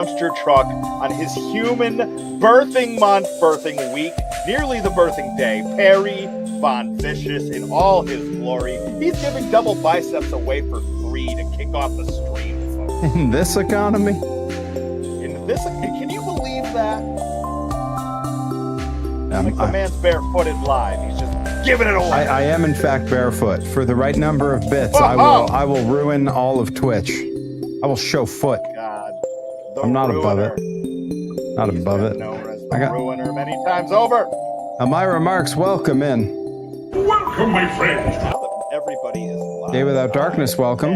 monster truck on his human birthing month, birthing week, nearly the birthing day. Perry Von Vicious in all his glory. He's giving double biceps away for free to kick off the stream, folks. In this economy? Can you believe that? Like the man's barefooted live. He's just giving it away. I am in fact barefoot. For the right number of bits, I will ruin all of Twitch. I will show foot. God, I'm not above it. Not above it. Known as the ruiner many times over. Amira Marks, welcome in. Welcome, my friends. Now that everybody is live. Day Without Darkness, welcome.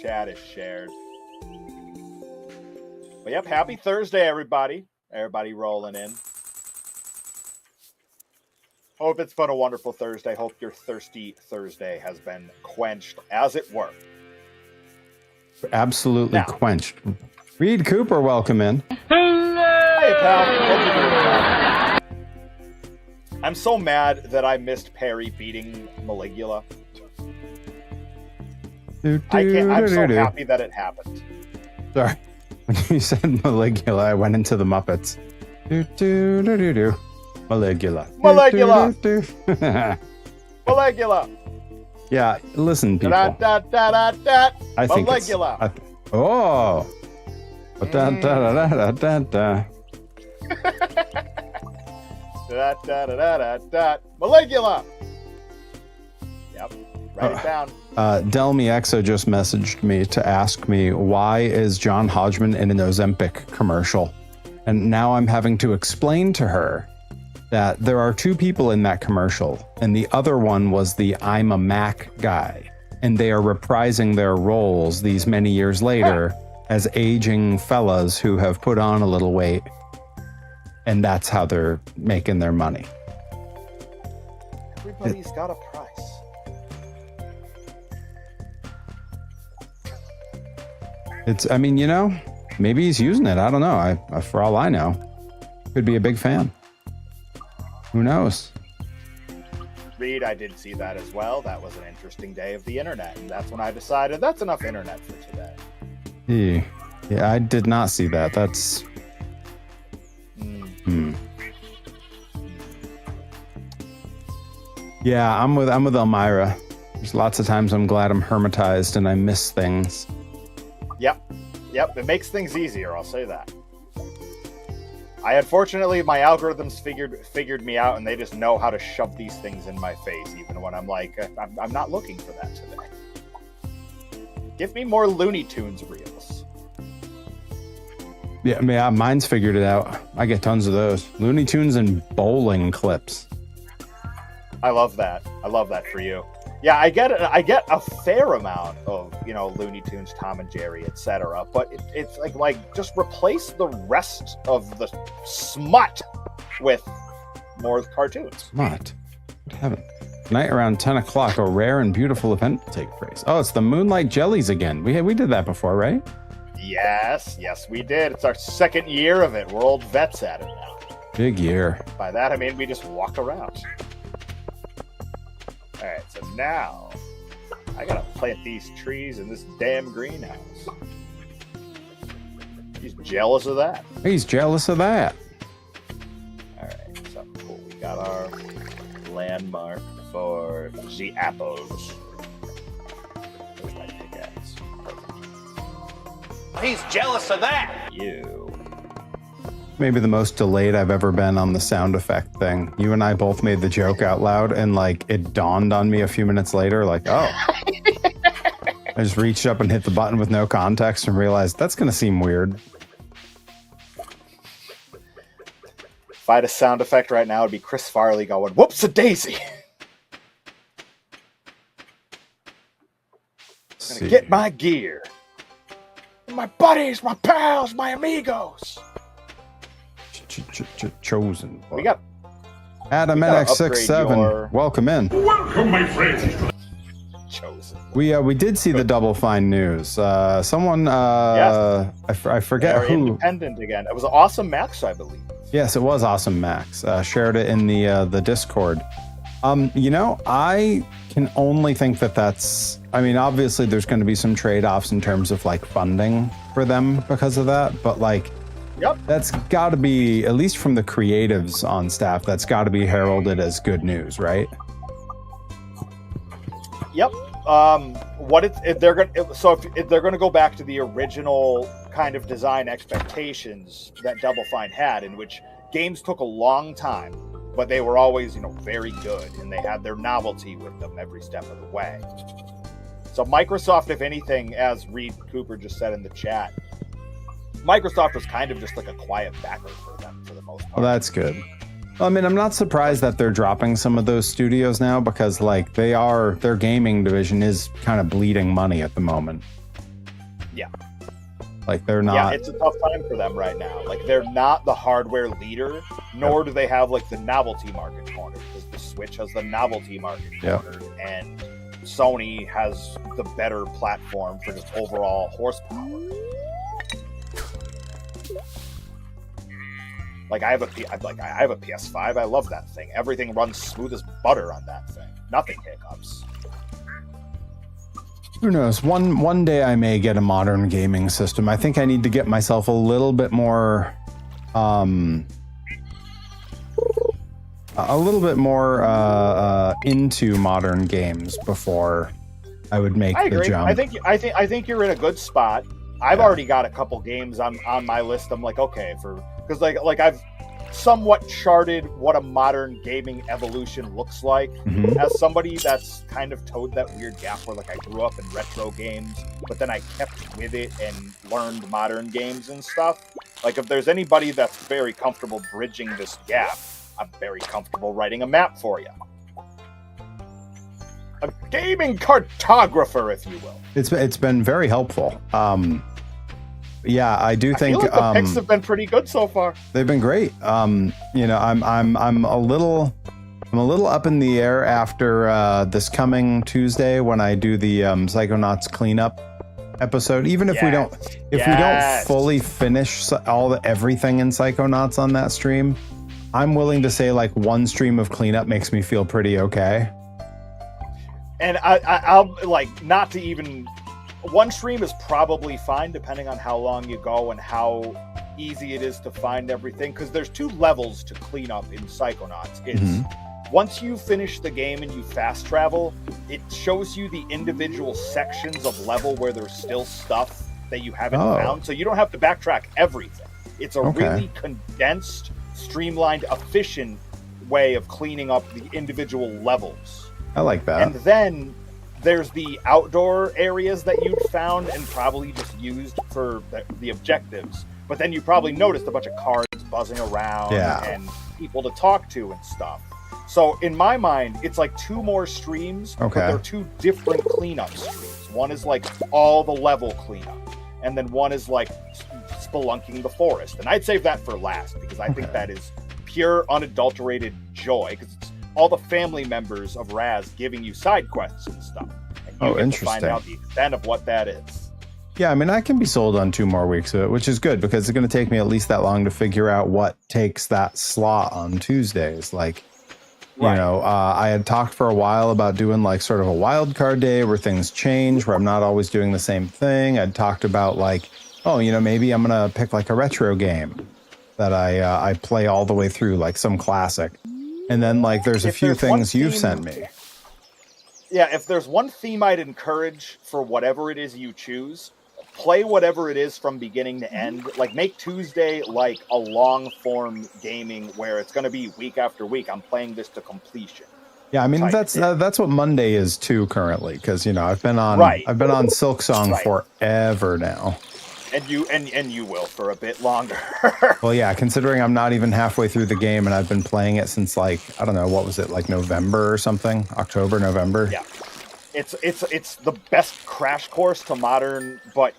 Chat is shared. But yep, happy Thursday, everybody. Everybody rolling in. Hope it's been a wonderful Thursday. Hope your thirsty Thursday has been quenched, as it were. Absolutely quenched. Reed Cooper, welcome in. Hey, pal. Hope you're doing well. I'm so mad that I missed Perry beating Maligula. I'm so happy that it happened. Sorry. When you said Maligula, I went into the Muppets. Maligula. Maligula. Maligula. Yeah, listen, people. Da, da, da, da, da. I think Maligula. Oh. Da, da, da, da, da, da. Da, da, da, da, da, da. Maligula. Yep. Write it down. Delmi Exo just messaged me to ask me, why is John Hodgman in an Ozempic commercial? And now I'm having to explain to her that there are two people in that commercial, and the other one was the I'm a Mac guy. And they are reprising their roles these many years later as aging fellas who have put on a little weight. And that's how they're making their money. Everybody's got a price. I mean, you know, maybe he's using it. I don't know. For all I know, could be a big fan. Who knows? Reed, I did see that as well. That was an interesting day of the internet. And that's when I decided that's enough internet for today. Yeah, I did not see that. That's... Yeah, I'm with Elmira. There's lots of times I'm glad I'm hermetized and I miss things. Yep, it makes things easier, I'll say that. Unfortunately, my algorithms figured me out, and they just know how to shove these things in my face, even when I'm like, I'm not looking for that today. Give me more Looney Tunes reels. Yeah, mine's figured it out. I get tons of those. Looney Tunes and bowling clips. I love that. I love that for you. Yeah, I get a fair amount of, Looney Tunes, Tom and Jerry, etc. But it's like just replace the rest of the smut with more cartoons. Smut? What happened? Tonight around 10 o'clock, a rare and beautiful event will take place. Oh, it's the Moonlight Jellies again. We did that before, right? Yes, we did. It's our second year of it. We're old vets at it now. Big year. By that, I mean we just walk around. All right, so now I gotta plant these trees in this damn greenhouse. He's jealous of that. He's jealous of that. All right, so cool. We got our landmark for the apples. Where's my pickaxe? Perfect. He's jealous of that. You. Maybe the most delayed I've ever been on the sound effect thing. You and I both made the joke out loud, and it dawned on me a few minutes later, oh. I just reached up and hit the button with no context and realized that's going to seem weird. If I had a sound effect right now, it'd be Chris Farley going, "Whoops-a-daisy." Gonna get my gear. My buddies, my pals, my amigos. Chosen. We got Adam NX67. Welcome in. Welcome, my friends. Chosen. We did see the Double Fine news. Someone yes. I forget They're who. Independent again. It was Awesome Max, I believe. Yes, it was Awesome Max. Shared it in the Discord. I can only think that that's, I mean, obviously there's going to be some trade-offs in terms of like funding for them because of that, but like, Yep. that's got to be, at least from the creatives on staff, that's got to be heralded as good news, right? Yep. If they're gonna go back to the original kind of design expectations that Double Fine had, in which games took a long time, but they were always, very good, and they had their novelty with them every step of the way. So Microsoft, if anything, as Reed Cooper just said in the chat, Microsoft was kind of just like a quiet backer for them for the most part. Well, that's good. I mean, I'm not surprised that they're dropping some of those studios now because, like, their gaming division is kind of bleeding money at the moment. Yeah. Like, they're not. Yeah, it's a tough time for them right now. Like, they're not the hardware leader, nor do they have, like, the novelty market cornered, because the Switch has the novelty market cornered, and Sony has the better platform for just overall horsepower. Like, I have a PS5. I love that thing. Everything runs smooth as butter on that thing. Nothing hiccups. Who knows? One day I may get a modern gaming system. I think I need to get myself a little bit more, into modern games before I would make the jump. I think you're in a good spot. I've already got a couple games on my list. I'm like, okay, because like I've somewhat charted what a modern gaming evolution looks like. Mm-hmm. As somebody that's kind of towed that weird gap where, like, I grew up in retro games, but then I kept with it and learned modern games and stuff. Like, if there's anybody that's very comfortable bridging this gap, I'm very comfortable writing a map for you. A gaming cartographer, if you will. It's been very helpful. Yeah, I do think feel like the picks have been pretty good so far. They've been great. I'm a little up in the air after this coming Tuesday when I do the Psychonauts cleanup episode. Even if we don't fully finish everything in Psychonauts on that stream, I'm willing to say like one stream of cleanup makes me feel pretty okay. And I'll like not to even. One stream is probably fine depending on how long you go and how easy it is to find everything, because there's 2 levels to clean up in Psychonauts. It's once you finish the game and you fast travel, it shows you the individual sections of level where there's still stuff that you haven't found, so you don't have to backtrack everything. It's a really condensed, streamlined, efficient way of cleaning up the individual levels. I like that. And then there's the outdoor areas that you'd found and probably just used for the objectives. But then you probably noticed a bunch of cars buzzing around and people to talk to and stuff. So in my mind, it's like 2 more streams, but they're 2 different cleanup streams. One is like all the level cleanup, and then one is like spelunking the forest. And I'd save that for last, because I think that is pure, unadulterated joy, because it's all the family members of Raz giving you side quests and stuff. And you get to find out the extent of what that is. Yeah, I mean, I can be sold on 2 more weeks of it, which is good, because it's going to take me at least that long to figure out what takes that slot on Tuesdays. Like, I had talked for a while about doing like sort of a wild card day where things change, where I'm not always doing the same thing. I'd talked about like, maybe I'm going to pick like a retro game that I play all the way through, like some classic. And then, like, there's a few things you've sent me. Yeah, if there's one theme I'd encourage for whatever it is you choose, play whatever it is from beginning to end. Like, make Tuesday like a long-form gaming where it's going to be week after week. I'm playing this to completion. Yeah, I mean, that's what Monday is too currently, because I've been on Silk Song forever now. And you will for a bit longer. Well, yeah, considering I'm not even halfway through the game and I've been playing it since like, I don't know, what was it, like November or something? October, November? Yeah. It's the best crash course to modern but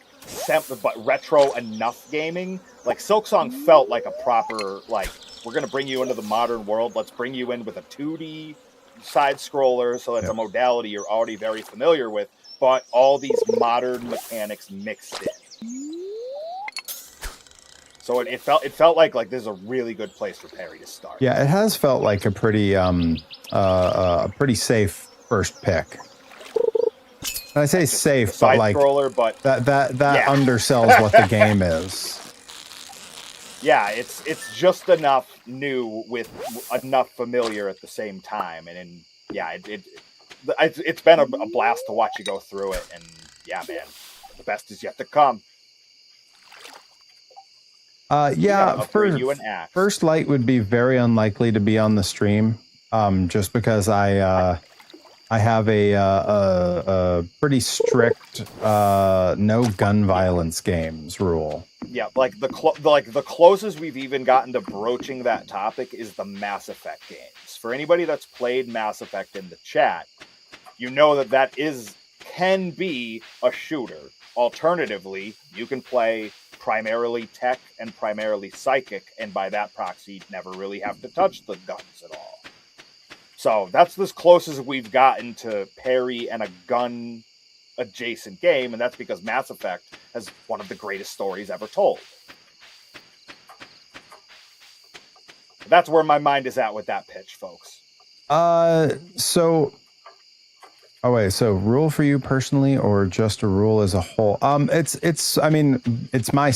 retro enough gaming. Like, Silk Song felt like a proper, like, we're going to bring you into the modern world. Let's bring you in with a 2D side scroller, so that's a modality you're already very familiar with, but all these modern mechanics mixed in. So it felt like this is a really good place for Perry to start. Yeah, it has felt like a pretty safe first pick. And I say safe, but like but that yeah. undersells what the game is. Yeah, it's just enough new with enough familiar at the same time, and yeah, it's been a blast to watch you go through it, and yeah, man, the best is yet to come. Yeah, first light would be very unlikely to be on the stream, just because I have a pretty strict no gun violence games rule. Yeah, like the closest we've even gotten to broaching that topic is the Mass Effect games. For anybody that's played Mass Effect in the chat, you know that can be a shooter. Alternatively, you can play primarily tech and primarily psychic, and by that proxy, never really have to touch the guns at all. So that's as close as we've gotten to Perry and a gun adjacent game, and that's because Mass Effect has one of the greatest stories ever told. That's where my mind is at with that pitch, folks. So rule for you personally, or just a rule as a whole? I mean, it's my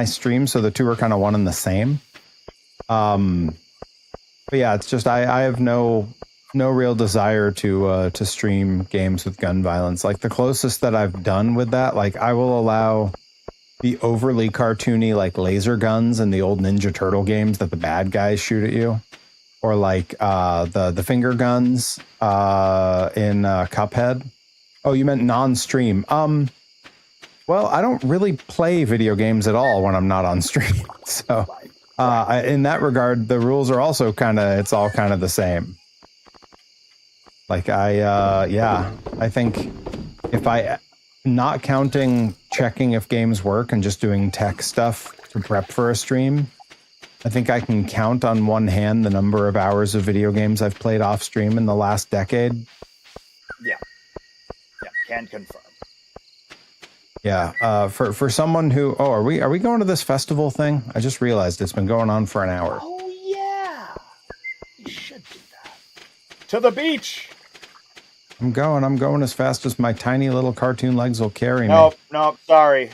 stream, so the two are kind of one and the same. But yeah, it's just I have no real desire to stream games with gun violence. Like the closest that I've done with that, like I will allow the overly cartoony like laser guns in the old Ninja Turtle games that the bad guys shoot at you, or like the finger guns in Cuphead. Oh, you meant non-stream. Well, I don't really play video games at all when I'm not on stream, so in that regard, the rules are also it's all kind of the same. Like I think if not counting checking if games work and just doing tech stuff to prep for a stream, I think I can count on one hand the number of hours of video games I've played off stream in the last decade. Yeah, can confirm. Yeah, for someone who are we going to this festival thing? I just realized it's been going on for an hour. Oh yeah, we should do that. To the beach. I'm going as fast as my tiny little cartoon legs will carry me. No, sorry.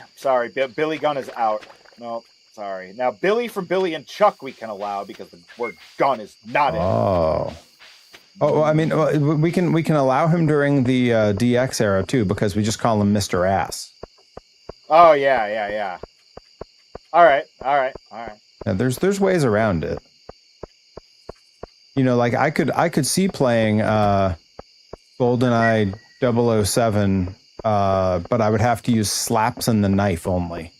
Billy Gunn is out. No, sorry. Now Billy from Billy and Chuck we can allow because the word gun is not in. Oh, I mean, we can allow him during the DX era too, because we just call him Mr. Ass. Oh yeah. All right. Yeah, there's ways around it. You know, like I could see playing GoldenEye 007, but I would have to use slaps and the knife only.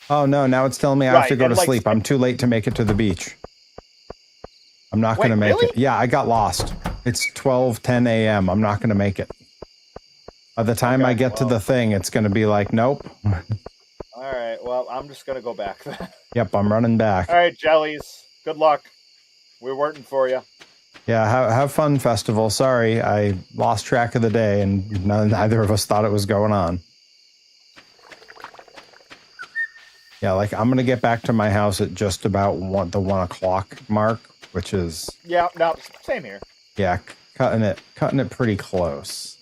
Oh no, now it's telling me I have to go to sleep. I'm too late to make it to the beach. I'm not going to make it. Yeah, I got lost. It's 12:10 a.m. I'm not going to make it. By the time I get to the thing, it's going to be like, nope. All right, well, I'm just going to go back then. Yep, I'm running back. All right, Jellies, good luck. We're waiting for you. Yeah, have fun, festival. Sorry, I lost track of the day, and neither of us thought it was going on. Yeah, like I'm going to get back to my house at just about the 1 o'clock mark, which is... Yeah, no, same here. Yeah, cutting it pretty close.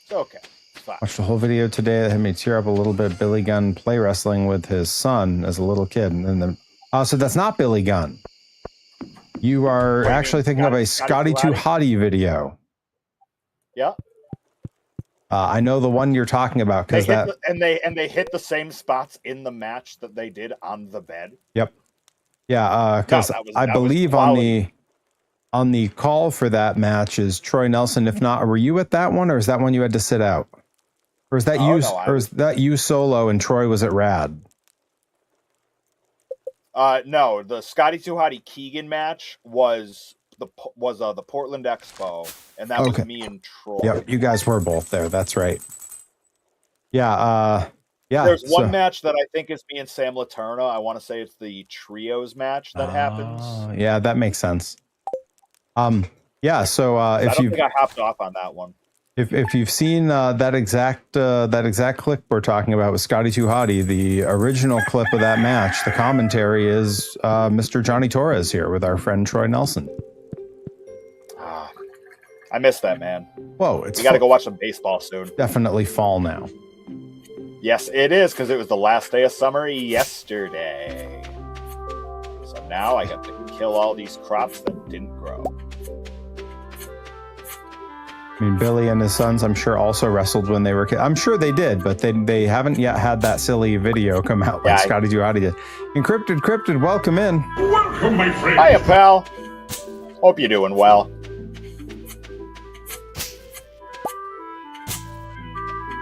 It's okay. It's fine. Watched the whole video today that had me tear up a little bit. Billy Gunn play wrestling with his son as a little kid, and then so that's not Billy Gunn. You are actually thinking of a Scotty Too Hottie video. Yeah. I know the one you're talking about because they hit the same spots in the match that they did on the bed. Yep. Yeah, because I believe on the call for that match is Troy Nelson. If not, were you at that one, or is that one you had to sit out, or is that that you solo and Troy was at Rad? No, the Scotty Too Hottie Keegan match was the Portland Expo, and that was me and Troy. Yep, you guys were both there. That's right. Yeah, yeah. There's one match that I think is me and Sam Laterna. I want to say it's the trios match that happens. Yeah, that makes sense. Yeah. So if I don't think I hopped off on that one. If you've seen that exact clip we're talking about with Scotty Too Hottie, the original clip of that match, the commentary is Mr. Johnny Torres here with our friend Troy Nelson. I miss that, man. Whoa, We got to go watch some baseball soon. Definitely fall now. Yes, it is, because it was the last day of summer yesterday. So now I got to kill all these crops that didn't grow. I mean, Billy and his sons, I'm sure, also wrestled when they were kids. I'm sure they did, but they haven't yet had that silly video come out like Scotty Too Hottie did. Cryptid, welcome in. Welcome, my friend. Hiya, pal. Hope you're doing well.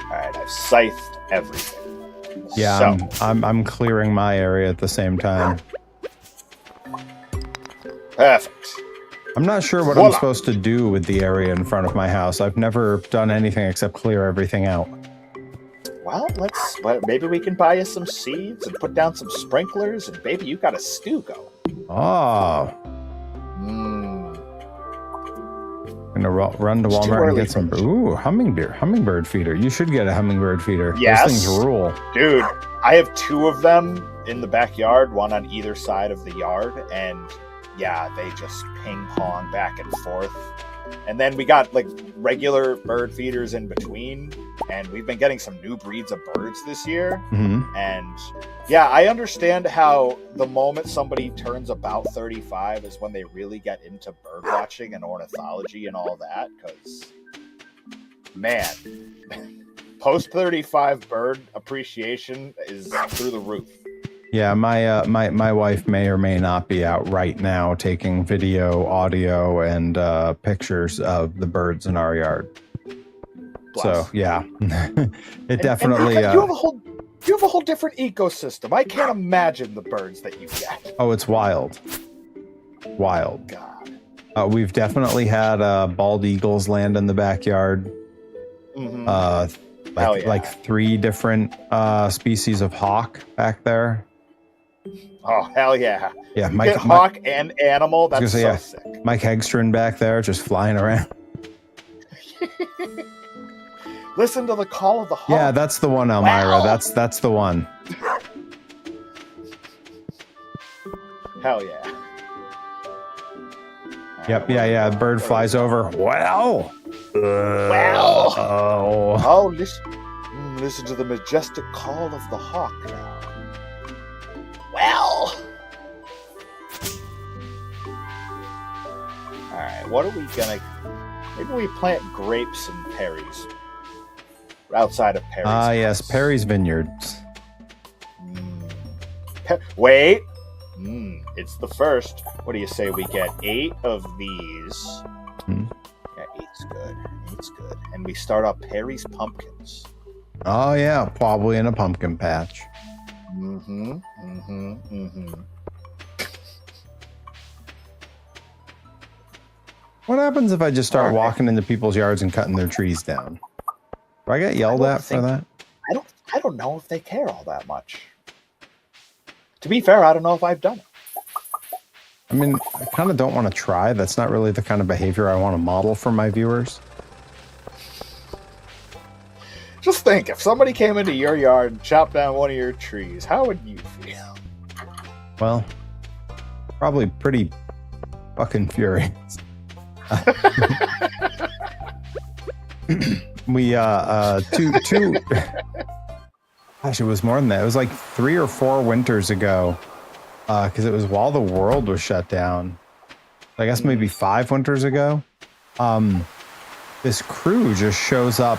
Alright, I've scythed everything. Yeah, so, I'm clearing my area at the same time. Perfect. I'm not sure what I'm supposed to do with the area in front of my house. I've never done anything except clear everything out. Well, maybe we can buy you some seeds and put down some sprinklers, and baby, you got a stew going. Oh. I'm gonna run to Walmart and get some. Ooh, hummingbird feeder. You should get a hummingbird feeder. Yes. Those things rule. Dude, I have 2 of them in the backyard, one on either side of the yard, and yeah, they just ping pong back and forth. And then we got like regular bird feeders in between, and we've been getting some new breeds of birds this year. Mm-hmm. And yeah, I understand how the moment somebody turns about 35 is when they really get into bird watching and ornithology and all that, because man, post 35 bird appreciation is through the roof. Yeah, my wife may or may not be out right now taking video, audio, and pictures of the birds in our yard. Bless. So yeah, definitely. And you have a whole different ecosystem. I can't imagine the birds that you get. Oh, it's wild. God. We've definitely had bald eagles land in the backyard. Mm-hmm. Like 3 different species of hawk back there. Oh, hell yeah. Yeah, hawk and animal, that's so sick. Mike Hegstrom back there just flying around. Listen to the call of the hawk. Yeah, that's the one, Elmira. Wow. That's the one. Hell yeah. Yep, yeah. The bird flies over. Wow. Wow. Oh, listen to the majestic call of the hawk now. Well. Alright, what are we gonna... Maybe we plant grapes and Perry's. Outside of Perry's. Ah, yes, Perry's Vineyards. Wait! It's the first. What do you say we get 8 of these? Yeah, 8's good. 8's good. And we start up Perry's pumpkins. Oh, yeah, probably in a pumpkin patch. What happens if I just start walking into people's yards and cutting their trees down? Do I get yelled at for that? I don't know if they care all that much. To be fair, I don't know if I've done it. I mean, I kind of don't want to try. That's not really the kind of behavior I want to model for my viewers. Just think, if somebody came into your yard and chopped down one of your trees, how would you feel? Well, probably pretty fucking furious. We, two, gosh, it was more than that. It was like 3 or 4 winters ago, because it was while the world was shut down. I guess maybe 5 winters ago. This crew just shows up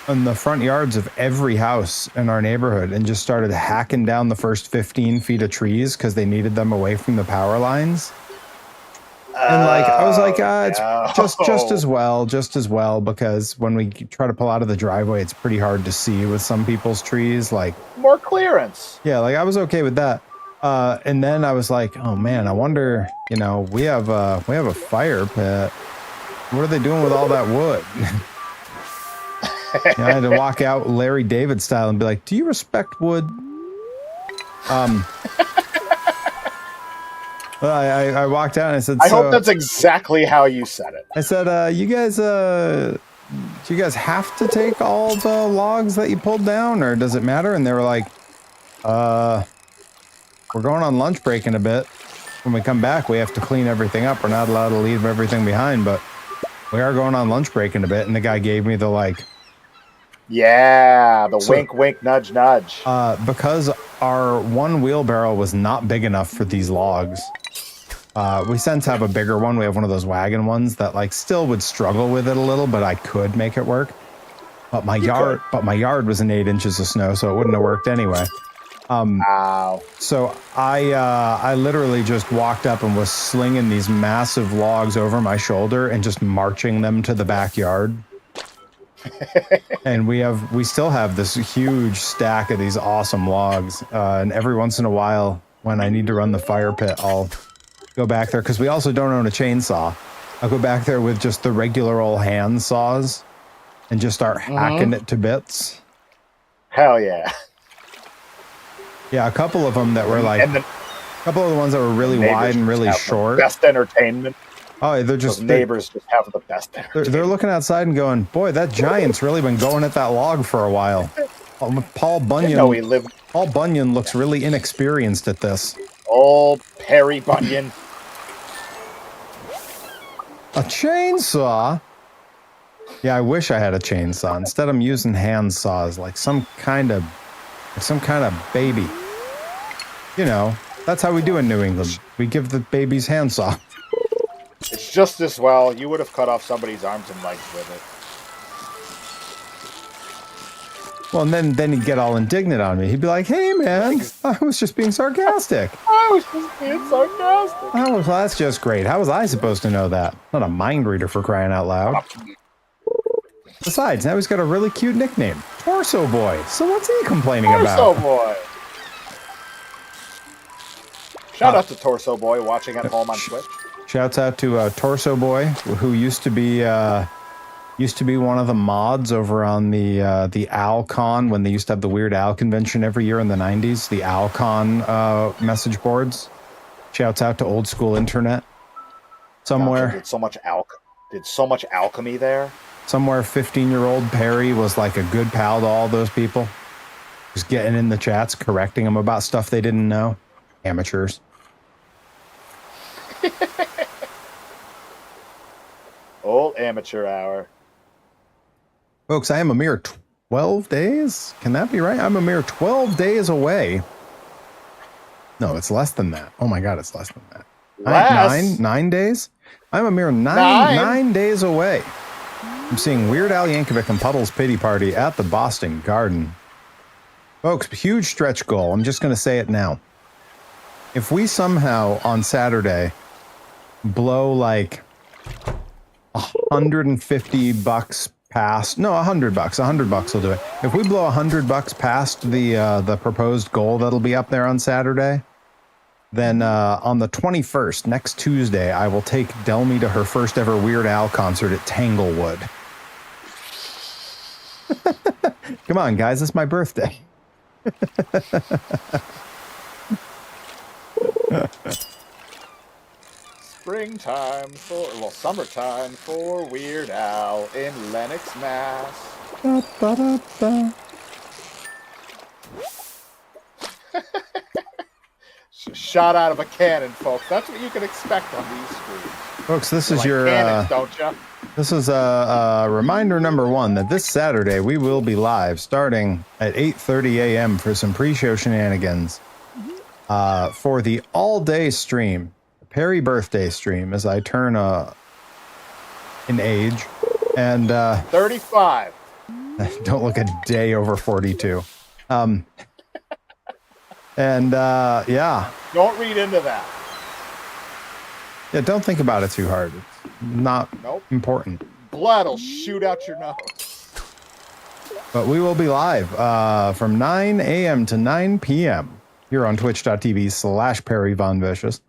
in the front yards of every house in our neighborhood and just started hacking down the first 15 feet of trees because they needed them away from the power lines. And like, I was like, it's just as well, because when we try to pull out of the driveway, it's pretty hard to see with some people's trees. Like, more clearance. Yeah, like I was okay with that. And then I was like, oh man, I wonder, we have a fire pit. What are they doing with all that wood? I had to walk out Larry David style and be like, do you respect wood? I walked out and I said, I hope that's exactly how you said it. I said, you guys do you guys have to take all the logs that you pulled down, or does it matter? And they were like, we're going on lunch break in a bit. When we come back, we have to clean everything up. We're not allowed to leave everything behind, but we are going on lunch break in a bit. And the guy gave me the like... Yeah, the wink, wink, nudge, nudge. Because our one wheelbarrow was not big enough for these logs, we since have a bigger one. We have one of those wagon ones that like still would struggle with it a little, but I could make it work. But my yard was in 8 inches of snow, so it wouldn't have worked anyway. Wow. So I literally just walked up and was slinging these massive logs over my shoulder and just marching them to the backyard. And we still have this huge stack of these awesome logs. And every once in a while, when I need to run the fire pit, I'll go back there because we also don't own a chainsaw. I'll go back there with just the regular old hand saws and just start hacking it to bits. Hell yeah. Yeah, a couple of them that were like, a couple of the ones that were really wide and really short. Best entertainment. Oh, they're just... Those neighbors just have the best entertainment. They're looking outside and going, boy, that giant's really been going at that log for a while. Paul Bunyan... Paul Bunyan looks really inexperienced at this. Old Perry Bunyan. A chainsaw? Yeah, I wish I had a chainsaw. Instead, I'm using hand saws like some kind of baby. You know, that's how we do in New England. We give the babies handsaw. It's just as well. You would have cut off somebody's arms and legs with it. Well, and then he'd get all indignant on me. He'd be like, hey, man, I was just being sarcastic. Oh, well, that's just great. How was I supposed to know that? Not a mind reader, for crying out loud. Besides, now he's got a really cute nickname. Torso Boy. So what's he complaining about? Torso Boy. Shout out to Torso Boy watching at home on Twitch. Shouts out to Torso Boy, who used to be one of the mods over on the OwlCon when they used to have the Weird Owl convention every year in the 90s. The OwlCon message boards. Shouts out to old school internet. Somewhere Did so much alchemy there. Somewhere 15-year-old Perry was like a good pal to all those people. Just getting in the chats, correcting them about stuff they didn't know. Amateurs. Old amateur hour. Folks, I am a mere 12 days? Can that be right? I'm a mere 12 days away. No, it's less than that. Oh my god, it's less than that. Nine days? I'm a mere nine days away. I'm seeing Weird Al Yankovic and Puddle's Pity Party at the Boston Garden. Folks, huge stretch goal. I'm just going to say it now. If we somehow on Saturday blow like $150 past, no, $100 will do it. If we blow $100 past the proposed goal that'll be up there on Saturday, then on the 21st, next Tuesday, I will take Delmy to her first ever Weird Al concert at Tanglewood. Come on, guys, it's my birthday. Summertime for Weird Al in Lenox, Mass. Da, da, da, da. Shot out of a cannon, folks. That's what you can expect on these streams. Folks, this is like your cannons, don't ya? This is reminder number 1 that this Saturday we will be live starting at 8:30 a.m. for some pre-show shenanigans for the all-day stream, the Perry birthday stream, as I turn in age, and 35. Don't look a day over 42. Yeah. Don't read into that. Yeah, don't think about it too hard. It's not important. Blood will shoot out your nose. But we will be live from 9 a.m. to 9 p.m. here on twitch.tv/Perry Von Vicious.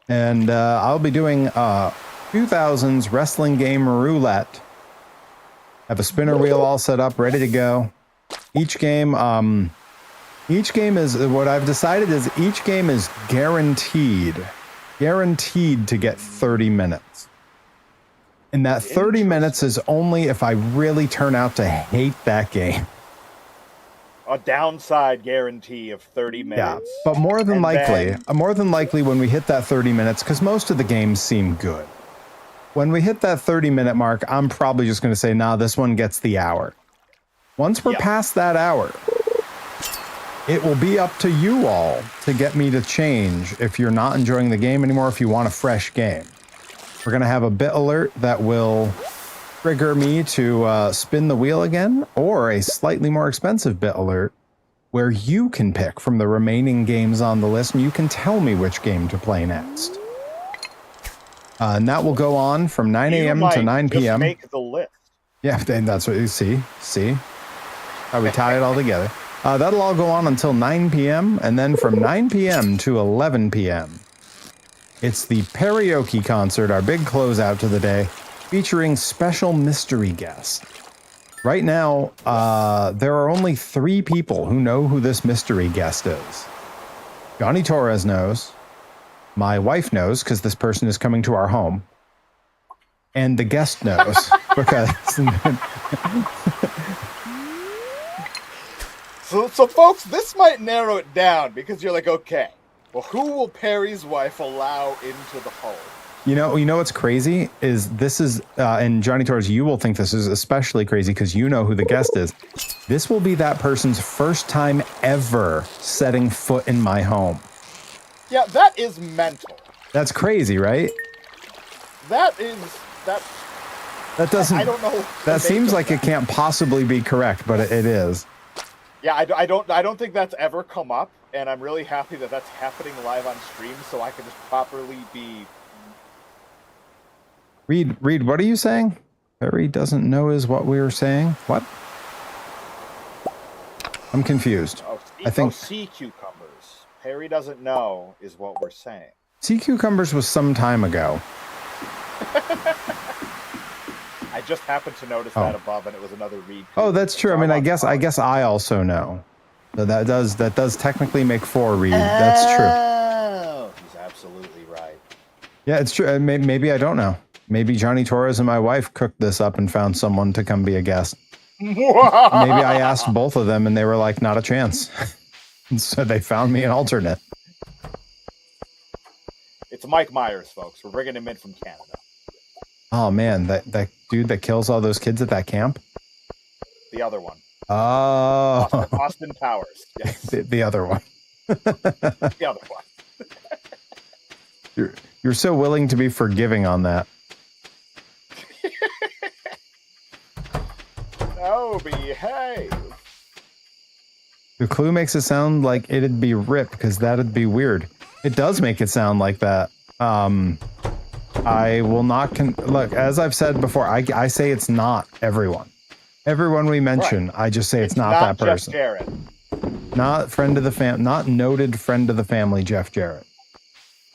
And I'll be doing 2000s wrestling game roulette. Have a spinner wheel all set up, ready to go. Each game is, what I've decided is each game is guaranteed to get 30 minutes. And that 30 minutes is only if I really turn out to hate that game. A downside guarantee of 30 minutes. Yeah, but more than likely when we hit that 30 minutes, because most of the games seem good. When we hit that 30-minute mark, I'm probably just going to say, nah, this one gets the hour. Once we're past that hour, it will be up to you all to get me to change if you're not enjoying the game anymore, if you want a fresh game. We're going to have a bit alert that will trigger me to spin the wheel again, or a slightly more expensive bit alert where you can pick from the remaining games on the list and you can tell me which game to play next. And that will go on from 9 a.m. to 9 p.m. Just make the list. Yeah, that's what you see. How we tie it all together. That'll all go on until 9 p.m. and then from 9 p.m. to 11 p.m. it's the karaoke concert, our big closeout to the day, featuring special mystery guests. Right now, there are only 3 people who know who this mystery guest is. Johnny Torres knows. My wife knows, because this person is coming to our home. And the guest knows, because... So, folks, this might narrow it down, because you're like, okay, well, who will Perry's wife allow into the home? You know what's crazy is and Johnny Torres, you will think this is especially crazy because you know who the guest is. This will be that person's first time ever setting foot in my home. Yeah, that is mental. That's crazy, right? That doesn't. I don't know. That seems like it can't possibly be correct, but it is. Yeah, I don't think that's ever come up, and I'm really happy that that's happening live on stream, so I can just properly be. Reed, what are you saying? Perry doesn't know is what we were saying. What? I'm confused. I think sea cucumbers. Perry doesn't know is what we're saying. Sea cucumbers was some time ago. I just happened to notice that above, and it was another Reed. Oh, that's true. I mean, I guess I also know. So that does technically make 4 Reed. That's true. Oh, he's absolutely right. Yeah, it's true. Maybe I don't know. Maybe Johnny Torres and my wife cooked this up and found someone to come be a guest. Maybe I asked both of them and they were like, not a chance. And so they found me an alternate. It's Mike Myers, folks. We're bringing him in from Canada. Oh, man. That dude that kills all those kids at that camp? The other one. Oh. Austin Powers. Yes. The other one. The other one. You're so willing to be forgiving on that. Oh, behave. The clue makes it sound like it'd be Rip, because that'd be weird. It does make it sound like that. I will not... Look, as I've said before, I say it's not everyone. Everyone we mention, right. I just say it's not that person. Jeff Jarrett. Not friend of the not noted friend of the family, Jeff Jarrett.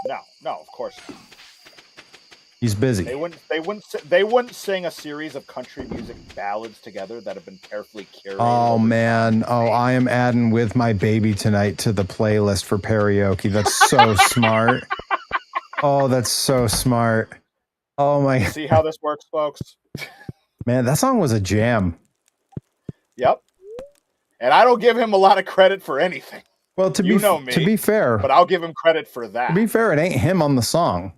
No, of course not. He's busy. They wouldn't sing a series of country music ballads together that have been carefully curated. Oh man, I am adding With My Baby Tonight to the playlist for karaoke. That's so smart. Oh, that's so smart. Oh my. See how this works, folks? Man, that song was a jam. Yep. And I don't give him a lot of credit for anything. Well, to be fair, but I'll give him credit for that. To be fair, it ain't him on the song.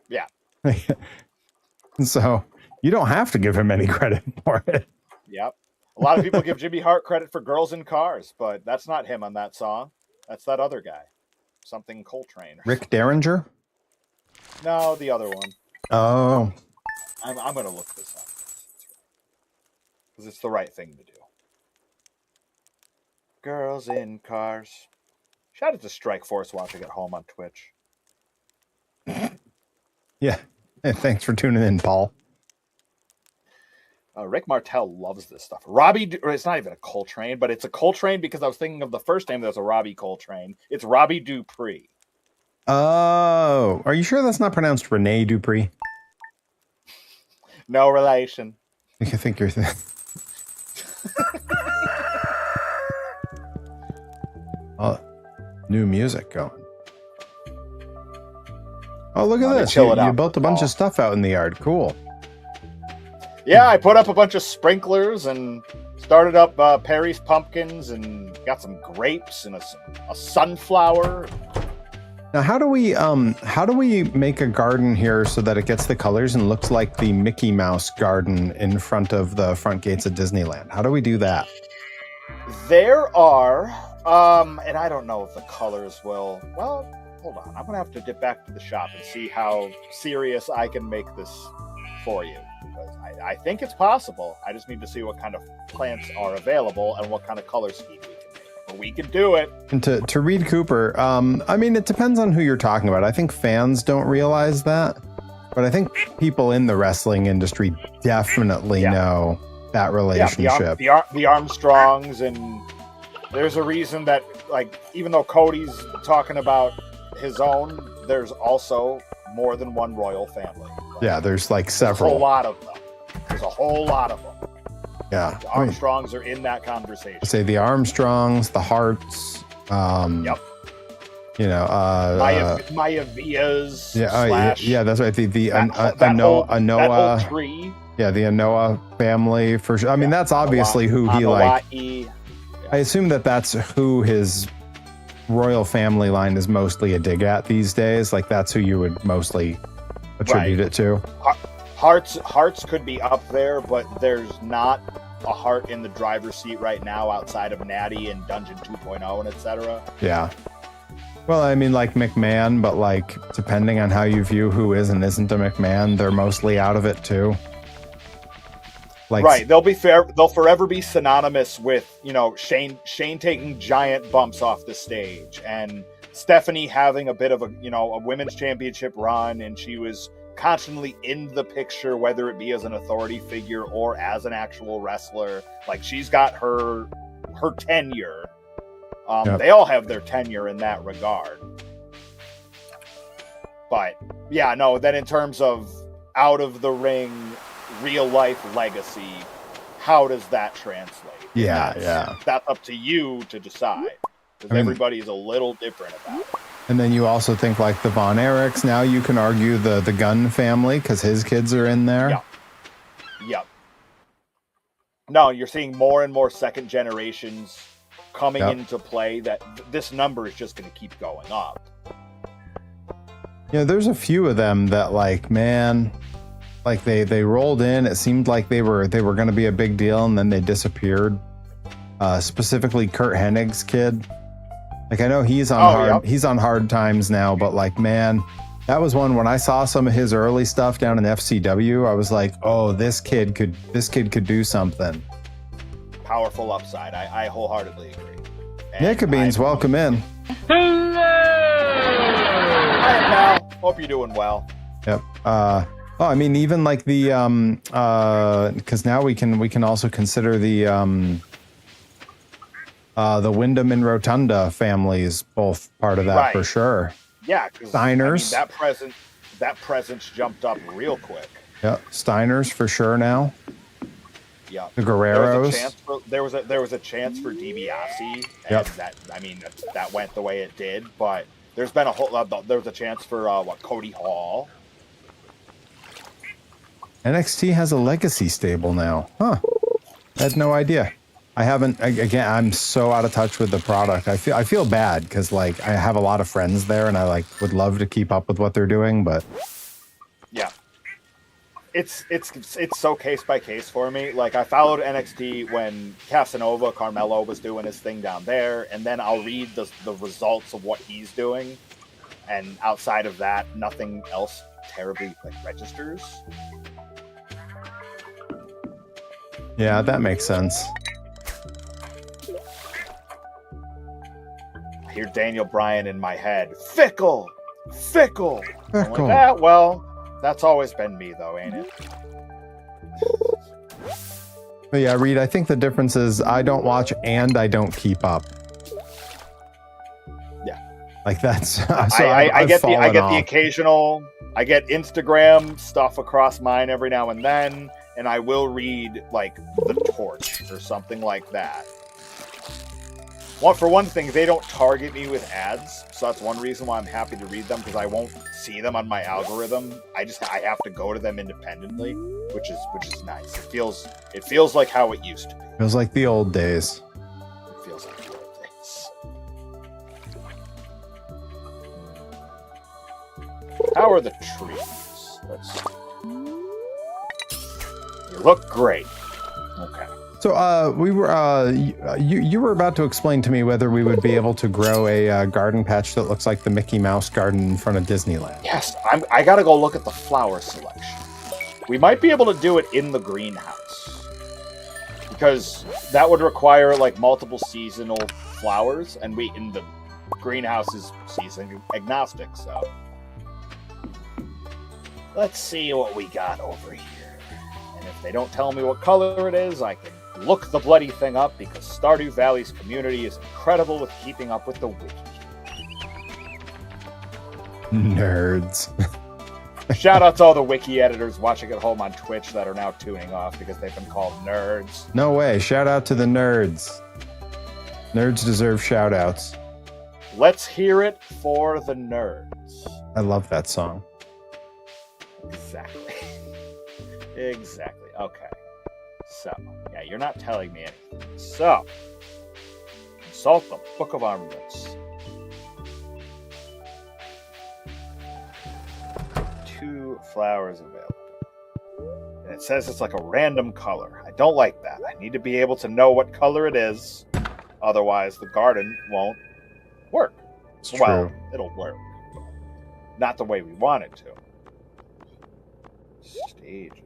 Yeah. So you don't have to give him any credit for it. Yep. A lot of people give Jimmy Hart credit for Girls in Cars, but that's not him on that song. That's that other guy. Something Coltrane. Rick Derringer? No, the other one. Oh. I'm going to look this up. Because it's the right thing to do. Girls in Cars. Shout out to Strike Force watching at home on Twitch. Yeah. And thanks for tuning in, Paul. Rick Martel loves this stuff. It's not even a Coltrane, but it's a Coltrane because I was thinking of the first time there was a Robbie Coltrane. It's Robbie Dupree. Oh. Are you sure that's not pronounced Rene Dupree? No relation. I think you're... Oh, new music going. Oh, look at They this. chill You, it you out built for a bunch fall. of stuff out in the yard. Cool. Yeah, I put up a bunch of sprinklers and started up Perry's pumpkins and got some grapes and a sunflower. Now, how do we make a garden here so that it gets the colors and looks like the Mickey Mouse garden in front of the front gates of Disneyland? How do we do that? There are, and I don't know if the colors will. Well, hold on. I'm gonna have to dip back to the shop and see how serious I can make this for you. Because I think it's possible. I just need to see what kind of plants are available and what kind of color scheme we can make. But we can do it. And to Reed Cooper, I mean, it depends on who you're talking about. I think fans don't realize that, but I think people in the wrestling industry definitely know that relationship. Yeah, the Armstrongs, and there's a reason that, like, even though Cody's talking about his own, there's also more than one royal family. Right? Yeah, there's like There's several. a whole lot of them. There's a whole lot of them. Yeah. The Armstrongs are in that conversation. Say the Armstrongs, the Harts. Yep. You know, Maya Vias. yeah, that's right. The that whole Anoa. tree. Yeah, the Anoa family for sure. I mean, that's obviously who he like. I assume that's who his royal family line is mostly a dig at these days. Like that's who you would mostly attribute it to. Hearts could be up there, but there's not a heart in the driver's seat right now outside of Natty and Dungeon 2.0 and etc. Yeah. Well, I mean, like McMahon, but like depending on how you view who is and isn't a McMahon, they're mostly out of it too. Like, right, they'll forever be synonymous with, you know, Shane taking giant bumps off the stage and Stephanie having a bit of a women's championship run, and she was constantly in the picture, whether it be as an authority figure or as an actual wrestler. Like, she's got her tenure. Yep. They all have their tenure in that regard. But yeah, no, then in terms of out of the ring real life legacy, how does that translate? That's up to you to decide, because everybody is a little different about it. And then you also think like the Von Erichs. Now you can argue the Gunn family because his kids are in there. Yep. No, you're seeing more and more second generations coming into play. That this number is just going to keep going up. Yeah, there's a few of them that like, man, like they rolled in. It seemed like they were going to be a big deal, and then they disappeared. Specifically, Kurt Hennig's kid. Like, I know he's on hard times now, but like, man, that was one when I saw some of his early stuff down in FCW. I was like, oh, this kid could do something. Powerful upside. I wholeheartedly agree. Nika Beans, welcome in. Hello! Hi, pal. Hope you're doing well. Yep. Oh, I mean, even like the because now we can also consider the Wyndham and Rotunda families both part of that for sure. Yeah, because Steiners. I mean, that presence jumped up real quick. Yeah, Steiners for sure now. Yeah, the Guerreros. There was a chance for DiBiase, and that went the way it did. But there's been there was a chance for Cody Hall. NXT has a legacy stable now, huh? I had no idea. I haven't. Again, I'm so out of touch with the product. I feel bad because like I have a lot of friends there, and I like would love to keep up with what they're doing, but yeah, it's so case by case for me. Like, I followed NXT when Casanova Carmelo was doing his thing down there, and then I'll read the results of what he's doing, and outside of that, nothing else terribly like registers. Yeah, that makes sense. I hear Daniel Bryan in my head. Fickle! I'm Fickle. like, well, that's always been me, though, ain't it? But yeah, Reed, I think the difference is I don't watch and I don't keep up. Yeah. Like that's... so I get the off. occasional... I get Instagram stuff across mine every now and then, and I will read, like, The Torch or something like that. Well, for one thing, they don't target me with ads, so that's one reason why I'm happy to read them, because I won't see them on my algorithm. I have to go to them independently, which is nice. It feels like how it used to be. Feels like the old days. It feels like the old days. How are the trees? Let's see. They look great. Okay. So we were you were about to explain to me whether we would be able to grow a garden patch that looks like the Mickey Mouse garden in front of Disneyland. Yes, I gotta go look at the flower selection. We might be able to do it in the greenhouse, because that would require like multiple seasonal flowers, and we in the greenhouse is season agnostic. So let's see what we got over here, and if they don't tell me what color it is, I can look the bloody thing up, because Stardew Valley's community is incredible with keeping up with the wiki. Nerds. Shout out to all the wiki editors watching at home on Twitch that are now tuning off because they've been called nerds. No way. Shout out to the nerds. Nerds deserve shout outs. Let's hear it for the nerds. I love that song. Exactly. Exactly. Okay. So, yeah, you're not telling me anything. So, consult the Book of Armaments. 2 flowers available. And it says it's like a random color. I don't like that. I need to be able to know what color it is. Otherwise, the garden won't work. It's well, true. it'll work. But not the way we want it to. Stages.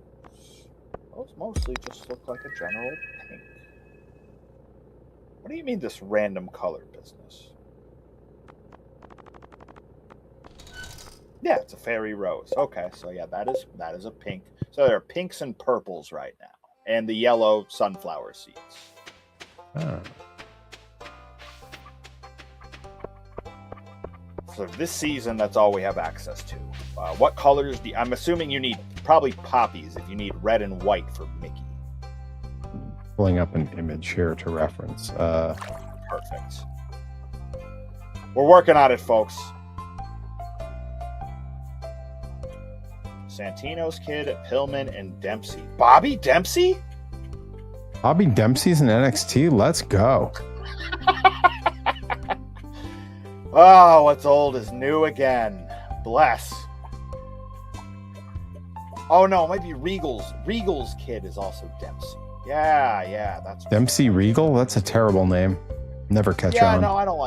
Those mostly just look like a general pink. What do you mean this random color business? Yeah, it's a fairy rose. Okay, so yeah, that is a pink. So there are pinks and purples right now, and the yellow sunflower seeds. Ah. So this season, that's all we have access to. What colors do I'm assuming you need probably poppies if you need red and white for Mickey. Pulling up an image here to reference. Perfect. We're working on it, folks. Santino's kid, Pillman, and Dempsey. Bobby Dempsey? Bobby Dempsey's in NXT. Let's go. Oh, what's old is new again. Bless. Oh no, it might be Regal's. Regal's kid is also Dempsey. Yeah, that's Dempsey Regal? That's a terrible name. Never catch on. Yeah, no, I don't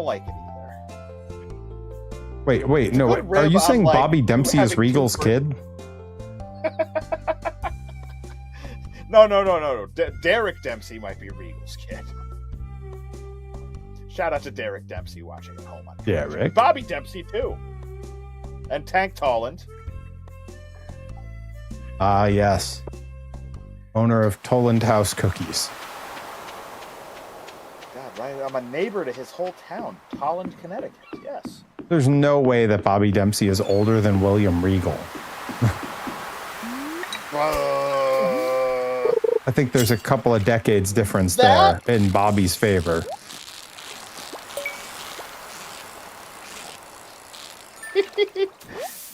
like it either. Wait, no. good Are rib you on, saying like, Bobby Dempsey is having Regal's two kid? No. Derek Dempsey might be Regal's kid. Shout out to Derek Dempsey watching at home on Twitch. Derek. Bobby Dempsey too. And Tank Tolland. Ah, yes. Owner of Toland House Cookies. God, right? I'm a neighbor to his whole town, Tolland, Connecticut. Yes. There's no way that Bobby Dempsey is older than William Regal. I think there's a couple of decades difference there in Bobby's favor.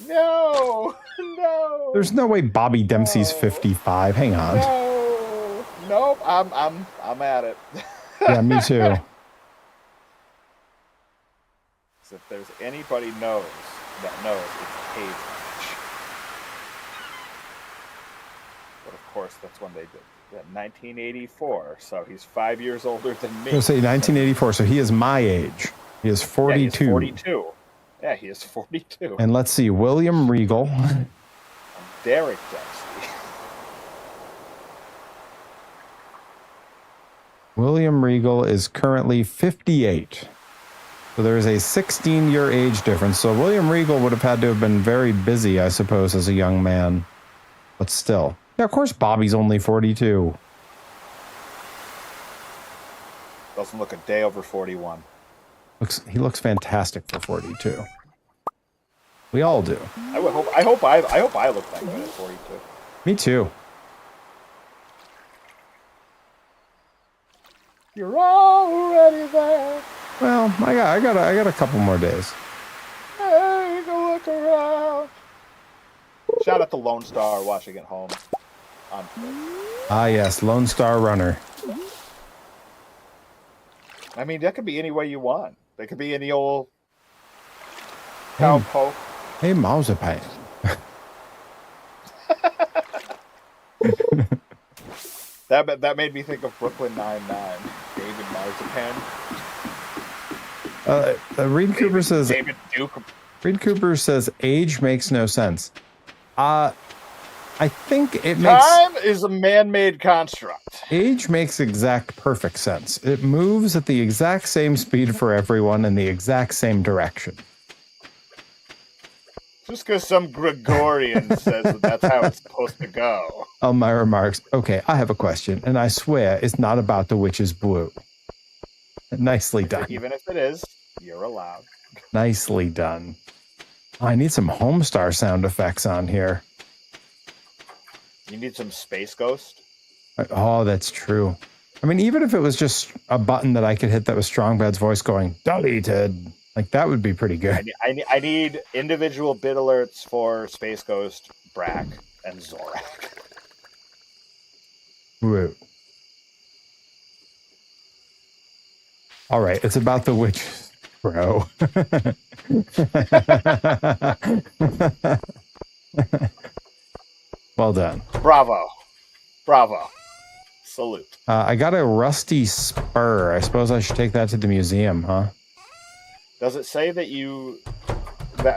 No. There's no way Bobby Dempsey's 55. Hang on. No. Nope. I'm at it. Yeah, me too. So if there's anybody that knows, it's Cage Match. But of course, that's when they did. Yeah, 1984. So he's 5 years older than me. I'm gonna say 1984, so he is my age. He is 42. Yeah, he's 42. Yeah, he is 42. And let's see, William Regal. Derek Dempsey. William Regal is currently 58. So there's a 16-year age difference. So William Regal would have had to have been very busy, I suppose, as a young man. But still. Yeah, of course Bobby's only 42. Doesn't look a day over 41. He looks fantastic for 42. We all do. I hope I look that good at 42. Me too. You're already there. Well, I got a couple more days. Take a look around. Shout out to Lone Star watching at home. Ah, yes, Lone Star Runner. I mean, that could be any way you want. That could be any old cowpoke. Hey, Marzipan. That made me think of Brooklyn Nine-Nine. David Marzipan. Reed Cooper says. David Duke. Reed Cooper says age makes no sense. I think it makes. Time is a man-made construct. Age makes exact perfect sense. It moves at the exact same speed for everyone in the exact same direction. Just because some Gregorian says that's how it's supposed to go. My remarks. Okay, I have a question, and I swear it's not about the witch's brew. Nicely done. Even if it is, you're allowed. Nicely done. I need some Homestar sound effects on here. You need some Space Ghost? Oh, that's true. I mean, even if it was just a button that I could hit that was Strongbad's voice going, deleted. Like, that would be pretty good. I need individual bit alerts for Space Ghost, Brack, and Zorak. Woo. All right, it's about the witch, bro. Well done. Bravo. Bravo. Salute. I got a rusty spur. I suppose I should take that to the museum, huh? Does it say that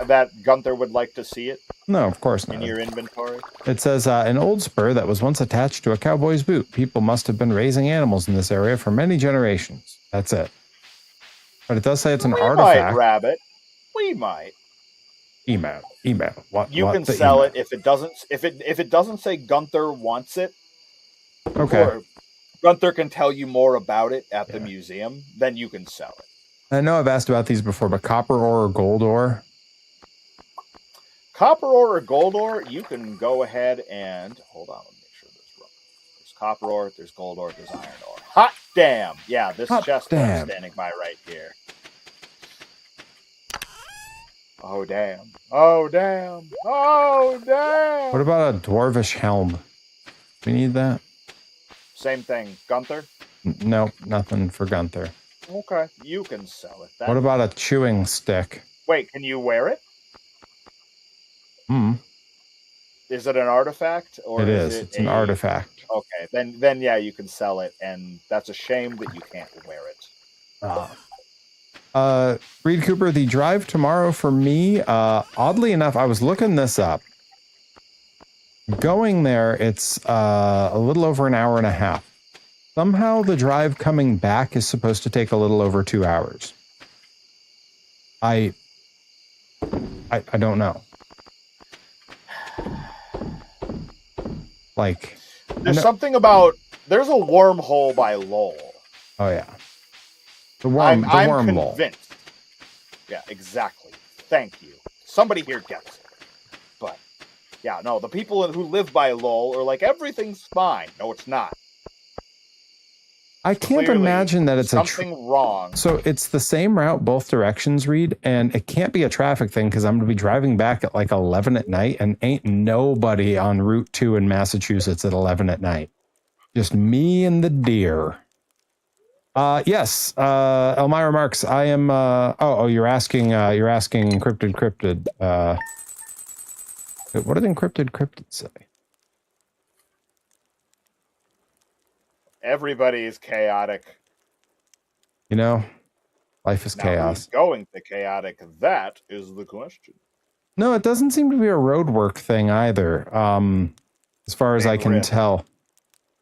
that Gunther would like to see it No, of course not. in your inventory? It says, an old spur that was once attached to a cowboy's boot. People must have been raising animals in this area for many generations. That's it. But it does say it's an artifact. Might, Rabbit. We might. Email. What? You what can the sell email? it if it doesn't say Gunther wants it. Okay. Or Gunther can tell you more about it at the museum. Then you can sell it. I know I've asked about these before, but copper ore or gold ore? Copper ore or gold ore, you can go ahead and hold on. Let me make sure this is wrong. There's copper ore, there's gold ore, there's iron ore. Hot damn! Yeah, this Hot chest damn. I'm standing by right here. Oh damn! Oh damn! Oh damn! What about a dwarvish helm? We need that? Same thing, Gunther. Nope, nothing for Gunther. Okay, you can sell it. What about a chewing stick? Wait, can you wear it? Hmm. Is it an artifact or It is. It's an artifact. Okay, then yeah, you can sell it, and that's a shame that you can't wear it. Reed Cooper, the drive tomorrow for me, oddly enough, I was looking this up. Going there, it's a little over an hour and a half. Somehow the drive coming back is supposed to take a little over 2 hours. I don't know. Like, There's something about there's a wormhole by Lowell. Oh yeah, the worm. I'm worm convinced. Yeah, exactly. Thank you. Somebody here gets it. But yeah, no, the people who live by Lowell are like everything's fine. No, it's not. I can't Clearly, imagine that it's something wrong. So it's the same route both directions, Reed, and it can't be a traffic thing because I'm going to be driving back at like 11 at night, and ain't nobody on Route 2 in Massachusetts at 11 at night. Just me and the deer. Yes, Elmira Marks, I am, you're asking encrypted. What did encrypted say? Everybody is chaotic. You know, life is chaos. Who's going to chaotic? That is the question. No, it doesn't seem to be a roadwork thing either. As far as I can tell.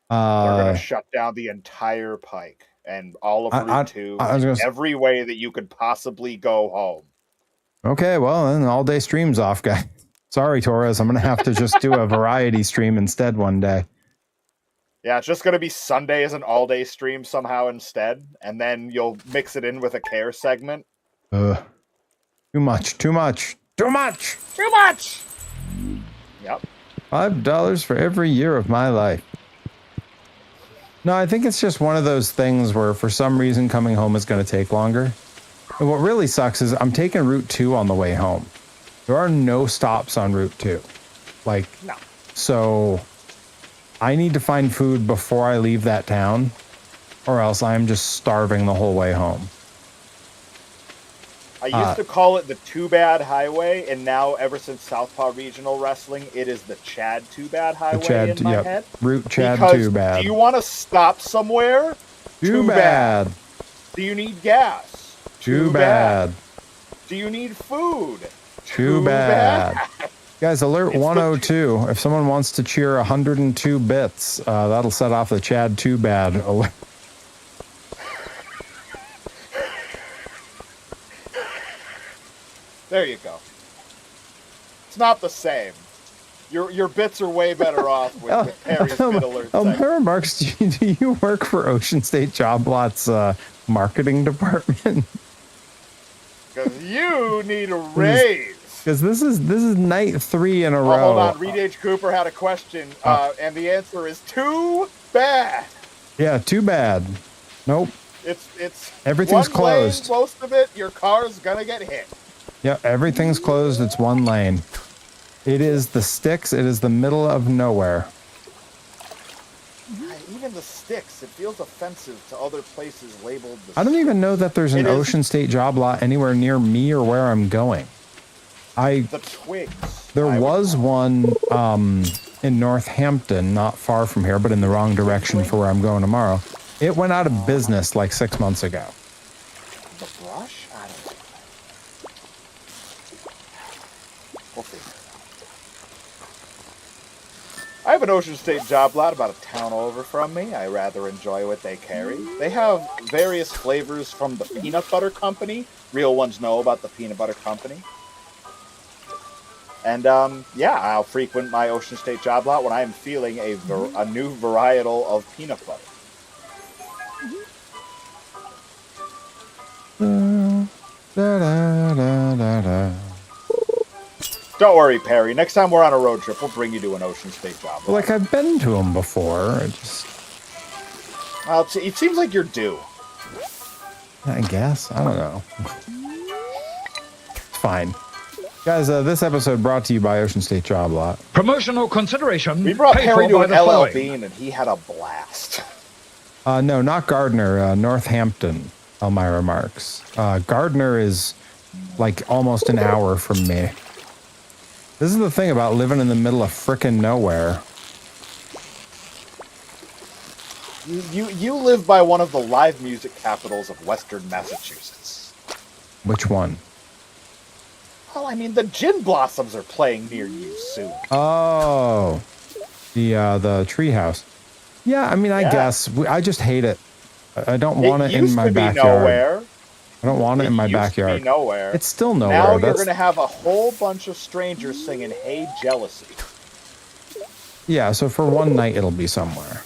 They're going to shut down the entire pike and all of Route 2, every way that you could possibly go home. Okay, well, then all day stream's off, guy. Sorry, Torres. I'm going to have to just do a variety stream instead one day. Yeah, it's just going to be Sunday as an all-day stream somehow instead, and then you'll mix it in with a care segment. Too much. Yep. $5 for every year of my life. No, I think it's just one of those things where for some reason coming home is going to take longer. And what really sucks is I'm taking Route 2 on the way home. There are no stops on Route 2. Like, No. so I need to find food before I leave that town, or else I'm just starving the whole way home. I used to call it the Too Bad Highway, and now ever since Southpaw Regional Wrestling, it is the Chad Too Bad Highway in my head. Route Chad Because Too Bad. do you want to stop somewhere? Too bad. Do you need gas? Too bad. Do you need food? Too bad. Guys, alert 102. If someone wants to cheer 102 bits, that'll set off the Chad Too Bad alert. There you go. It's not the same. Your bits are way better off with Perry's bit alert. Elmira Marks, do you work for Ocean State Job Lot's marketing department? Because you need a raise. Because this is night 3 in a row. Hold on, Reed H. Cooper had a question, and the answer is too bad. Yeah, too bad. Nope. It's everything's one lane, closed. most of it, your car's gonna get hit. Yeah, everything's closed. It's one lane. It is the sticks. It is the middle of nowhere. Even the sticks, it feels offensive to other places labeled the I don't even know that there's an It is- Ocean State Job Lot anywhere near me or where I'm going. the twigs. There I would was call one in Northampton, not far from here, but in the wrong direction for where I'm going tomorrow. It went out of business like 6 months ago. the brush? I don't know. We'll figure it out. I have an Ocean State Job Lot about a town over from me. I rather enjoy what they carry. They have various flavors from the Peanut Butter Company. Real ones know about the Peanut Butter Company. And, yeah, I'll frequent my Ocean State Job Lot when I am feeling a new varietal of peanut butter. Da, da, da, da, da. Don't worry, Perry. Next time we're on a road trip, we'll bring you to an Ocean State Job Lot. Like, I've been to them before. I just, Well, it seems like you're due. I guess. I don't know. It's fine. Guys, this episode brought to you by Ocean State Job Lot. Promotional consideration. We brought paid Perry for to by an the LL following. Bean, and he had a blast. No, not Gardner. Northampton, Elmira Marks. Gardner is like almost an hour from me. This is the thing about living in the middle of frickin' nowhere. You live by one of the live music capitals of Western Massachusetts. Which one? Well, I mean, the Gin Blossoms are playing near you soon. Oh, the treehouse. Yeah, I mean, I Yeah. guess I just hate it. I don't want it in used my to be backyard. nowhere. I don't want it in my used to backyard. be nowhere. It's still nowhere. Now you're That's, going to have a whole bunch of strangers singing "Hey Jealousy." yeah, so for one night it'll be somewhere.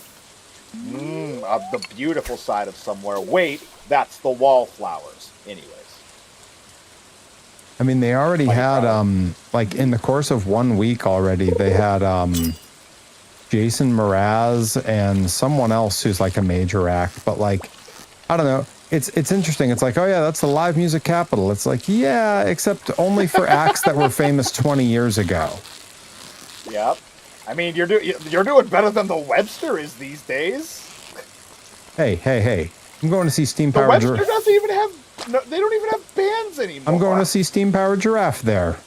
The beautiful side of somewhere. Wait, that's the wallflowers. Anyways. I mean, they already had like in the course of 1 week already, they had Jason Mraz and someone else who's like a major act, but like I don't know. It's interesting. It's like, oh yeah, that's the live music capital. It's like, yeah, except only for acts that were famous 20 years ago. Yep. I mean, you're doing better than the Webster is these days. Hey. I'm going to see Steam The Powered Webster Giraffe. doesn't even have. No, they don't even have bands anymore. I'm going to see Steam Powered Giraffe there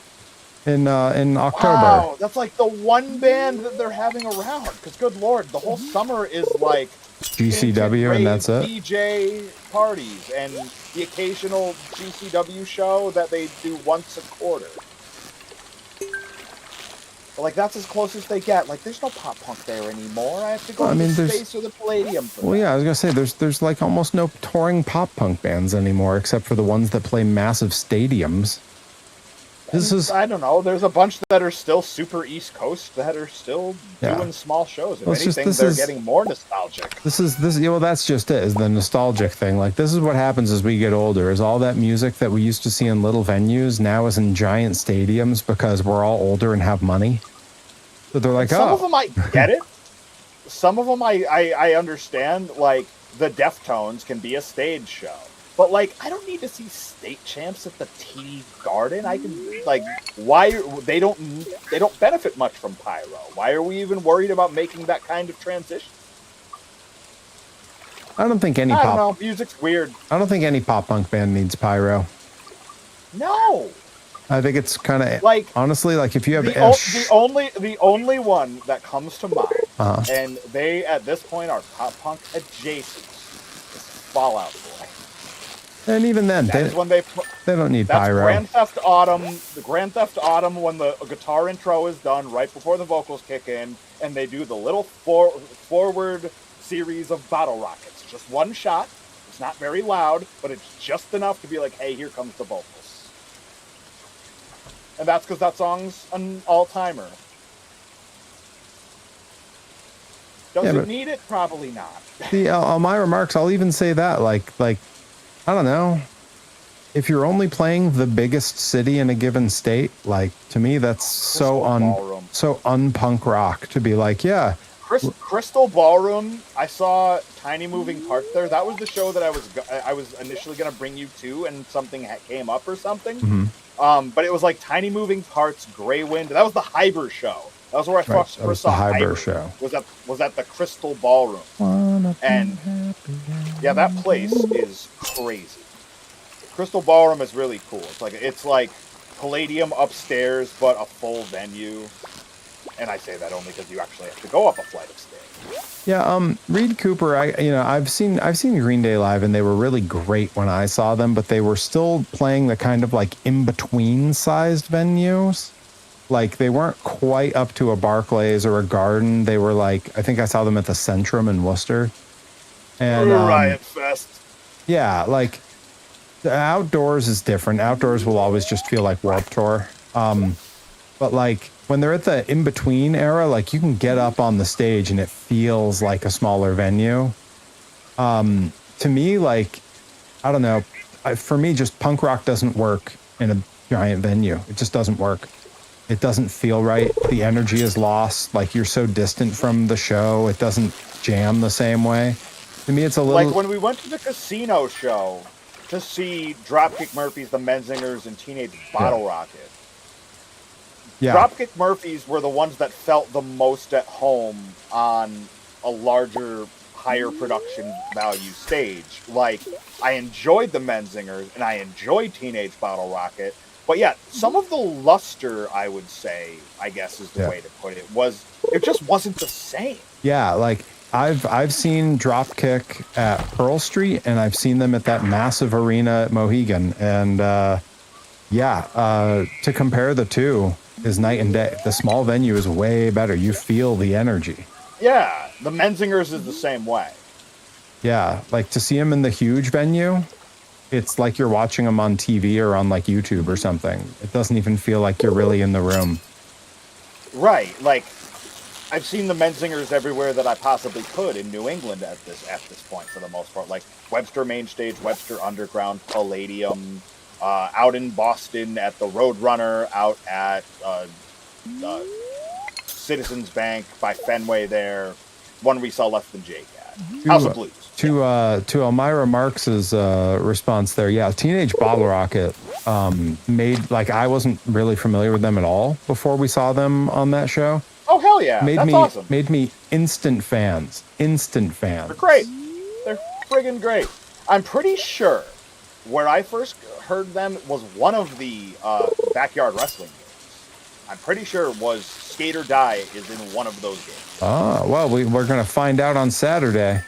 in October. Wow, that's like the one band that they're having around. Because good lord, the whole summer is like GCW and that's it. DJ parties and the occasional GCW show that they do once a quarter. But like that's as close as they get. Like there's no pop punk there anymore. I have to go to the Space or the Palladium for Well, that. yeah, I was gonna say there's like almost no touring pop punk bands anymore, except for the ones that play massive stadiums. I don't know. There's a bunch that are still super East Coast that are still Yeah. doing small shows. If Well, it's just- anything, this they're is- getting more nostalgic. Yeah, well, that's just it, is the nostalgic thing. Like, this is what happens as we get older, is all that music that we used to see in little venues now is in giant stadiums because we're all older and have money. So they're like, Some oh, of them might get it. some of them I understand, like the Deftones can be a stage show. But like I don't need to see state champs at the TD Garden. I can like why they don't benefit much from pyro. Why are we even worried about making that kind of transition? I don't think any I don't pop. know. Music's weird. I don't think any pop punk band needs pyro. No. I think it's kind of like honestly like if you have the only one that comes to mind, and they at this point are pop punk adjacent, is Fall Out Boy. And even then, they don't need pyro. Grand Theft Autumn. The Grand Theft Autumn when the guitar intro is done right before the vocals kick in, and they do the little forward series of bottle rockets. Just one shot. It's not very loud, but it's just enough to be like, hey, here comes the vocals. And that's because that song's an all-timer. Does it need it? Probably not. On my remarks, I'll even say that, like, I don't know. If you're only playing the biggest city in a given state, like, to me, that's so un-punk rock to be like, yeah. Crystal Ballroom, I saw Tiny Moving Parts there. That was the show that I was initially going to bring you to, and something came up or something. Mm-hmm. But it was like Tiny Moving Parts, Grey Wind. That was the Hyber show. That was where I first saw Hyber. Show. Was at the Crystal Ballroom. And yeah, that place is crazy. Crystal Ballroom is really cool. It's like Palladium upstairs, but a full venue. And I say that only because you actually have to go up a flight of stairs. Yeah, Reed Cooper, I've seen Green Day live, and they were really great when I saw them, but they were still playing the kind of like in-between sized venues. Like they weren't quite up to a Barclays or a Garden. They were like, I think I saw them at the Centrum in Worcester. And Riot Fest. Yeah, like the outdoors is different. Outdoors will always just feel like Warped Tour. But like when they're at the in-between era, like you can get up on the stage and it feels like a smaller venue. To me, like, I don't know, for me, just punk rock doesn't work in a giant venue. It just doesn't work. It doesn't feel right. The energy is lost. Like you're so distant from the show. It doesn't jam the same way. To me, it's a little... Like when we went to the casino show to see Dropkick Murphys, the Menzingers, and Teenage Bottle Rocket. Yeah. Dropkick Murphys were the ones that felt the most at home on a larger, higher production value stage. Like, I enjoyed the Menzingers, and I enjoyed Teenage Bottle Rocket, but yeah, some of the luster, I would say, I guess is the way to put it, it just wasn't the same. Yeah, like, I've seen Dropkick at Pearl Street, and I've seen them at that massive arena at Mohegan, and to compare the two is night and day. The small venue is way better. You feel the energy. Yeah, the Menzingers is the same way. Yeah, like to see them in the huge venue, it's like you're watching them on TV or on like YouTube or something. It doesn't even feel like you're really in the room. Right, like I've seen the Menzingers everywhere that I possibly could in New England at this point for the most part. Like Webster Main Stage, Webster Underground, Palladium, out in Boston at the Roadrunner, out at Citizens Bank by Fenway there, one we saw Less Than Jake at. House of Blues. To Elmira Marx's response there, yeah, Teenage Bottle Rocket made, like, I wasn't really familiar with them at all before we saw them on that show. Oh, hell yeah. That's awesome. Made me instant fans. They're great. They're friggin' great. I'm pretty sure where I first heard them was one of the backyard wrestling games. I'm pretty sure it was Skate or Die is in one of those games. Oh, well, we're going to find out on Saturday.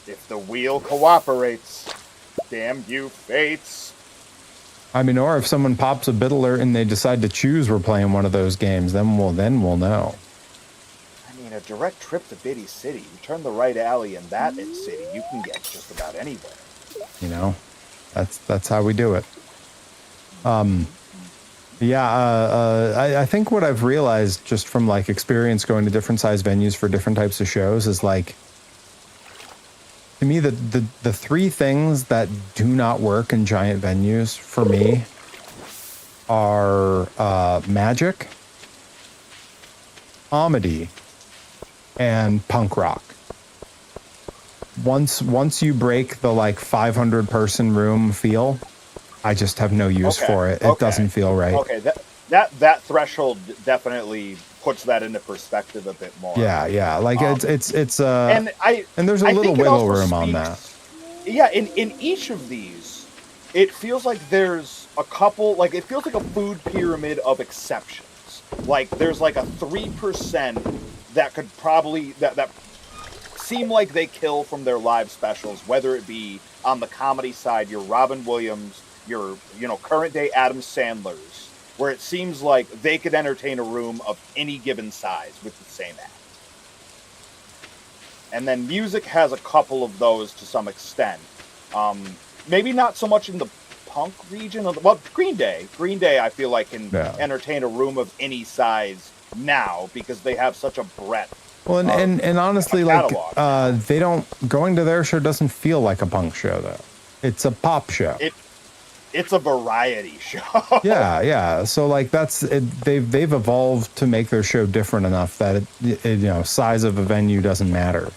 If the wheel cooperates. Damn you, fates. I mean, or if someone pops a bit alert and they decide to choose we're playing one of those games, then we'll know. I mean, a direct trip to Biddy City. You turn the right alley in that city, you can get just about anywhere. You know, that's how we do it. I think what I've realized just from like experience going to different size venues for different types of shows is like, to me, the three things that do not work in giant venues for me are magic, comedy, and punk rock. Once you break the like 500 person room feel, I just have no use for it. It doesn't feel right. Okay, that threshold definitely puts that into perspective a bit more. Yeah. Like it's and there's a little wiggle room on that. Yeah, in each of these, it feels like there's a couple, like it feels like a food pyramid of exceptions. Like there's like a 3% that could probably that seem like they kill from their live specials, whether it be on the comedy side, your Robin Williams, your current day Adam Sandlers, where it seems like they could entertain a room of any given size with the same act. And then music has a couple of those to some extent. Maybe not so much in the punk region. Well, Green Day, I feel like can entertain a room of any size now because they have such a breadth. Well, and honestly, like they don't going to their show doesn't feel like a punk show though. It's a pop show. It's a variety show. Yeah. So like that's it, they've evolved to make their show different enough that it size of a venue doesn't matter.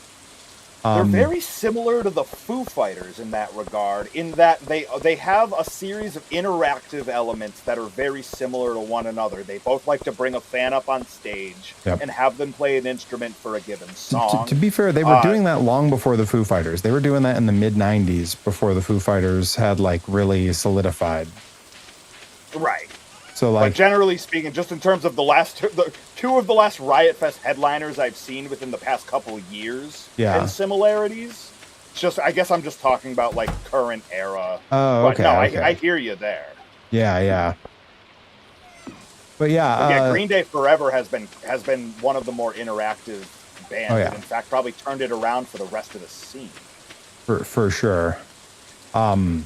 They're very similar to the Foo Fighters in that regard, in that they have a series of interactive elements that are very similar to one another. They both like to bring a fan up on stage and have them play an instrument for a given song. To be fair, they were doing that long before the Foo Fighters. They were doing that in the mid-90s before the Foo Fighters had like really solidified. Right. So like, but generally speaking, just in terms of the two of the last Riot Fest headliners I've seen within the past couple of years, and similarities. Just I guess I'm just talking about like current era. Oh, okay. But no, okay. I hear you there. Yeah. But Green Day forever has been one of the more interactive bands. And in fact, probably turned it around for the rest of the scene. For sure. The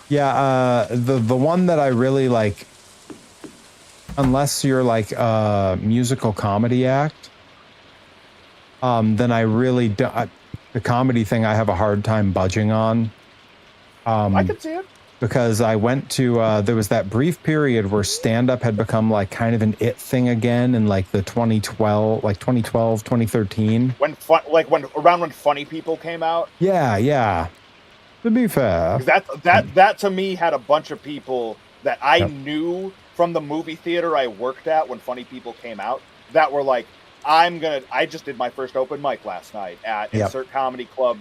one that I really like. Unless you're like a musical comedy act, then I really don't. The comedy thing I have a hard time budging on. I can see it. Because I went to, there was that brief period where stand-up had become like kind of an it thing again in like the 2012, 2013. When Funny People came out? Yeah. To be fair. That to me had a bunch of people that I knew from the movie theater I worked at when Funny People came out that were like, I just did my first open mic last night at Insert Comedy Club,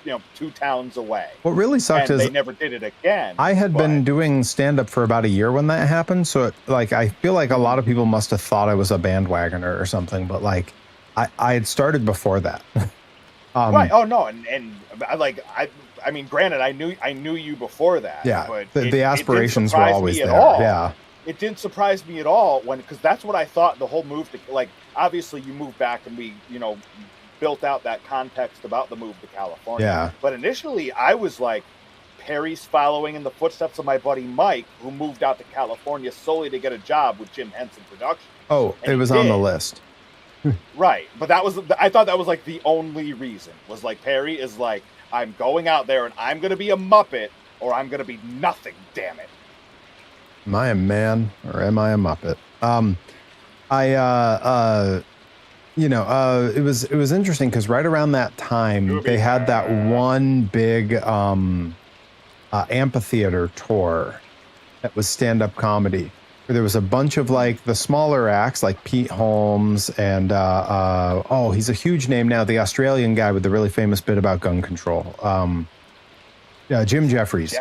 2 towns away. What really sucked is they never did it again. I had been doing stand-up for about a year when that happened, so I feel like a lot of people must have thought I was a bandwagoner or something, but like I had started before that. Right. Oh no, and I mean, granted, I knew you before that. Yeah. But the aspirations were always there. Yeah. It didn't surprise me at all because that's what I thought the whole move to, like, obviously you moved back and we, built out that context about the move to California. Yeah. But initially I was like, Perry's following in the footsteps of my buddy Mike, who moved out to California solely to get a job with Jim Henson Productions. Oh, it was on the list. Right. But I thought that was like the only reason was like, Perry is like, I'm going out there and I'm going to be a Muppet or I'm going to be nothing, damn it. Am I a man or am I a Muppet? It was interesting because right around that time they had that one big amphitheater tour that was stand-up comedy where there was a bunch of like the smaller acts like Pete Holmes and he's a huge name now, the Australian guy with the really famous bit about gun control. Jim Jeffries.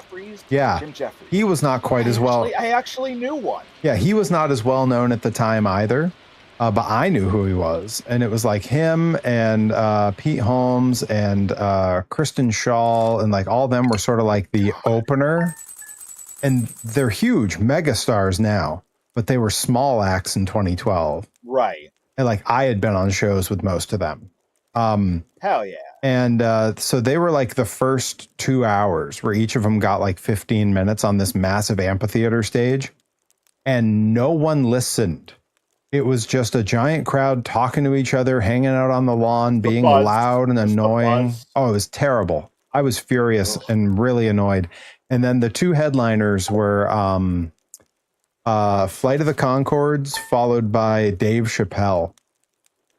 Yeah. Jim Jeffries. He was not quite as well. I actually knew one. Yeah, he was not as well known at the time either. But I knew who he was. And it was like him and Pete Holmes and Kristen Shaw and like all of them were sort of like the opener. And they're huge mega stars now, but they were small acts in 2012. Right. And like I had been on shows with most of them. Hell yeah. And so they were like the first 2 hours where each of them got like 15 minutes on this massive amphitheater stage. And no one listened. It was just a giant crowd talking to each other, hanging out on the lawn, being loud and annoying. Oh, it was terrible. I was furious and really annoyed. And then the 2 headliners were Flight of the Conchords, followed by Dave Chappelle.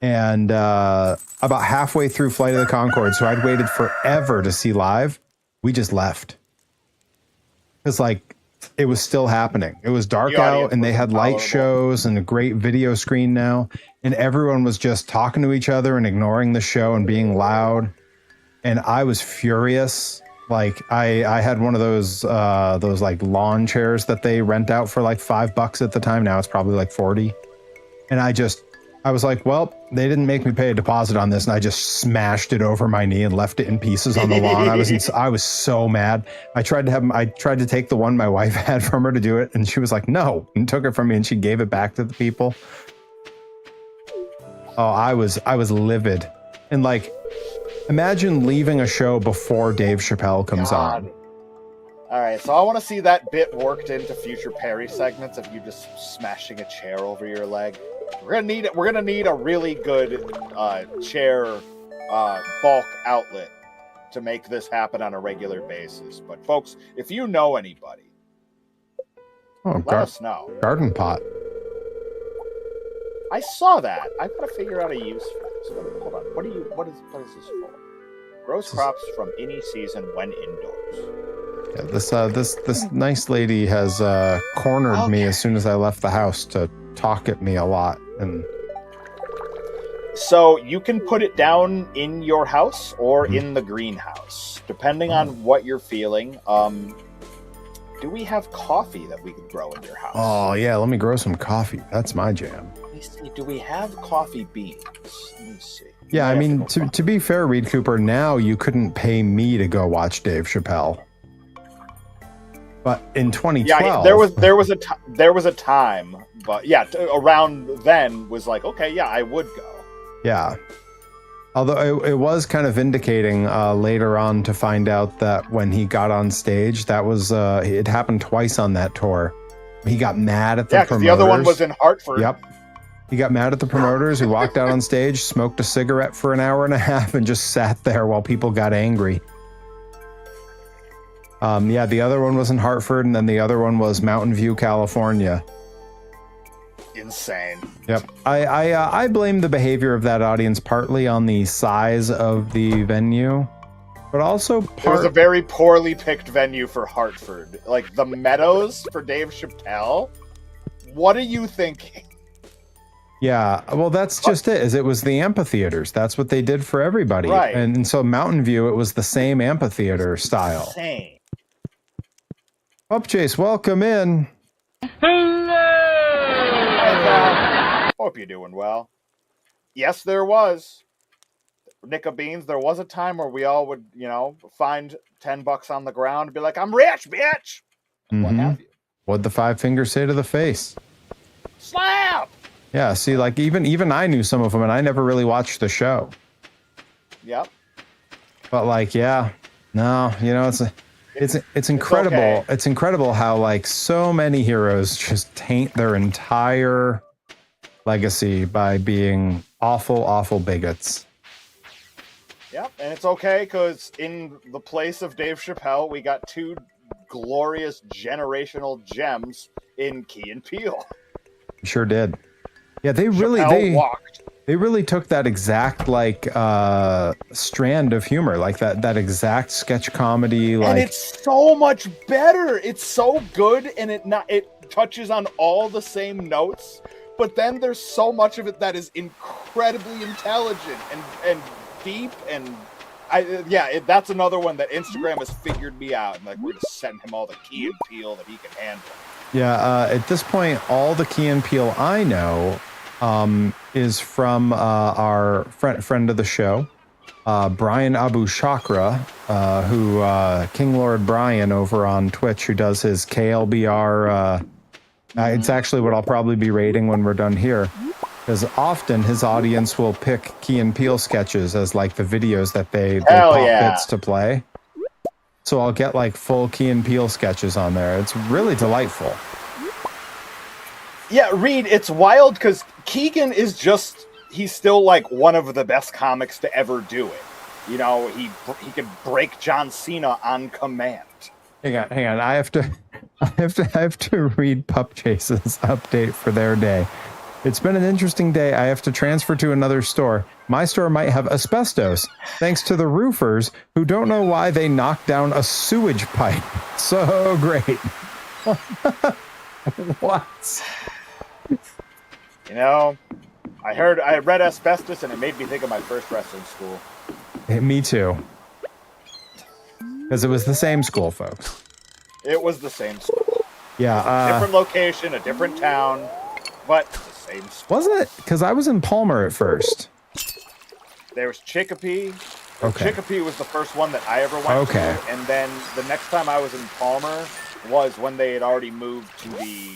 And about halfway through Flight of the Conchords, so I'd waited forever to see live, we just left. It's like, it was still happening. It was dark out, and they had light shows and a great video screen now, and everyone was just talking to each other and ignoring the show and being loud. And I was furious. Like, I had one of those like lawn chairs that they rent out for like $5 at the time. Now it's probably like 40. And I was like, well, they didn't make me pay a deposit on this, and I just smashed it over my knee and left it in pieces on the lawn. I was so mad. I tried to take the one my wife had from her to do it, and she was like, no, and took it from me, and she gave it back to the people. Oh, I was livid. And like, imagine leaving a show before Dave Chappelle comes on. All right, so I want to see that bit worked into future Perry segments of you just smashing a chair over your leg. We're gonna need a really good chair bulk outlet to make this happen on a regular basis. But folks, if you know anybody, let us know. Garden pot. I saw that. I've got to figure out a use for this. Hold on. What is this for? Grows crops from any season when indoors. Yeah, this nice lady has cornered me as soon as I left the house to talk at me a lot. And so you can put it down in your house or in the greenhouse, depending on what you're feeling. Do we have coffee that we could grow in your house? Oh yeah, let me grow some coffee. That's my jam. Let me see. Do we have coffee beans? Let me see. Yeah, I mean, to be fair, Reed Cooper, now you couldn't pay me to go watch Dave Chappelle. But in 2012, yeah, there was a time, but yeah, around then was like, okay, yeah, I would go. Yeah, although it was kind of vindicating later on to find out that when he got on stage, that was it happened twice on that tour. He got mad at the promoters. The other one was in Hartford. Yep. He got mad at the promoters. He walked out on stage, smoked a cigarette for an hour and a half, and just sat there while people got angry. Yeah, the other one was in Hartford, and then the other one was Mountain View, California. Insane. Yep. I blame the behavior of that audience partly on the size of the venue, but also it was a very poorly picked venue for Hartford. Like the Meadows for Dave Chappelle. What are you thinking? Yeah, well, that's just it. It was the amphitheaters. That's what they did for everybody. Right. And so Mountain View, it was the same amphitheater style. Insane. Up Chase, welcome in. Hello. Hope you're doing well. Yes, there was. Nick of Beans, there was a time where we all would, find $10 on the ground and be like, I'm rich, bitch. Mm-hmm. What have you? What'd the five fingers say to the face? Slap! Yeah, see, like even I knew some of them, and I never really watched the show. Yep. But like, yeah, no, it's incredible. Okay. It's incredible how like so many heroes just taint their entire legacy by being awful bigots. Yep, and it's okay because in the place of Dave Chappelle, we got two glorious generational gems in Key and Peele. Sure did. Yeah, they really took that exact like strand of humor, like that exact sketch comedy, like, and it's so much better. It's so good, and it touches on all the same notes, but then there's so much of it that is incredibly intelligent and deep, and that's another one that Instagram has figured me out, and like we're just sending him all the Key and Peele that he can handle. Yeah, at this point, all the Key and Peele I know is from our friend of the show, Brian Abu Chakra, who King Lord Brian over on Twitch, who does his KLBR. It's actually what I'll probably be rating when we're done here, because often his audience will pick Key and Peele sketches as like the videos that they pop bits to play. So I'll get like full Key and Peele sketches on there. It's really delightful. Yeah, Reed, it's wild because Keegan is he's still like one of the best comics to ever do it. He could break John Cena on command. Hang on. I have to read Pup Chase's update for their day. It's been an interesting day. I have to transfer to another store. My store might have asbestos, thanks to the roofers who don't know why they knocked down a sewage pipe. So great. What? You know, I read asbestos and it made me think of my first wrestling school. Me too. Because it was the same school, folks. It was the same school. Yeah. Different location, a different town, but the same school. Wasn't it? Because I was in Palmer at first. There was Chicopee. Okay. Chicopee was the first one that I ever went to. And then the next time I was in Palmer was when they had already moved to the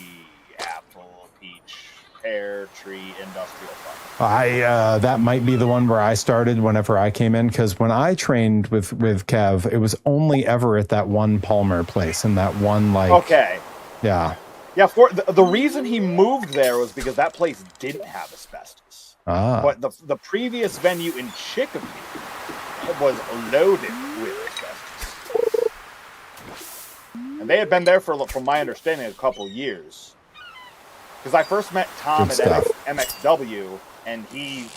apple, peach, pear tree industrial park. That might be the one where I started whenever I came in, because when I trained with Kev, it was only ever at that one Palmer place and that one Okay. Yeah. Yeah, for the reason he moved there was because that place didn't have asbestos. But the previous venue in Chicopee was loaded with asbestos. And they had been there for, from my understanding, a couple years. Because I first met Tom at MXW, and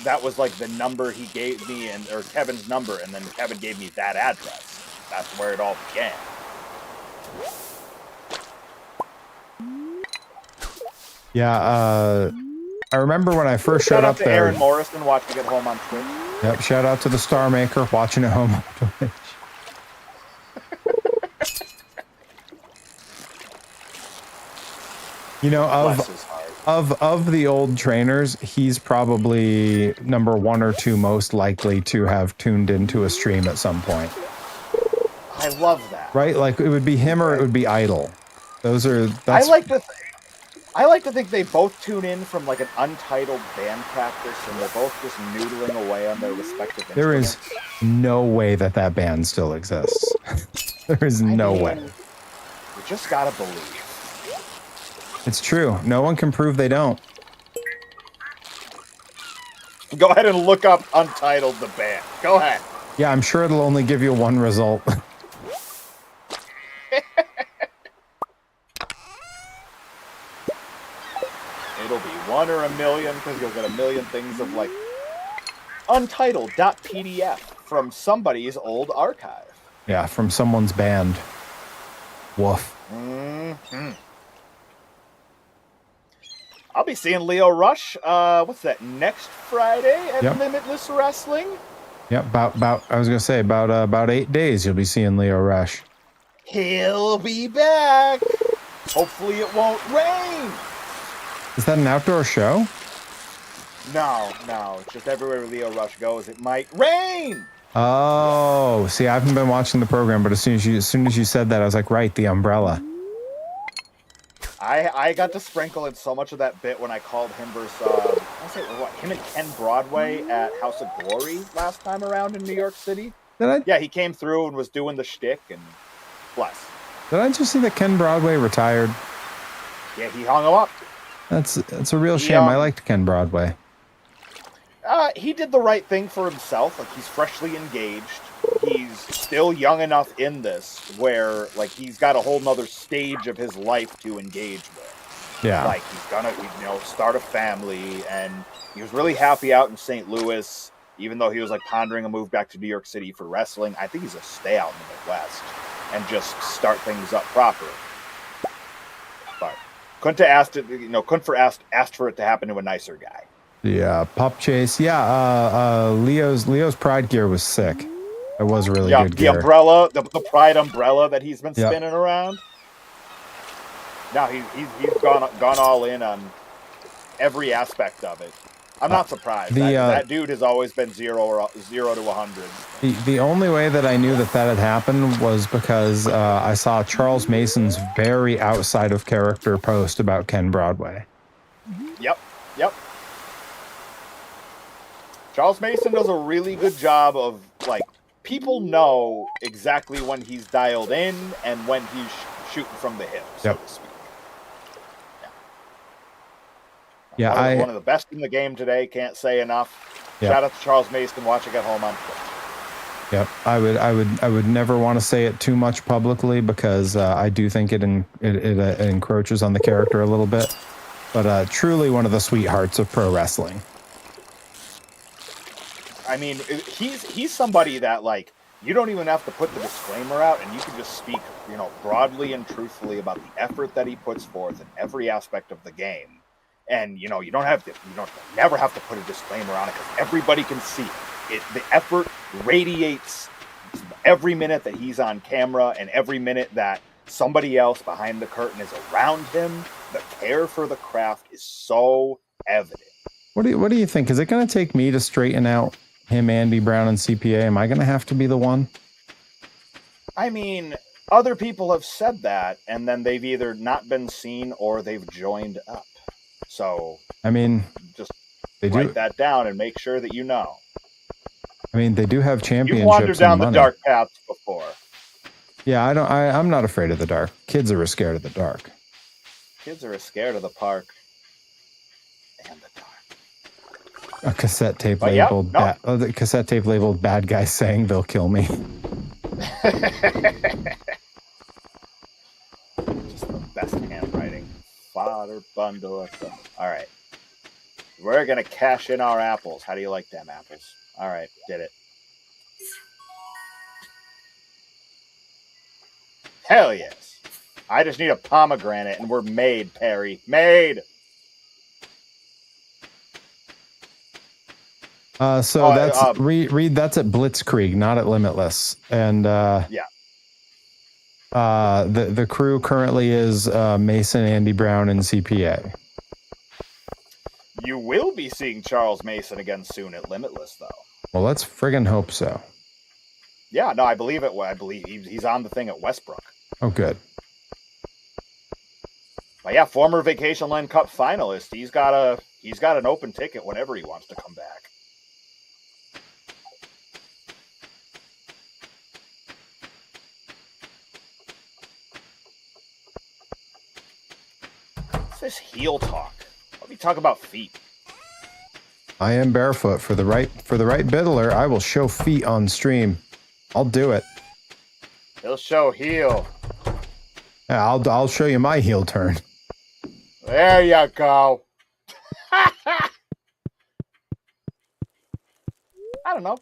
that was like the number he gave me, or Kevin's number, and then Kevin gave me that address. That's where it all began. Yeah, I remember when I first showed up there. Shout out to Aaron Morrison watching at home on Twitch. Yep, shout out to the Star Maker watching at home on Twitch. You know, of the old trainers, he's probably number 1 or 2 most likely to have tuned into a stream at some point. I love that. Right? Like, it would be him or it would be Idle. That's I like to think they both tune in from like an untitled band practice, and they're both just noodling away on their respective instruments. There is no way that band still exists. There is no way. You just gotta believe. It's true. No one can prove they don't. Go ahead and look up Untitled the band. Go ahead. Yeah, I'm sure it'll only give you one result. It'll be 1 or a million, because you'll get a million things of like Untitled.pdf from somebody's old archive. Yeah, from someone's band. Woof. Mm-hmm. I'll be seeing Leo Rush. What's that? Next Friday at Limitless Wrestling. Yep, about. I was gonna say about 8 days. You'll be seeing Leo Rush. He'll be back. Hopefully, it won't rain. Is that an outdoor show? No. It's just everywhere Leo Rush goes, it might rain. Oh, see, I haven't been watching the program, but as soon as you said that, I was like, right, the umbrella. I got to sprinkle in so much of that bit when I called him versus him and Ken Broadway at House of Glory last time around in New York City. Yeah, he came through and was doing the shtick, and bless. Did I just see that Ken Broadway retired? Yeah, he hung him up. That's a real shame. I liked Ken Broadway. He did the right thing for himself. Like, he's freshly engaged. He's still young enough in this where, like, he's got a whole nother stage of his life to engage with. Yeah. Like, he's gonna, start a family, and he was really happy out in St. Louis, even though he was, like, pondering a move back to New York City for wrestling. I think he's a stay out in the Midwest and just start things up properly. But couldn't have asked for it to happen to a nicer guy. Yeah, Pup Chase. Yeah, Leo's Pride gear was sick. It was really good gear. The umbrella, the Pride umbrella that he's been spinning around. Now he's gone all in on every aspect of it. I'm not surprised. That dude has always been 0 to 100. The only way that I knew that had happened was because I saw Charles Mason's very outside of character post about Ken Broadway. Yep. Charles Mason does a really good job of, like, people know exactly when he's dialed in and when he's shooting from the hip, so to speak. Yeah, one of the best in the game today. Can't say enough. Shout out to Charles Mason watching at home on Twitch. Yep, I would never want to say it too much publicly because I do think it encroaches on the character a little bit. but truly one of the sweethearts of pro wrestling. I mean, he's somebody that, like, you don't even have to put the disclaimer out, and you can just speak, broadly and truthfully about the effort that he puts forth in every aspect of the game. And, you don't never have to put a disclaimer on it because everybody can see it. The effort radiates every minute that he's on camera and every minute that somebody else behind the curtain is around him. The care for the craft is so evident. What do you think? Is it going to take me to straighten out him, Andy Brown, and CPA? Am I going to have to be the one? I mean, other people have said that, and then they've either not been seen or they've joined up. So, I mean, just write that down and make sure that you know. I mean, they do have championships. You've wandered down and the dark paths before. Yeah, I'm not afraid of the dark. Kids are scared of the dark. Kids are scared of the park and the dark. A cassette tape labeled the cassette tape labeled "Bad Guys Saying They'll Kill Me." Just the best handwriting. Fodder bundle. All right, we're gonna cash in our apples. How do you like them apples? All right, did it. Hell yes. I just need a pomegranate, and we're made, Perry. Made. So that's read. That's at Blitzkrieg, not at Limitless. And yeah. The crew currently is Mason, Andy Brown, and CPA. You will be seeing Charles Mason again soon at Limitless, though. Well, let's friggin' hope so. Yeah, no, I believe it. I believe he's on the thing at Westbrook. Oh, good. But yeah, former Vacation Land Cup finalist. He's got an open ticket whenever he wants to come back. What's this heel talk? Let me talk about feet. I am barefoot for the right biddler. I will show feet on stream. I'll do it. He'll show heel. Yeah, I'll show you my heel turn. There you go. I don't know.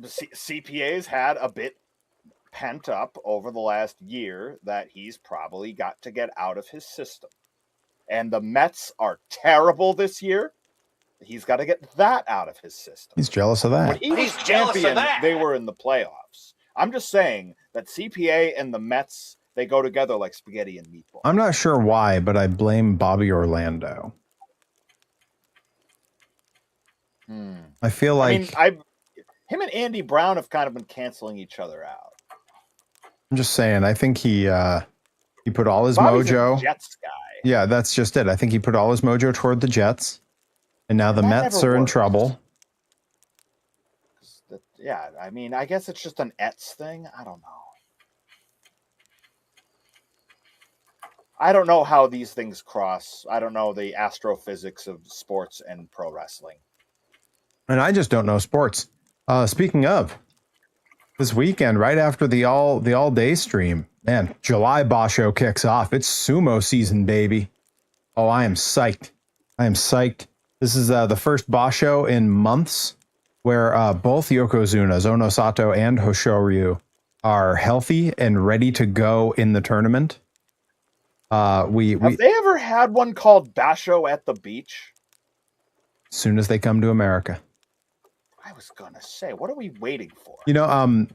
CPA's had a bit pent up over the last year that he's probably got to get out of his system. And the Mets are terrible this year. He's got to get that out of his system. He's jealous of that. When he was champion, they were in the playoffs. I'm just saying that CPA and the Mets, they go together like spaghetti and meatballs. I'm not sure why, but I blame Bobby Orlando. I feel like... him and Andy Brown have kind of been canceling each other out. I'm just saying, I think he put all his Bobby's mojo... a Jets guy. Yeah, that's just it. I think he put all his mojo toward the Jets, and now the Mets are in trouble. Yeah, I mean, I guess it's just an Ets thing. I don't know. I don't know how these things cross. I don't know the astrophysics of sports and pro wrestling. And I just don't know sports. Speaking of, this weekend, right after the all day stream, man, July Basho kicks off. It's sumo season, baby. Oh, I am psyched. This is the first Basho in months where both Yokozunas, Ono Sato and Hoshoryu, are healthy and ready to go in the tournament. Have they ever had one called Basho at the Beach? As soon as they come to America. I was gonna say, what are we waiting for?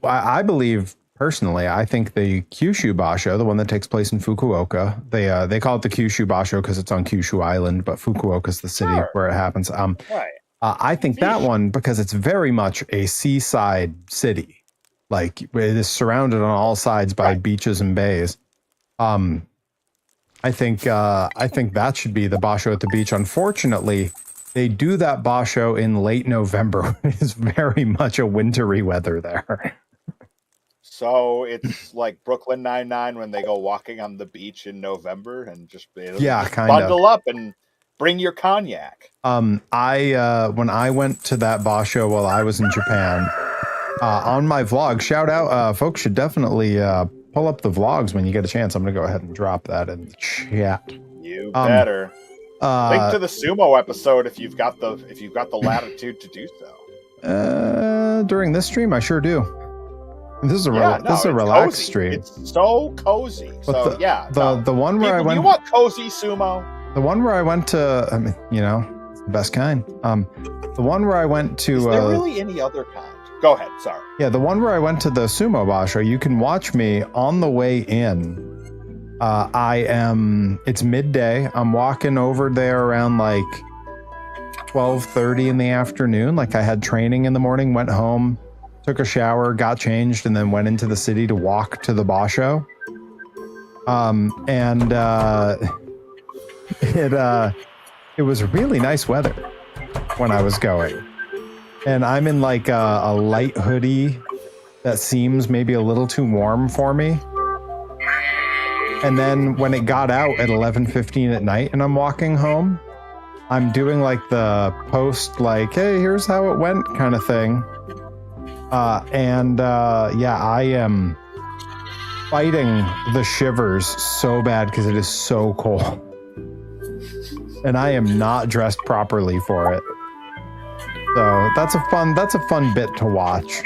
I believe personally, I think the Kyushu Basho, the one that takes place in Fukuoka, they call it the Kyushu Basho because it's on Kyushu Island, but Fukuoka's the city where it happens. Right. I think that one, because it's very much a seaside city, like it is surrounded on all sides by beaches and bays. I think that should be the Basho at the beach. Unfortunately, they do that Basho in late November. It's very much a wintry weather there. So it's like Brooklyn Nine-Nine when they go walking on the beach in November and just bundle up and bring your cognac. When I went to that Basho while I was in Japan, on my vlog, shout out, folks should definitely pull up the vlogs when you get a chance. I'm going to go ahead and drop that in the chat. You better. Link to the sumo episode if you've got the latitude to do so. During this stream, I sure do. This is a it's relaxed cozy. stream. It's so cozy. But the one where I went. You want cozy sumo? The one where I went to, I mean, it's the best kind. The one where I went to. Is there really any other kind? Go ahead. Sorry. Yeah, the one where I went to the sumo basho. You can watch me on the way in. It's midday. I'm walking over there around like 12:30 in the afternoon. Like I had training in the morning, went home, took a shower, got changed, and then went into the city to walk to the basho. It was really nice weather when I was going. And I'm in like a light hoodie that seems maybe a little too warm for me. And then when it got out at 11:15 at night and I'm walking home, I'm doing like the post like, hey, here's how it went kind of thing. I am fighting the shivers so bad because it is so cold. And I am not dressed properly for it. So that's a fun bit to watch.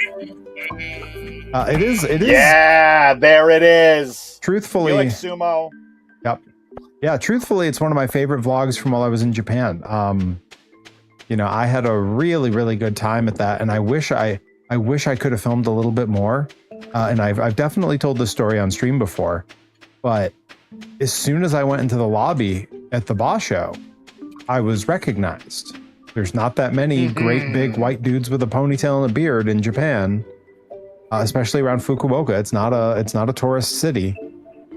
It is. Yeah, there it is. Truthfully, you like sumo? Yep. Yeah, truthfully, it's one of my favorite vlogs from while I was in Japan. I had a really, really good time at that, and I wish I could have filmed a little bit more. And I've definitely told this story on stream before, but as soon as I went into the lobby at the basho, I was recognized. There's not that many great big white dudes with a ponytail and a beard in Japan, especially around Fukuoka. It's not a tourist city.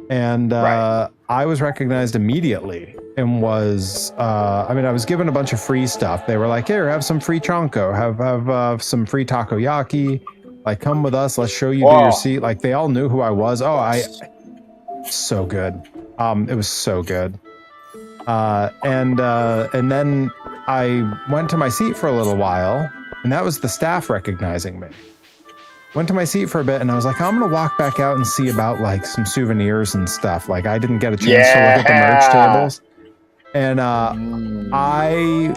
And right. I was recognized immediately and was, I was given a bunch of free stuff. They were like, here, have some free chanko, have some free takoyaki, like come with us, let's show you to your seat. Like they all knew who I was. So good. It was so good. And then I went to my seat for a little while, and that was the staff recognizing me. Went to my seat for a bit, and I was like, I'm gonna walk back out and see about like some souvenirs and stuff. Like I didn't get a chance to look at the merch tables, and I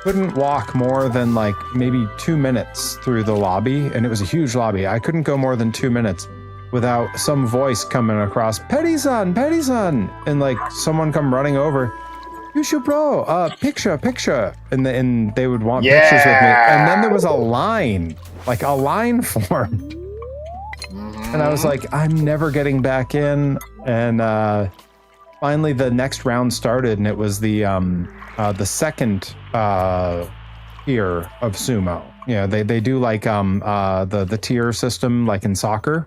couldn't walk more than like maybe 2 minutes through the lobby, and it was a huge lobby. I couldn't go more than 2 minutes without some voice coming across, Petty-san, and like someone come running over. You should bro, picture, and they would want pictures with me. And then there was a line form, and I was like, I'm never getting back in. And finally, the next round started, and it was the second tier of sumo. Yeah, they do like the tier system like in soccer.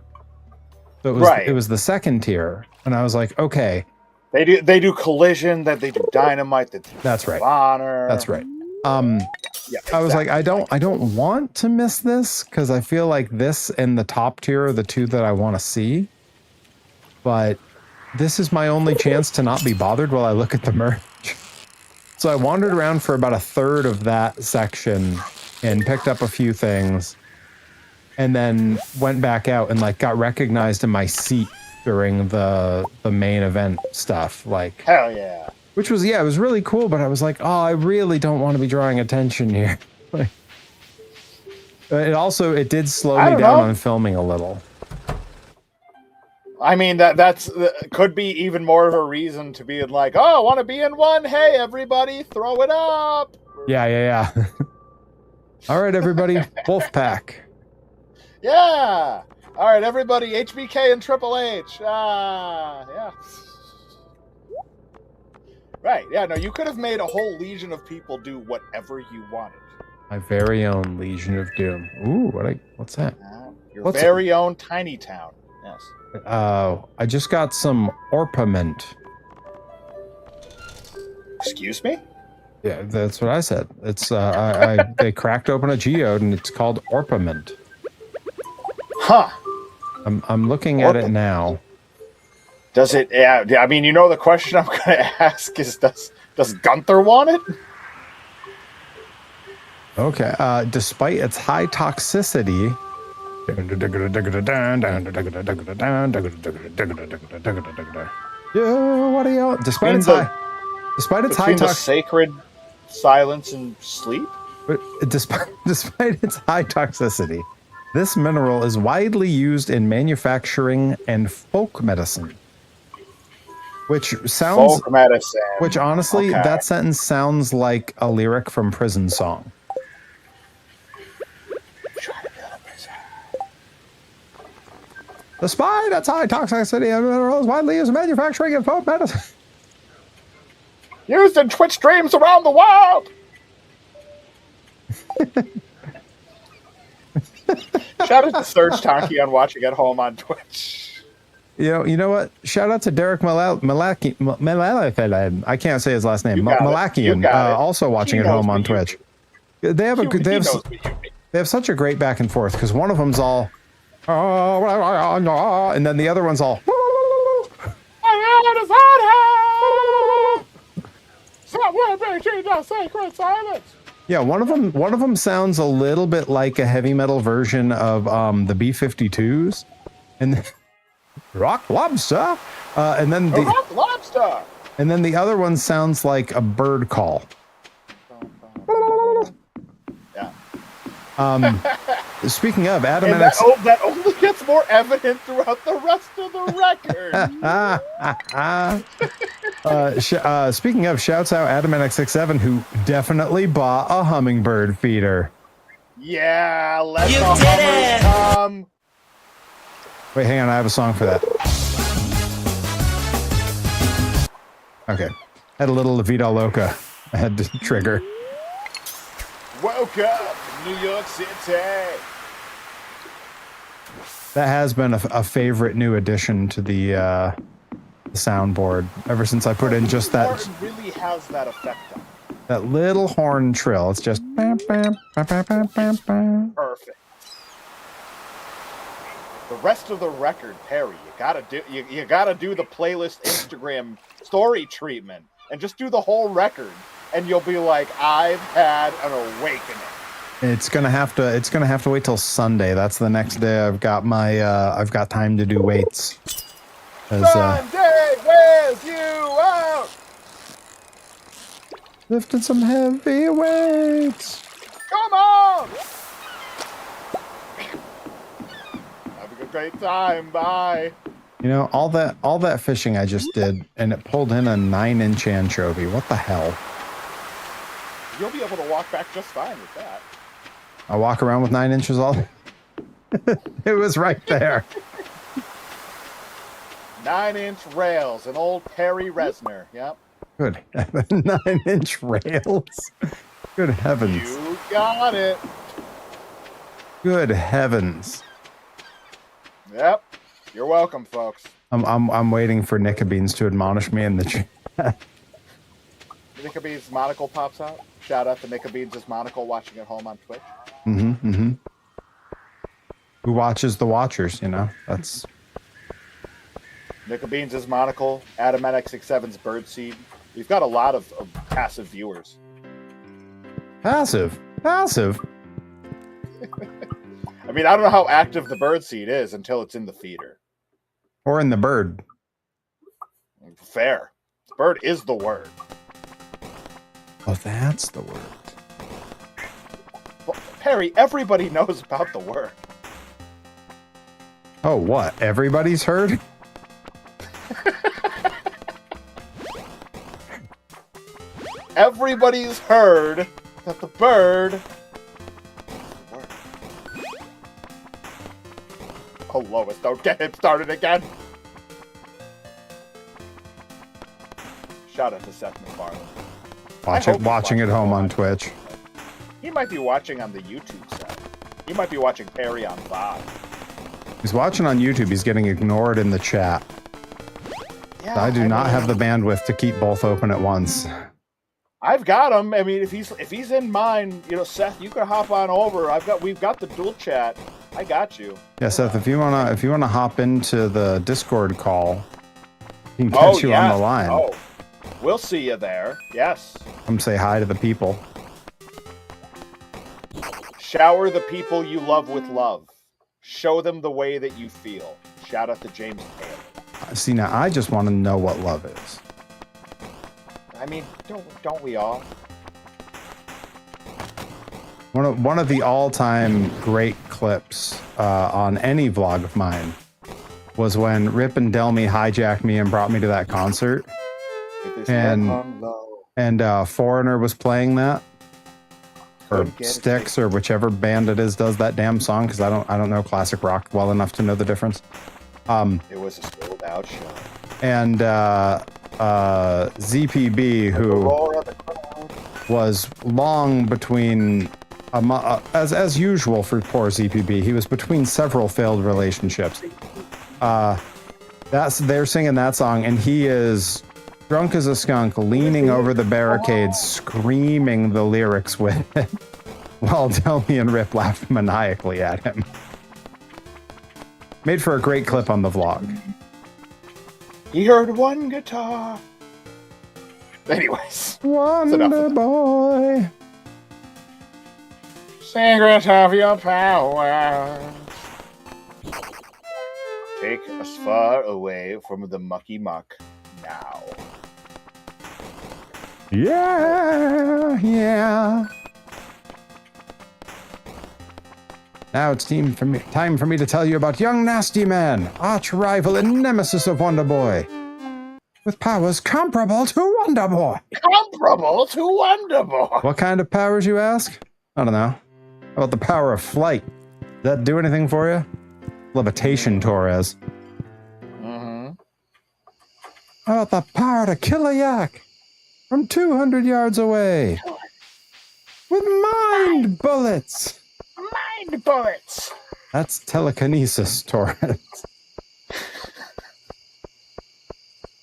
So it was the second tier, and I was like, okay. They do collision, that they do dynamite, that that's right. Honor. That's right. Exactly. I was like, I don't want to miss this because I feel like this and the top tier are the two that I want to see. But this is my only chance to not be bothered while I look at the merch. So I wandered around for about a third of that section and picked up a few things, and then went back out and like got recognized in my seat during the main event stuff. Like hell yeah. Which was, it was really cool, but I was like, I really don't want to be drawing attention here. Like, it did slow me down on filming a little. I mean, that's could be even more of a reason to be like, I want to be in one. Hey, everybody, throw it up. Yeah. All right, everybody, wolf pack. Yeah. All right, everybody, HBK and Triple H. Yeah. Right, yeah, no, you could have made a whole legion of people do whatever you wanted. My very own Legion of Doom. Ooh, what's that? Your very own tiny town, yes. I just got some orpiment. Excuse me? Yeah, that's what I said. It's, they cracked open a geode and it's called orpiment. Huh. I'm looking at it now. Does it? Yeah. I mean, the question I'm going to ask is, does Gunther want it? Okay. Despite its high toxicity. Yeah, what are y'all? Despite its high. Despite its Between high the sacred silence and sleep? despite its high toxicity, this mineral is widely used in manufacturing and folk medicine. Which sounds, Folk medicine. which honestly, Okay. that sentence sounds like a lyric from Prison Song. Despite its high toxicity, of minerals widely used in manufacturing and folk medicine. Used in Twitch streams around the world. Shout out to Serge Tonki on watching at home on Twitch. You know what? Shout out to Derek Malakian. I can't say his last name. You got it. Malakian, You got it. also watching He at home knows on what you Twitch. They have a He they have, knows what you mean. they have such a great back and forth because one of them's all, and then the other one's all. Yeah, one of them sounds a little bit like a heavy metal version of the B-52s, and Rock Lobster, and then the Rock Lobster. And then the other one sounds like a bird call. Yeah. Speaking of, Adam and that only gets more evident throughout the rest of the record. Speaking of, shouts out Adam NX67 who definitely bought a hummingbird feeder. Yeah, let the hummers come. Wait, hang on, I have a song for that. Okay, had a little La Vida Loca I had to trigger. Welcome, New York City. That has been a favorite new addition to the soundboard ever since I put in just that. Martin really has that effect on it. That little horn trill. It's just bam, bam, bam, bam, bam, bam, bam. Perfect. The rest of the record, Perry, you gotta do the playlist Instagram story treatment and just do the whole record, and you'll be like, I've had an awakening. It's gonna have to wait till Sunday. That's the next day. I've got time to do weights. Sunday wears you out. Lifting some heavy weights. Come on. Have a great time. Bye. You know, all that fishing I just did, and it pulled in a 9-inch anchovy. What the hell? You'll be able to walk back just fine with that. I walk around with 9 inches all. It was right there. 9-inch rails, an old Perry Resner. Yep. Good. 9-inch rails. Good heavens. You got it. Good heavens. Yep. You're welcome, folks. I'm waiting for Nickabeans to admonish me in the chat. Nickabeans monocle pops out. Shout out to Nickabeans' monocle watching at home on Twitch. Who watches the watchers, you know? That's Nickabeans' monocle, Adam NX67's birdseed. We've got a lot of passive viewers. passive. I mean, I don't know how active the birdseed is until it's in the feeder. Or in the bird. Fair. The bird is the word. Oh, that's the word. Well, Perry, everybody knows about the word. Oh, what? Everybody's heard? Everybody's heard that the bird... Oh, Lois, don't get him started again. Shout out to Seth MacFarlane. Watching at home on Twitch. He might be watching on the YouTube side. He might be watching Perry on VOD. He's watching on YouTube. He's getting ignored in the chat. Yeah, I do not have the bandwidth to keep both open at once. I've got him. I mean, if he's in mine, you know, Seth, you can hop on over. We've got the dual chat. I got you. Yeah, Seth, if you wanna hop into the Discord call, he can catch you on the line. Oh, we'll see you there. Yes. Come say hi to the people. Shower the people you love with love. Show them the way that you feel. Shout out to James Taylor. See, now I just want to know what love is. I mean, don't we all? One of the all-time great clips on any vlog of mine was when Rip and Delmy hijacked me and brought me to that concert, and Foreigner was playing that, or Styx, or whichever band it is does that damn song, because I don't know classic rock well enough to know the difference. It was a sold out show. And ZPB, who was long between, as usual for poor ZPB, he was between several failed relationships. They're singing that song, and he is drunk as a skunk, leaning over the barricades, screaming the lyrics with it, while Delmy and Rip laughed maniacally at him. Made for a great clip on the vlog. He heard one guitar. Anyways. Wonder Boy. Secret of your power. Take us far away from the mucky muck now. Yeah, yeah. Now it's time for me to tell you about young Nasty Man, arch rival and nemesis of Wonder Boy, with powers comparable to Wonder Boy. Comparable to Wonder Boy. What kind of powers, you ask? I don't know. How about the power of flight? Does that do anything for you? Levitation, Torres. Mm-hmm. How about the power to kill a yak from 200 yards away with mind bullets? Mind bullets. That's telekinesis, Torres.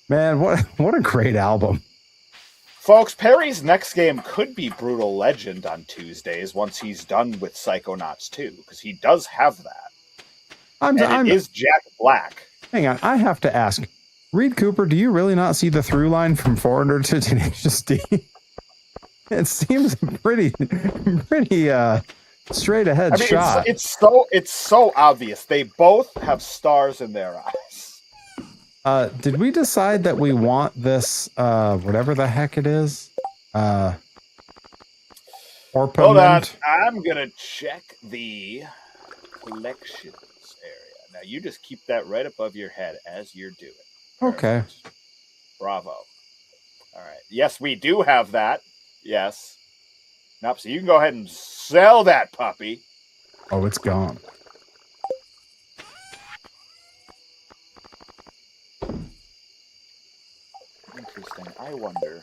Man, what a great album. Folks, Perry's next game could be Brutal Legend on Tuesdays once he's done with Psychonauts 2, because he does have that. It is Jack Black. Hang on, I have to ask. Reed Cooper, do you really not see the through line from Foreigner to Tenacious D? It seems pretty straight ahead shot. It's so obvious. They both have stars in their eyes. Did we decide that we want this whatever the heck it is? Hold on, I'm gonna check the collections area. Now you just keep that right above your head as you're doing. Okay. Bravo. All right. Yes, we do have that. Yes. Nope. So you can go ahead and sell that puppy. Oh, it's gone. Interesting. I wonder.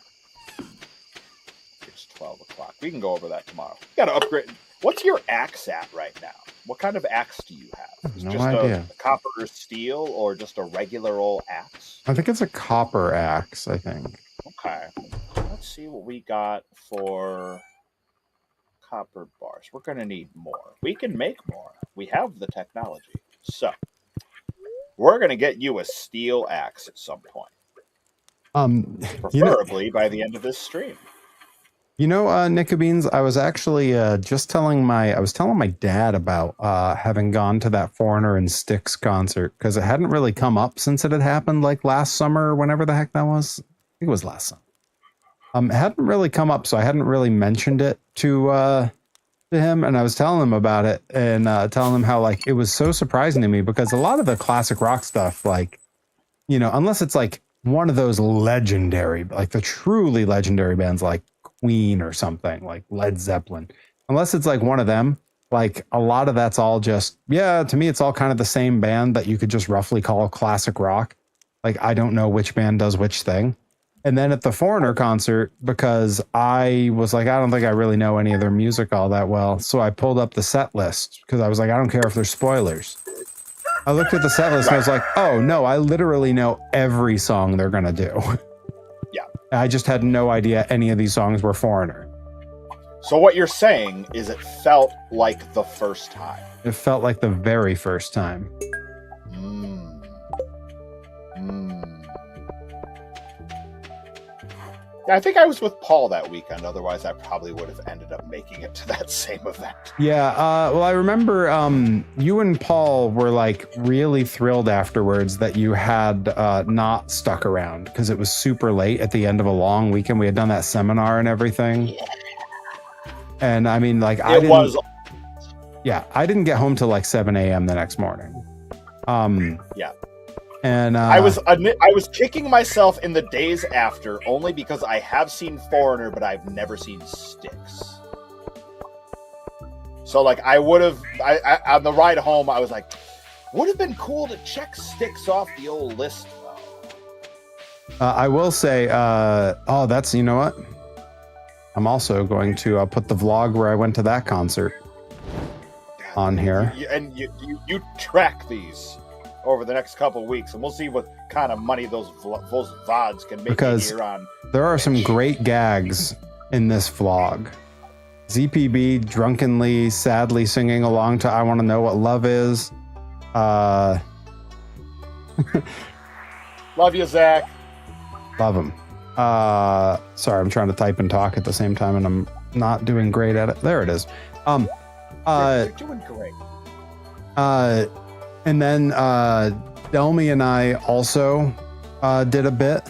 It's 12 o'clock. We can go over that tomorrow. You got to upgrade. What's your axe at right now? What kind of axe do you have? No idea. A copper or steel, or just a regular old axe? I think it's a copper axe, I think. Okay. Let's see what we got for copper bars. We're going to need more. We can make more. We have the technology. So, we're going to get you a steel axe at some point. Preferably by the end of this stream. You know, Nicka Beans, I was actually just telling my dad about having gone to that Foreigner and Styx concert, because it hadn't really come up since it had happened like last summer or whenever the heck that was. I think it was last summer. It hadn't really come up, so I hadn't really mentioned it to him, and I was telling him about it and telling him how like it was so surprising to me, because a lot of the classic rock stuff, like, you know, unless it's like one of those legendary, like the truly legendary bands like Queen or something, like Led Zeppelin, unless it's like one of them, like a lot of that's all just, yeah, to me it's all kind of the same band that you could just roughly call classic rock. Like I don't know which band does which thing. And then at the Foreigner concert, because I was like, I don't think I really know any of their music all that well, so I pulled up the set list, because I was like, I don't care if there's spoilers. I looked at the set list and I was like, oh no, I literally know every song they're gonna do. Yeah. I just had no idea any of these songs were Foreigner. So what you're saying is it felt like the first time. It felt like the very first time. I think I was with Paul that weekend. Otherwise, I probably would have ended up making it to that same event. Yeah, well, I remember you and Paul were like really thrilled afterwards that you had not stuck around because it was super late at the end of a long weekend. We had done that seminar and everything. Yeah. And I mean, like, I didn't get home till like 7 a.m. the next morning. Yeah. And I was kicking myself in the days after only because I have seen Foreigner, but I've never seen Styx. So like I would have, on the ride home, I was like, would have been cool to check Styx off the old list though. I will say, you know what? I'm also going to put the vlog where I went to that concert on here. You track these over the next couple of weeks, and we'll see what kind of money those VODs can make because here on. There are some great gags in this vlog. ZPB drunkenly, sadly singing along to "I Want to Know What Love Is." Love you, Zach. Love him. Sorry, I'm trying to type and talk at the same time, and I'm not doing great at it. There it is. You're doing great. And then Delmy and I also did a bit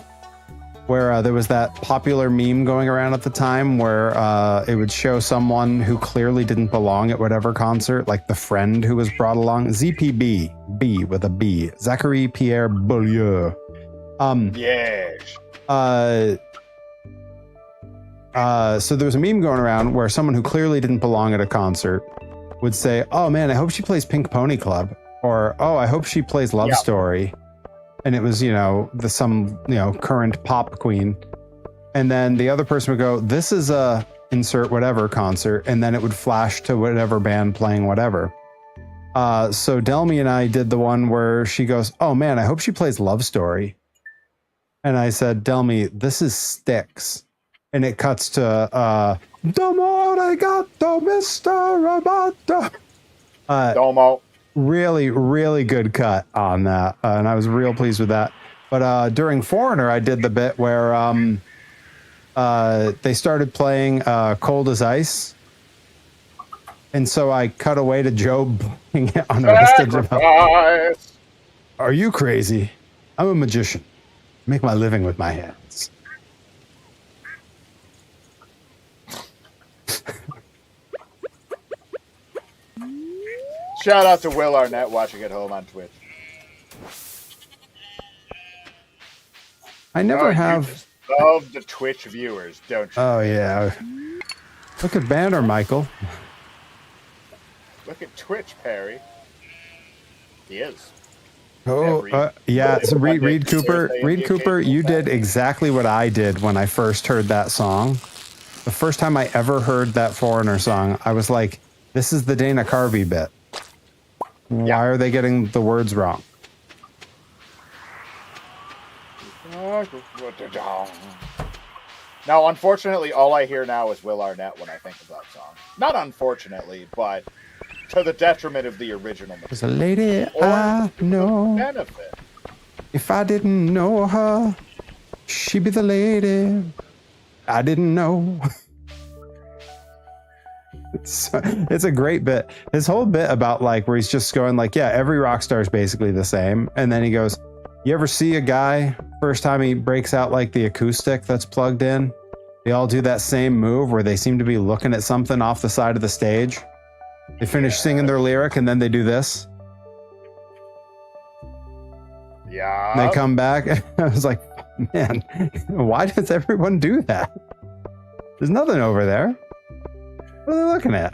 where there was that popular meme going around at the time where it would show someone who clearly didn't belong at whatever concert, like the friend who was brought along. ZPB, B with a B. Zachary Pierre Beaulieu. Yes. So there was a meme going around where someone who clearly didn't belong at a concert would say, "Oh man, I hope she plays Pink Pony Club," or "Oh, I hope she plays Love Story," and it was some current pop queen, and then the other person would go, "This is a insert whatever concert," and then it would flash to whatever band playing whatever. So Delmy and I did the one where she goes, "Oh man, I hope she plays Love Story," and I said, "Delmy, this is Styx." And it cuts to Domo Arigato, Mr. Roboto. Domo. Really, really good cut on that. And I was real pleased with that. But during Foreigner, I did the bit where they started playing Cold as Ice. And so I cut away to Joe playing it on Arrested Development. Are you crazy? I'm a magician. I make my living with my hands. Shout out to Will Arnett watching at home on Twitch. I never have. You just love the Twitch viewers, don't you? Oh yeah. Look at Banner, Michael. Look at Twitch, Perry. He is. Oh, yeah. So Reed Cooper, you did exactly what I did when I first heard that song. The first time I ever heard that Foreigner song, I was like, "This is the Dana Carvey bit. Why are they getting the words wrong?" Now, unfortunately, all I hear now is Will Arnett when I think of that song. Not unfortunately, but to the detriment of the original. There's a lady I know. Benefit. If I didn't know her, she'd be the lady I didn't know. It's a great bit. His whole bit about like where he's just going like, yeah, every rock star is basically the same. And then he goes, you ever see a guy first time he breaks out like the acoustic that's plugged in? They all do that same move where they seem to be looking at something off the side of the stage. They finish singing their lyric and then they do this. Yeah. And they come back. I was like, man, why does everyone do that? There's nothing over there. What are they looking at?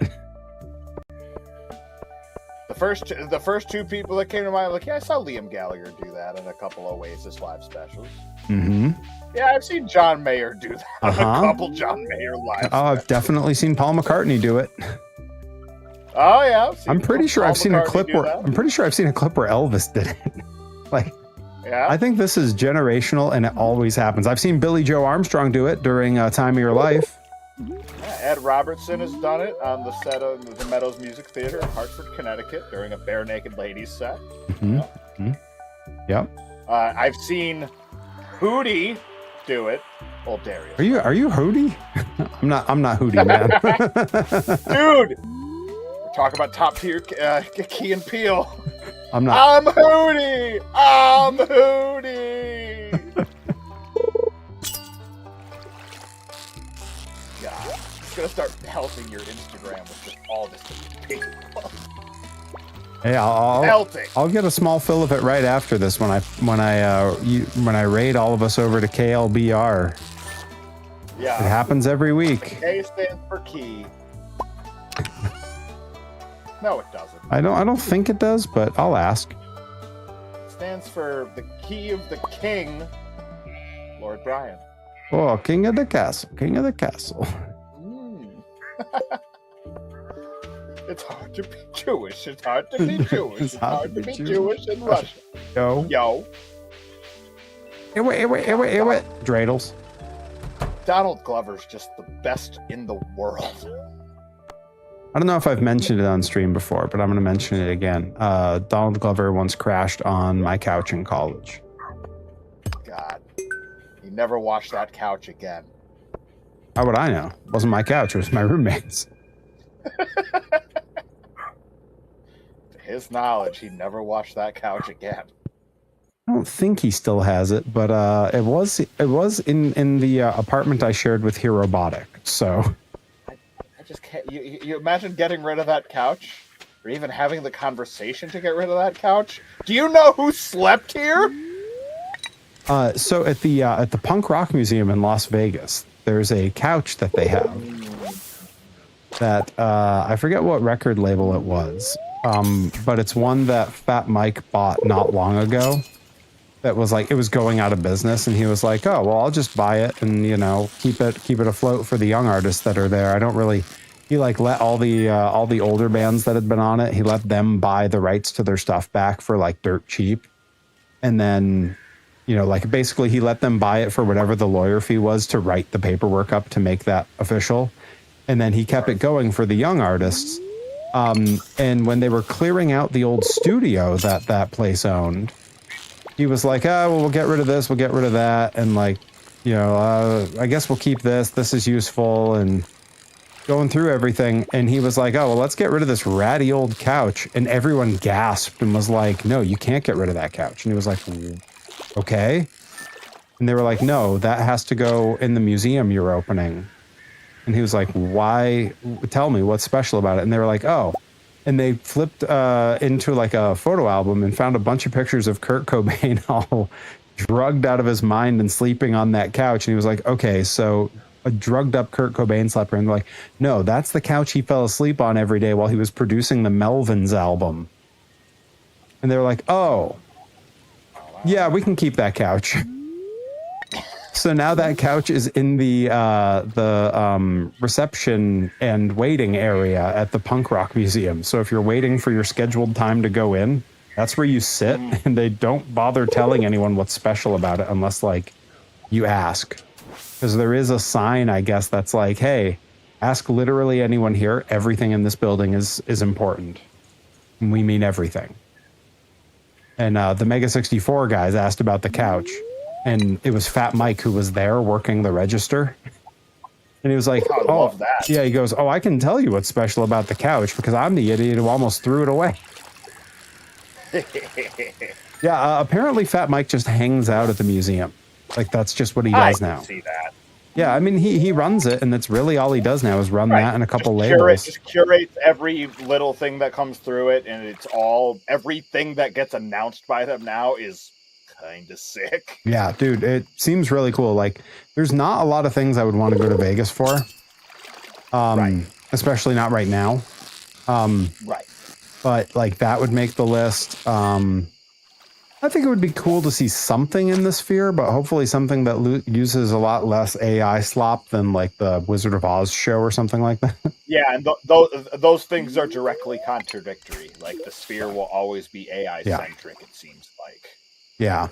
The first two people that came to mind, like, yeah, I saw Liam Gallagher do that in a couple of Oasis live specials. Mm-hmm. Yeah, I've seen John Mayer do that in a couple John Mayer live specials. I've definitely seen Paul McCartney do it. Oh yeah, I'm pretty sure I've seen a clip where Elvis did it. Like, yeah, I think this is generational, and it always happens. I've seen Billy Joe Armstrong do it during Time of Your Life. Yeah, Ed Robertson has done it on the set of the Meadows Music Theater in Hartford, Connecticut, during a Bare Naked Ladies set. Mm-hmm. Yeah. Mm-hmm. Yep. I've seen Hootie do it. Old Darius. Are you Hootie? I'm not Hootie, man. Dude! We're talking about top tier Key and Peele. I'm not. I'm Hootie! I'm Hootie! God. It's gonna start helping your Instagram with just all this people. Hey, I'll get a small fill of it right after this when I raid all of us over to KLBR. Yeah. It happens every week. K stands for key. No, it doesn't. I don't think it does, but I'll ask. It stands for the key of the king, Lord Brian. Oh, king of the castle, king of the castle. It's hard to be Jewish. It's hard to be Jewish. It's hard to be Jewish in Russia. Yo. Dreidels. Donald Glover's just the best in the world. I don't know if I've mentioned it on stream before, but I'm going to mention it again. Donald Glover once crashed on my couch in college. God. He never washed that couch again. How would I know? It wasn't my couch. It was my roommate's. To his knowledge, he never washed that couch again. I don't think he still has it, but it was in the apartment I shared with Herobotic. So I just can't. You imagine getting rid of that couch, or even having the conversation to get rid of that couch? Do you know who slept here? So at the Punk Rock Museum in Las Vegas, there's a couch that they have that I forget what record label it was, but it's one that Fat Mike bought not long ago. That was like, it was going out of business, and he was like, oh, well, I'll just buy it and, keep it afloat for the young artists that are there. I don't really, he like let all the older bands that had been on it, he let them buy the rights to their stuff back for like dirt cheap. And then, like basically he let them buy it for whatever the lawyer fee was to write the paperwork up to make that official. And then he kept it going for the young artists. And when they were clearing out the old studio that place owned, he was like, well, we'll get rid of this, we'll get rid of that, and like, I guess we'll keep this. This is useful, and going through everything. And he was like, oh, well, let's get rid of this ratty old couch. And everyone gasped and was like, no, you can't get rid of that couch. And he was like, okay. And they were like, no, that has to go in the museum you're opening. And he was like, why? Tell me what's special about it. And they were like, oh. And they flipped into like a photo album and found a bunch of pictures of Kurt Cobain all drugged out of his mind and sleeping on that couch. And he was like, okay, so a drugged up Kurt Cobain slept. And they're like, no, that's the couch he fell asleep on every day while he was producing the Melvins album. And they were like, oh, yeah, we can keep that couch. So now that couch is in the reception and waiting area at the Punk Rock Museum. So if you're waiting for your scheduled time to go in, that's where you sit, and they don't bother telling anyone what's special about it unless like you ask. Because there is a sign, I guess, that's like, hey, ask literally anyone here. Everything in this building is important. And we mean everything. And the Mega 64 guys asked about the couch. And it was Fat Mike who was there working the register. And he was like, I love that. Yeah, he goes, oh, I can tell you what's special about the couch because I'm the idiot who almost threw it away. Yeah, apparently Fat Mike just hangs out at the museum. Like, that's just what he does now. I can see that. Yeah, I mean, he runs it, and that's really all he does now is run that and a couple labels. Just curates every little thing that comes through it, and it's all, everything that gets announced by them now is kind of sick. Yeah, dude, it seems really cool. Like, there's not a lot of things I would want to go to Vegas for. Especially not right now. Right. But, like, that would make the list. I think it would be cool to see something in the sphere, but hopefully something that uses a lot less AI slop than, like, the Wizard of Oz show or something like that. Yeah, and those things are directly contradictory. Like, the sphere will always be AI-centric, it seems like. Yeah.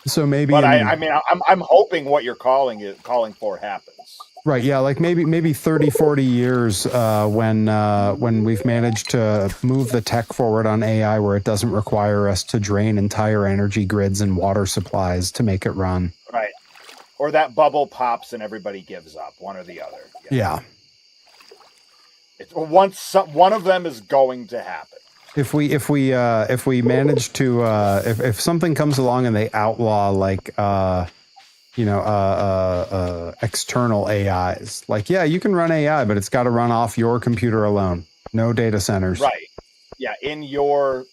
So maybe, but I mean, I'm hoping what you're calling for happens. Right. Yeah. Like maybe 30, 40 years when we've managed to move the tech forward on AI, where it doesn't require us to drain entire energy grids and water supplies to make it run. Right. or that bubble pops and everybody gives up, one or the other. Yeah. It's one of them is going to happen. If we manage to if something comes along and they outlaw like external AIs, like, yeah, you can run AI, but it's got to run off your computer alone, no data centers. Right. Yeah, in your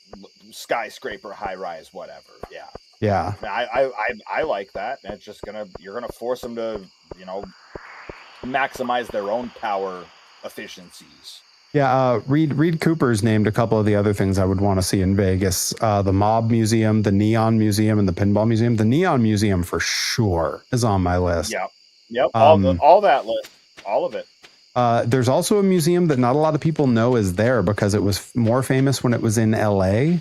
skyscraper, high rise, whatever. Yeah. Yeah. I like that. And it's just you're gonna force them to, maximize their own power efficiencies. Yeah, Reed Cooper's named a couple of the other things I would want to see in Vegas. The Mob Museum, the Neon Museum, and the Pinball Museum. The Neon Museum for sure is on my list. Yep. All that list. All of it. There's also a museum that not a lot of people know is there because it was more famous when it was in LA.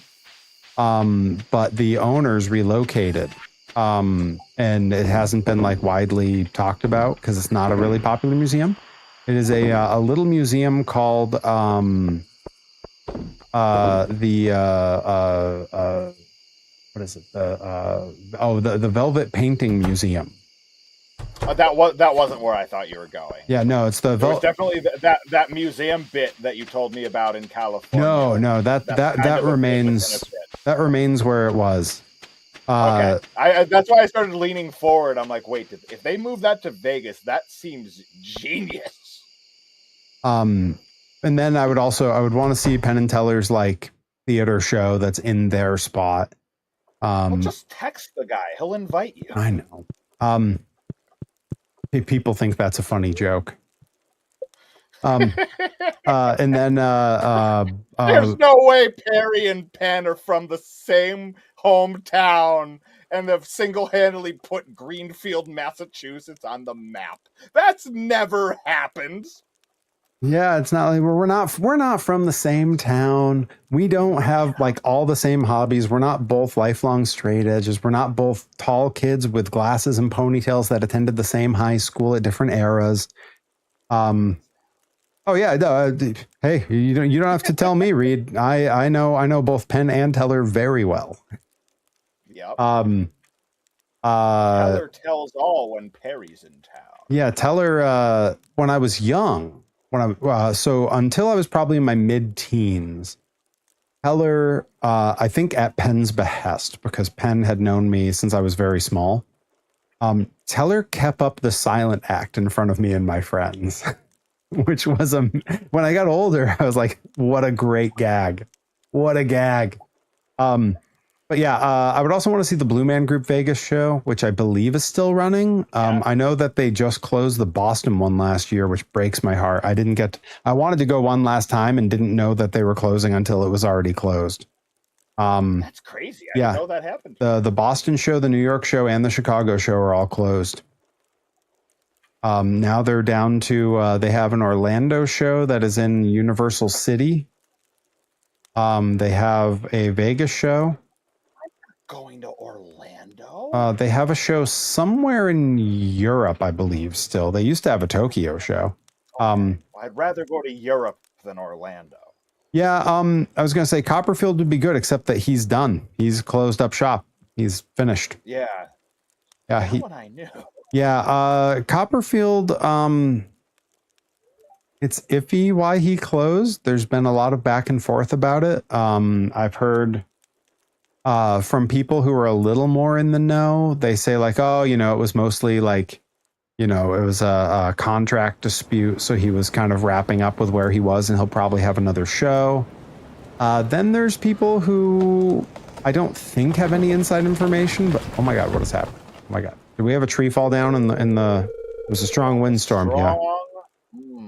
But the owners relocated. And it hasn't been like widely talked about because it's not a really popular museum. It is a little museum called what is it? The Velvet Painting Museum. That wasn't where I thought you were going. Yeah, no, it's It was definitely that museum bit that you told me about in California. No, that remains where it was. Okay, that's why I started leaning forward. I'm like, wait, if they move that to Vegas, that seems genius. And then I would want to see Penn and Teller's like theater show that's in their spot. Well, just text the guy; he'll invite you. I know. People think that's a funny joke. And then there's no way Perry and Penn are from the same hometown and have single-handedly put Greenfield, Massachusetts on the map. That's never happened. Yeah, it's not like we're not from the same town. We don't have like all the same hobbies. We're not both lifelong straight edges. We're not both tall kids with glasses and ponytails that attended the same high school at different eras. Oh yeah, hey, you don't have to tell me, Reed. I know both Penn and Teller very well. Yep. Teller tells all when Perry's in town. Yeah, Teller. When I was young. So until I was probably in my mid-teens, Teller, I think at Penn's behest, because Penn had known me since I was very small, Teller kept up the silent act in front of me and my friends, which was, when I got older, I was like, what a great gag. What a gag. But yeah, I would also want to see the Blue Man Group Vegas show, which I believe is still running. I know that they just closed the Boston one last year, which breaks my heart. I wanted to go one last time and didn't know that they were closing until it was already closed. That's crazy. I didn't know that happened. The Boston show, the New York show, and the Chicago show are all closed. Now they're down to, they have an Orlando show that is in Universal City. They have a Vegas show. Going to Orlando? They have a show somewhere in Europe, I believe, still. They used to have a Tokyo show. I'd rather go to Europe than Orlando. Yeah, I was going to say Copperfield would be good, except that he's done. He's closed up shop. He's finished. Yeah. Yeah, that one I knew. Yeah, Copperfield, it's iffy why he closed. There's been a lot of back and forth about it. I've heard from people who are a little more in the know. They say like, oh, it was mostly like, it was a contract dispute. So he was kind of wrapping up with where he was and he'll probably have another show. Then there's people who I don't think have any inside information, but oh my God, what has happened? Oh my God. Did we have a tree fall down in the, it was a strong windstorm. Yeah.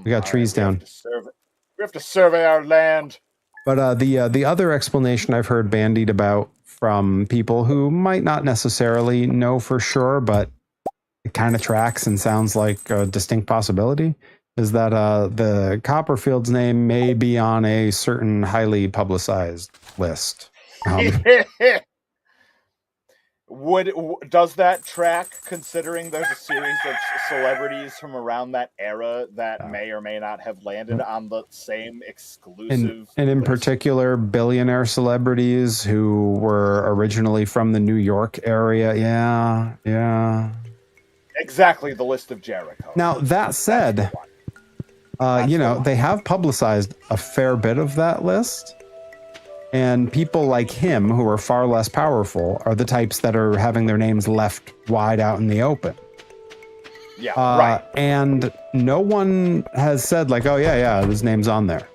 We got trees down. We have to survey our land. But the other explanation I've heard bandied about from people who might not necessarily know for sure, but it kind of tracks and sounds like a distinct possibility, is that the Copperfield's name may be on a certain highly publicized list. Does that track, considering there's a series of celebrities from around that era that may or may not have landed on the same exclusive and in list? particular billionaire celebrities who were originally from the New York area? Yeah exactly the list of Jericho. Now, that said, they have publicized a fair bit of that list. And people like him, who are far less powerful, are the types that are having their names left wide out in the open. Yeah, right. And no one has said like, oh yeah, his name's on there.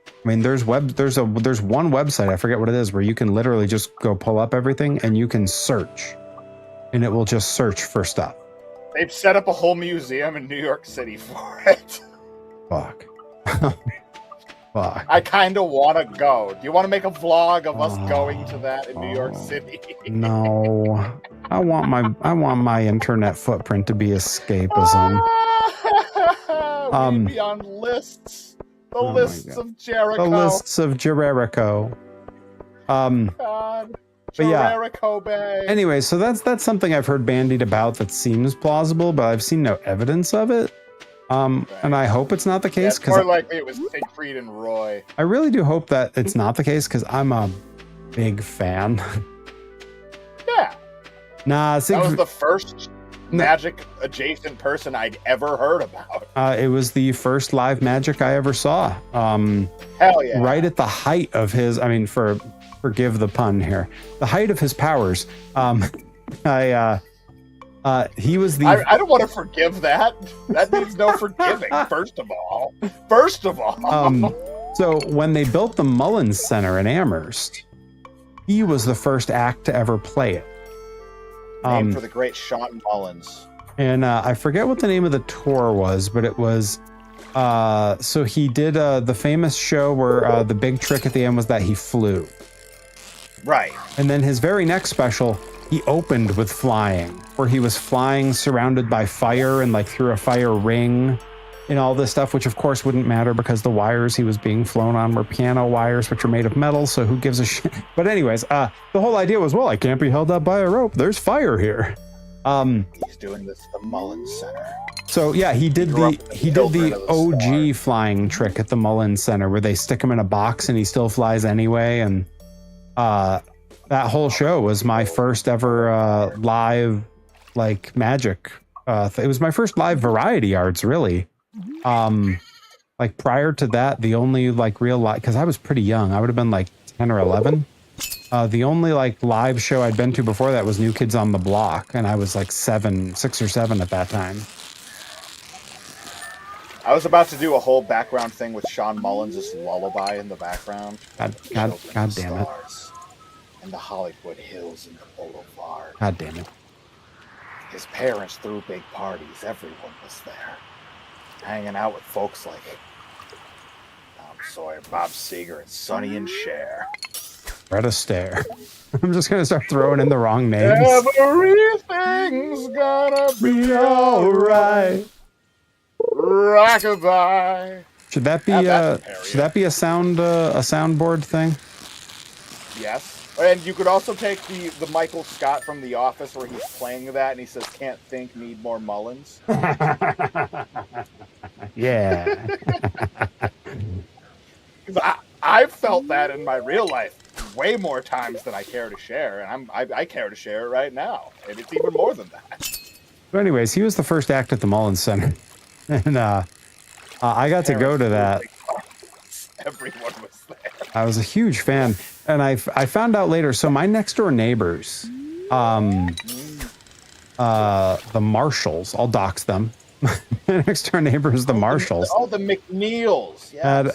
I mean, there's one website, I forget what it is, where you can literally just go pull up everything and you can search, and it will just search for stuff. They've set up a whole museum in New York City for it. Fuck. Fuck. I kind of want to go. Do you want to make a vlog of us going to that in New York City? No. I want my internet footprint to be escapism. We'd be on lists. The lists of Jericho. The lists of Jericho. God. Jericho Bay. Anyway, so that's something I've heard bandied about that seems plausible, but I've seen no evidence of it. And I hope it's not the case. More likely it was Siegfried and Roy. I really do hope that it's not the case, because I'm a big fan. Yeah. Nah, that was the first magic adjacent person I'd ever heard about. It was the first live magic I ever saw. Hell yeah. Right at the height of his, forgive the pun here, the height of his powers. He was the... I don't want to forgive that. That needs no forgiving, first of all. So when they built the Mullins Center in Amherst, he was the first act to ever play it. Named for the great Sean Mullins. And I forget what the name of the tour was, but it was... so he did the famous show where the big trick at the end was that he flew. Right. And then his very next special, he opened with flying, where he was flying surrounded by fire and like through a fire ring and all this stuff, which of course wouldn't matter because the wires he was being flown on were piano wires, which are made of metal. So who gives a shit? But anyways, the whole idea was, well, I can't be held up by a rope. There's fire here. He's doing this at the Mullins Center. So yeah, he did the OG flying trick at the Mullins Center where they stick him in a box and he still flies anyway. And, that whole show was my first ever live like magic. It was my first live variety arts, really. Like prior to that, the only like real live, because I was pretty young, I would have been like 10 or 11. The only like live show I'd been to before that was New Kids on the Block, and I was like 6 or 7 at that time. I was about to do a whole background thing with Sean Mullins' lullaby in the background. God damn it. In the Hollywood Hills and the Boulevard. God damn it. His parents threw big parties. Everyone was there. Hanging out with folks like Tom Sawyer, Bob Seger, and Sonny and Cher. Fred Astaire. I'm just going to start throwing in the wrong names. Everything's gonna be alright. Rockabye. Should that be a soundboard thing? Yes. And you could also take the Michael Scott from The Office where he's playing that and he says, "Can't think, need more Mullins." Yeah. I've felt that in my real life way more times than I care to share, and I care to share it right now, and it's even more than that. But anyways, he was the first act at the Mullins Center, and I got to go to that. Everyone was there. I was a huge fan, and I found out later. So my next door neighbors, the Marshalls, I'll dox them. My next door neighbors, the Marshalls. Oh, the McNeils. Yes.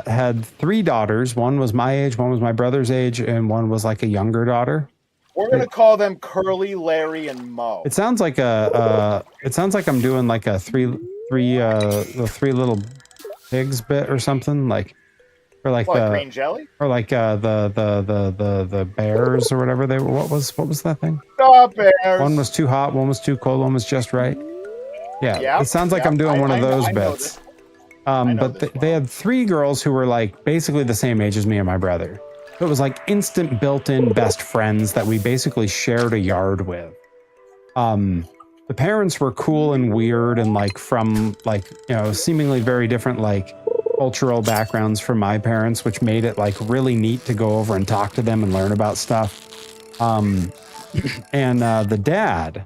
Had 3 daughters. One was my age, one was my brother's age, and one was like a younger daughter. We're gonna call them Curly, Larry, and Mo. It sounds like I'm doing like a the three little pigs bit or something, like, or like what, green jelly, or like the bears or whatever they were. What was that thing? The bears. One was too hot, one was too cold, one was just right. Yeah, yep, it sounds like I'm doing one of those bits. But they had 3 girls who were like basically the same age as me and my brother. So it was like instant built-in best friends that we basically shared a yard with. The parents were cool and weird and like from like, you know, seemingly very different like cultural backgrounds from my parents, which made it like really neat to go over and talk to them and learn about stuff. And the dad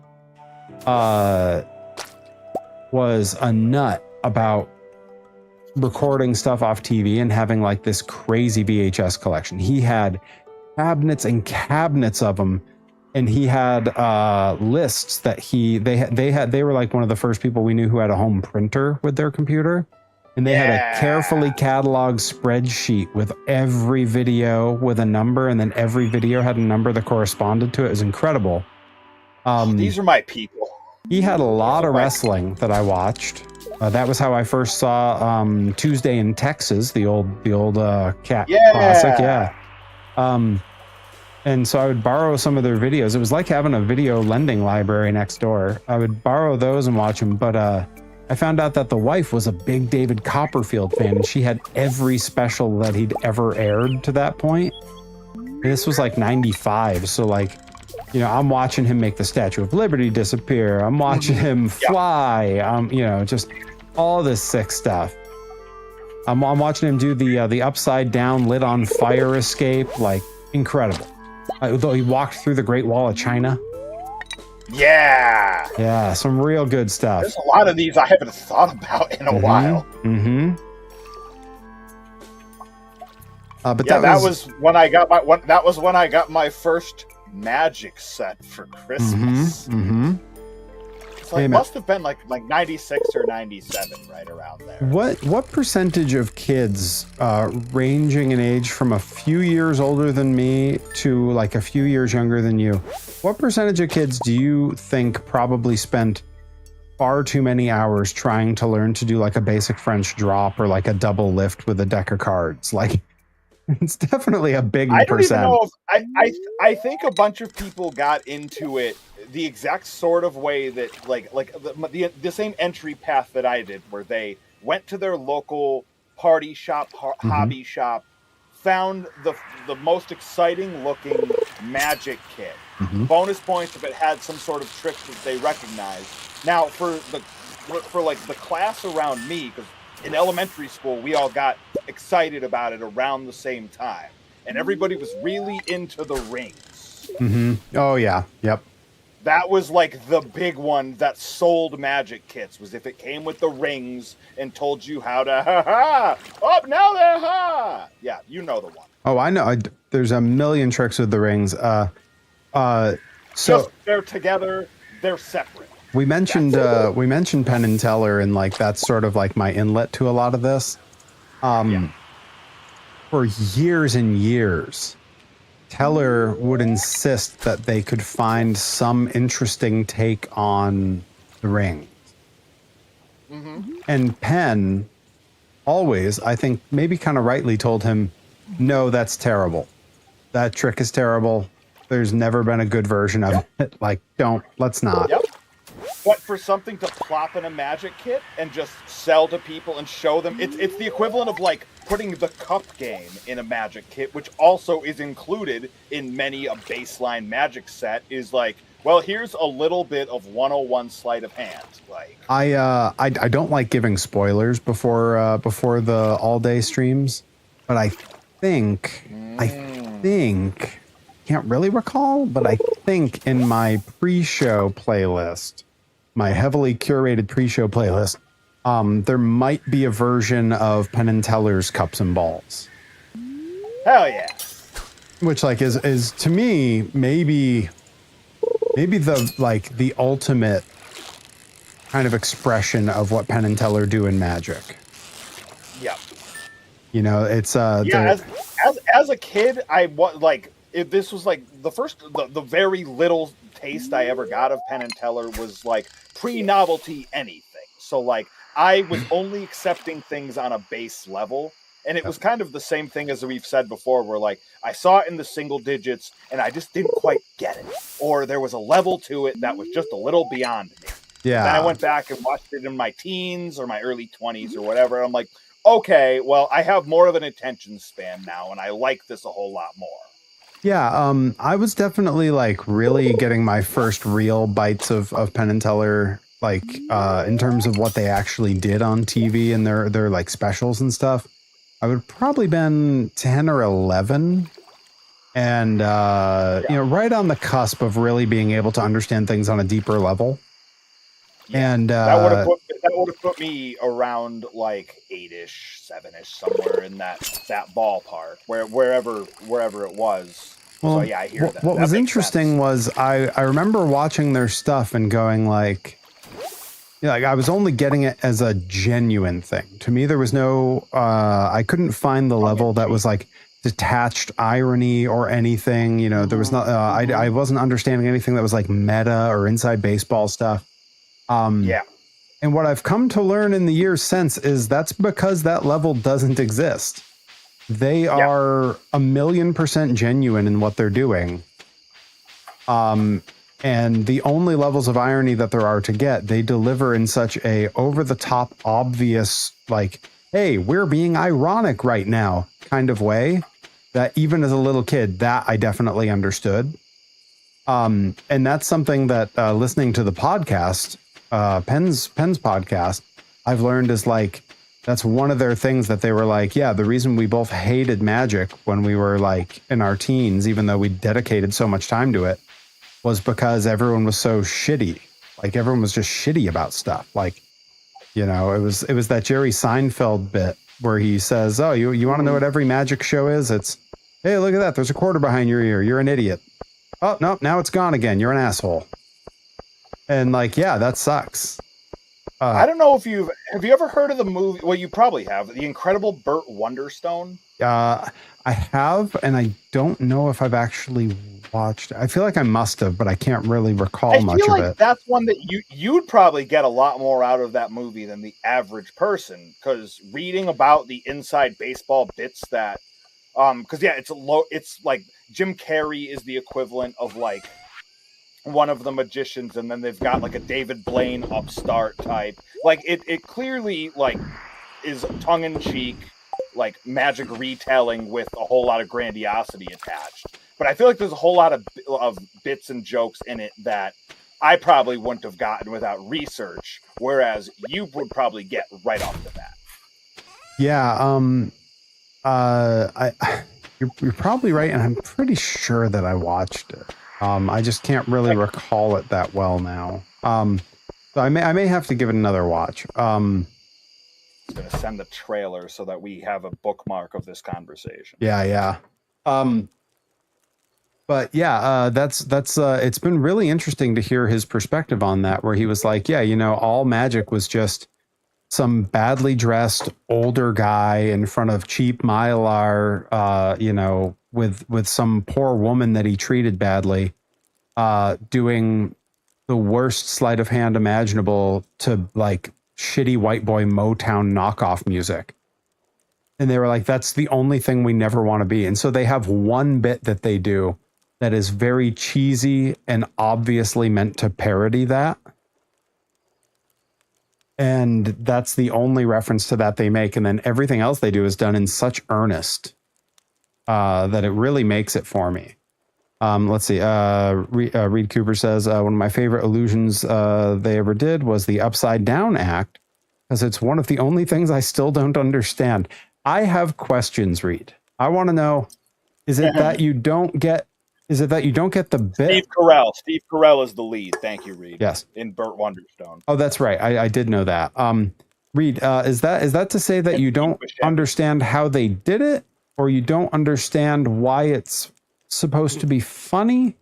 was a nut about recording stuff off TV and having like this crazy VHS collection. He had cabinets and cabinets of them, and he had lists that they were like one of the first people we knew who had a home printer with their computer, and they had a carefully cataloged spreadsheet with every video with a number, and then every video had a number that corresponded to it. It was incredible. These are my people. He had a lot of wrestling that I watched. That was how I first saw Tuesday in Texas, the old cat classic. Yeah. And so I would borrow some of their videos. It was like having a video lending library next door. I would borrow those and watch them. But I found out that the wife was a big David Copperfield fan, and she had every special that he'd ever aired to that point. And this was like 95. So like, you know, I'm watching him make the Statue of Liberty disappear. I'm watching him fly. You know, just all this sick stuff. I'm watching him do the upside down lit on fire escape. Like, incredible. Though he walked through the Great Wall of China. Yeah, some real good stuff. There's a lot of these I haven't thought about in a while. But yeah, that was when I got my first Magic set for Christmas. It's like, must have been like 96 or 97, right around there. What percentage of kids ranging in age from a few years older than me to like a few years younger than you, what percentage of kids do you think probably spent far too many hours trying to learn to do like a basic French drop or like a double lift with a deck of cards? Like, it's definitely a big percent. I don't even know if I think a bunch of people got into it the exact sort of way that like the same entry path that I did, where they went to their local party shop, hobby shop, found the most exciting looking Magic kit. Bonus points if it had some sort of trick that they recognized. Now for the class around me, because in elementary school we all got excited about it around the same time, and everybody was really into the rings. Oh yeah, yep. That was like the big one that sold Magic kits, was if it came with the rings and told you how to now they're yeah, you know the one. Oh, I know. There's a million tricks with the rings. So just, they're together, they're separate. We mentioned Penn and Teller, and like that's sort of like my inlet to a lot of this. For years and years, Teller would insist that they could find some interesting take on the rings. And Penn always, I think maybe kind of rightly, told him, no, that's terrible. That trick is terrible. There's never been a good version of it. Like, let's not. But for something to plop in a Magic kit and just sell to people and show them, it's the equivalent of like putting the cup game in a Magic kit, which also is included in many a baseline Magic set, is like, well, here's a little bit of 101 sleight of hand. Like, I don't like giving spoilers before the all day streams, but I think can't really recall, but I think in my pre-show playlist, my heavily curated pre-show playlist, there might be a version of Penn and Teller's Cups and Balls. Hell yeah! Which like is to me maybe the ultimate kind of expression of what Penn and Teller do in Magic. Yep. You know, it's as a kid, this was like the very little taste I ever got of Penn and Teller was like pre-novelty anything. So like I was only accepting things on a base level, and it was kind of the same thing as we've said before, where like I saw it in the single digits and I just didn't quite get it, or there was a level to it that was just a little beyond me. Yeah. Then I went back and watched it in my teens or my early 20s or whatever. And I'm like, okay, well, I have more of an attention span now, and I like this a whole lot more. Yeah, I was definitely like really getting my first real bites of Penn and Teller, like in terms of what they actually did on TV and their like specials and stuff. I would probably been 10 or 11, and you know, right on the cusp of really being able to understand things on a deeper level. And that would have put me around like 8-ish, 7-ish, somewhere in that ballpark, wherever it was. well, So yeah, I hear that. what That was makes interesting sense. was I remember watching their stuff and going like, yeah, like I was only getting it as a genuine thing. To me, there was no, I couldn't find the level that was like detached irony or anything. You know, there was not, I wasn't understanding anything that was like meta or inside baseball stuff. Yeah. And what I've come to learn in the years since is that's because that level doesn't exist. They are 1,000,000% genuine in what they're doing. And the only levels of irony that there are to get, they deliver in such a over the top, obvious, like, hey, we're being ironic right now kind of way that even as a little kid, that I definitely understood. And that's something that listening to the podcast, Penn's podcast, I've learned is like, that's one of their things that they were like, yeah, the reason we both hated Magic when we were like in our teens, even though we dedicated so much time to it, was because everyone was so shitty. Like everyone was just shitty about stuff. Like, you know, it was that Jerry Seinfeld bit where he says, oh, you want to know what every Magic show is? It's, hey, look at that. There's a quarter behind your ear. You're an idiot. Oh, no, now it's gone again. You're an asshole. And like, yeah, that sucks. I don't know if have you ever heard of the movie? Well, you probably have. The Incredible Burt Wonderstone. I have, and I don't know if I've actually watched. I feel like I must have, but I can't really recall much of it. That's one that you'd probably get a lot more out of that movie than the average person, because reading about the inside baseball bits that, because yeah, it's like Jim Carrey is the equivalent of like one of the magicians, and then they've got like a David Blaine upstart type. Like it clearly like is tongue in cheek, like Magic retelling with a whole lot of grandiosity attached. But I feel like there's a whole lot of bits and jokes in it that I probably wouldn't have gotten without research, whereas you would probably get right off the bat. Yeah, you're probably right, and I'm pretty sure that I watched it. I just can't really recall it that well now. So I may have to give it another watch. I'm going to send the trailer so that we have a bookmark of this conversation. Yeah. But yeah, that's it's been really interesting to hear his perspective on that, where he was like, yeah, you know, all Magic was just some badly dressed older guy in front of cheap Mylar, you know, with some poor woman that he treated badly, doing the worst sleight of hand imaginable to like shitty white boy Motown knockoff music. And they were like, that's the only thing we never want to be. And so they have one bit that they do that is very cheesy and obviously meant to parody that. And that's the only reference to that they make. And then everything else they do is done in such earnest that it really makes it for me. Let's see. Reed Cooper says, one of my favorite illusions they ever did was the Upside Down act, because it's one of the only things I still don't understand. I have questions, Reed. I want to know, is it that you don't get the bit? Steve Carell is the lead. Thank you, Reed. Yes. In Burt Wonderstone. Oh, that's right. I did know that. Reed, is that to say that you don't understand how they did it, or you don't understand why it's supposed to be funny?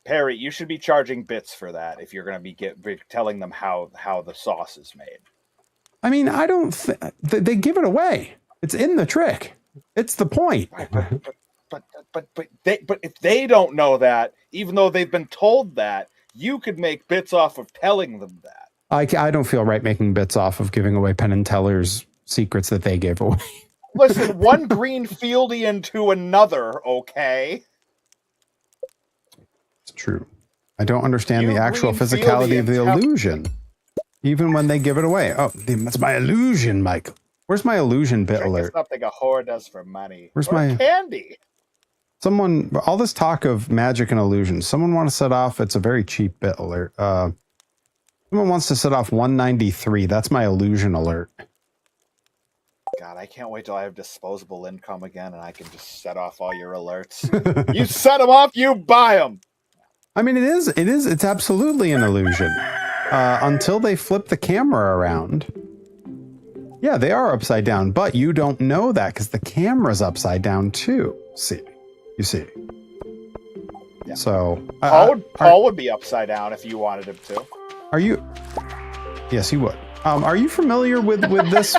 Perry, you should be charging bits for that if you're going to be telling them how the sauce is made. I mean, I don't they give it away. It's in the trick. It's the point. But if they don't know that, even though they've been told that, you could make bits off of telling them that. I don't feel right making bits off of giving away Penn and Teller's secrets that they gave away. Listen, one Greenfieldian to another, okay? It's true. I don't understand the actual physicality of the illusion, even when they give it away. Oh, that's my illusion, Michael. Where's my illusion bit alert? Something a whore does for money. Where's my candy? Someone, all this talk of magic and illusions, someone want to set off, it's a very cheap bit alert. Someone wants to set off 193. That's my illusion alert. God, I can't wait till I have disposable income again and I can just set off all your alerts. You set them off, you buy them. I mean, it's absolutely an illusion. Until they flip the camera around. Yeah, they are upside down, but you don't know that because the camera's upside down too. You see. Yeah. So Paul would be upside down if you wanted him to. Are you? Yes, he would. Are you familiar with this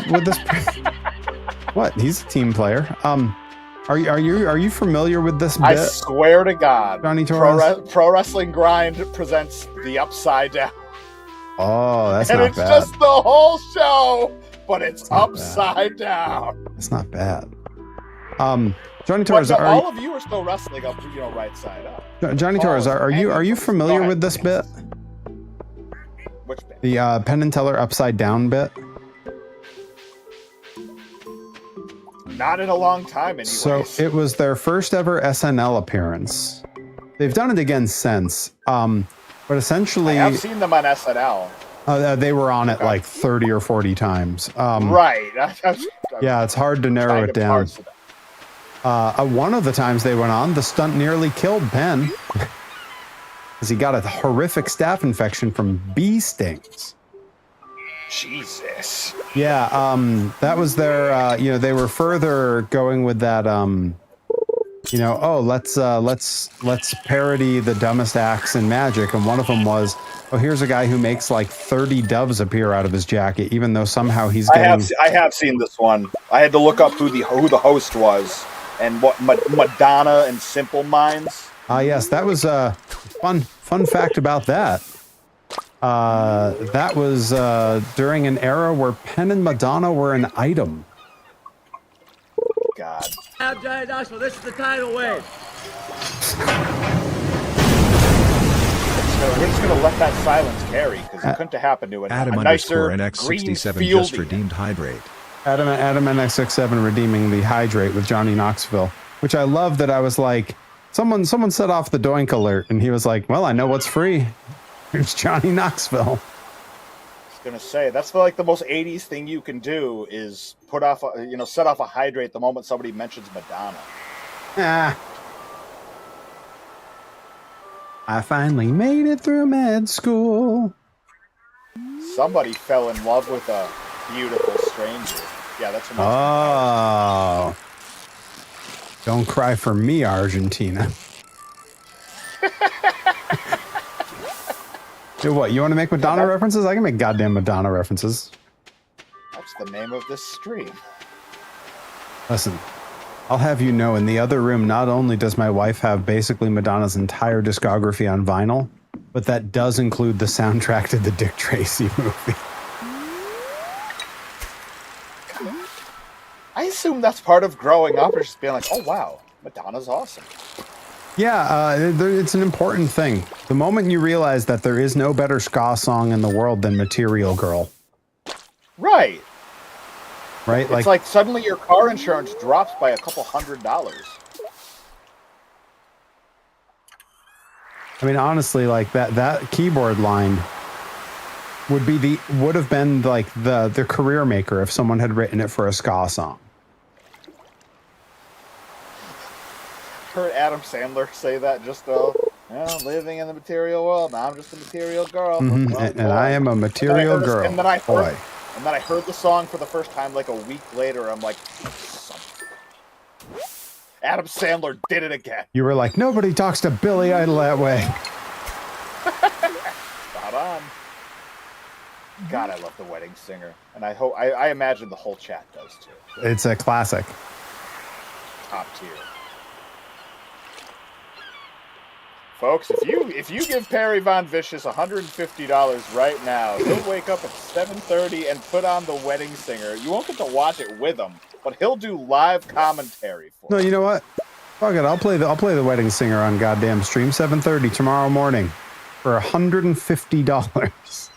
What? He's a team player. Are you familiar with this bit? I swear to God, Johnny Torres? Pro Wrestling Grind presents the Upside Down. Oh, that's and not it's bad. just the whole show, but it's upside down. That's not bad. Johnny Torres, all of you are still wrestling up, right side up. Johnny Torres, are you familiar with this bit? Which bit? The Penn and Teller upside down bit. Not in a long time, anyways. So it was their first ever SNL appearance. They've done it again since. But essentially, I've seen them on SNL. They were on it like 30 or 40 times. Right. Yeah, it's hard to narrow it down. One of the times they went on, the stunt nearly killed Penn because he got a horrific staph infection from bee stings. Jesus. Yeah, that was their. They were further going with that. Let's parody the dumbest acts in magic, and one of them was, here's a guy who makes like 30 doves appear out of his jacket, even though somehow he's getting. I have seen this one. I had to look up who the host was and what Madonna and Simple Minds. Yes, that was a fun fact about that. That was during an era where Penn and Madonna were an item. God. Now, Johnny Knoxville, this is the tidal wave. We're just going to let that silence carry because it couldn't have happened to a nicer NX67 just redeemed hydrate. Adam NX67 redeeming the hydrate with Johnny Knoxville, which I love that I was like, someone set off the doink alert and he was like, well, I know what's free. Here's Johnny Knoxville. Gonna say that's like the most 80s thing you can do is put off set off a hydrate the moment somebody mentions Madonna. I finally made it through med school. Somebody fell in love with a beautiful stranger. Yeah, that's what. Oh, don't cry for me, Argentina. Dude, what? You want to make Madonna references? I can make goddamn Madonna references. That's the name of this stream. Listen, I'll have you know, in the other room, not only does my wife have basically Madonna's entire discography on vinyl, but that does include the soundtrack to the Dick Tracy movie. I assume that's part of growing up, or just being like, oh wow, Madonna's awesome. Yeah, it's an important thing. The moment you realize that there is no better ska song in the world than Material Girl. Right. Right? It's like suddenly your car insurance drops by a couple $100. I mean, honestly, like that keyboard line would have been like the career maker if someone had written it for a ska song. Heard Adam Sandler say that living in the material world. Now I'm just a material girl. Mm-hmm. And I am a material girl. And then I heard the song for the first time like a week later. I'm like, Adam Sandler did it again. You were like, nobody talks to Billy Idol that way. Spot on. God, I love The Wedding Singer, and I imagine the whole chat does too. It's a classic. Top tier. Folks, if you give Perry Von Vicious $150 right now, he'll wake up at 7:30 and put on The Wedding Singer. You won't get to watch it with him, but he'll do live commentary for No, you. you know what? Fuck it. I'll play the Wedding Singer on goddamn stream 7:30 tomorrow morning for $150.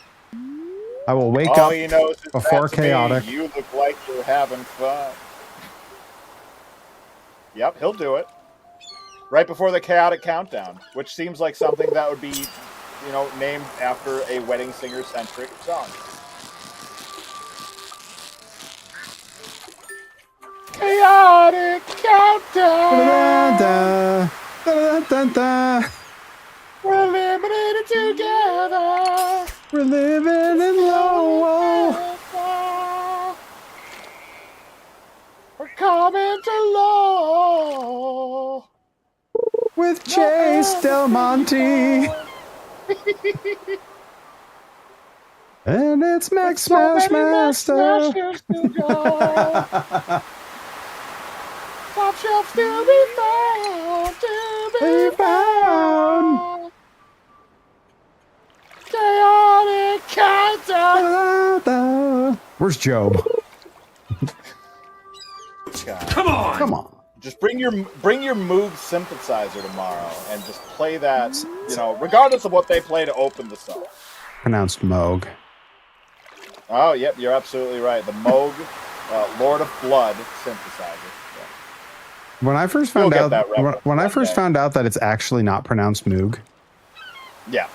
I will wake All up he knows is before that's chaotic. Me. You look like you're having fun. Yep, he'll do it. Right before the chaotic countdown, which seems like something that would be, named after a Wedding Singer-centric song. Chaotic countdown. Da-da-da-da. Da-da-da-da. We're We're living in Lowell. We're coming to Lowell. With Chase Del Monte. And it's Max Smash Master. Top shelf still be found to be found. Chaotic countdown. Where's Job? Come on! Come on. Just bring your Moog synthesizer tomorrow and just play that, regardless of what they play to open the song. Pronounced Moog. Oh, yep, you're absolutely right. The Moog, Lord of Blood synthesizer. Yeah. When I first found out that it's actually not pronounced Moog. Yeah.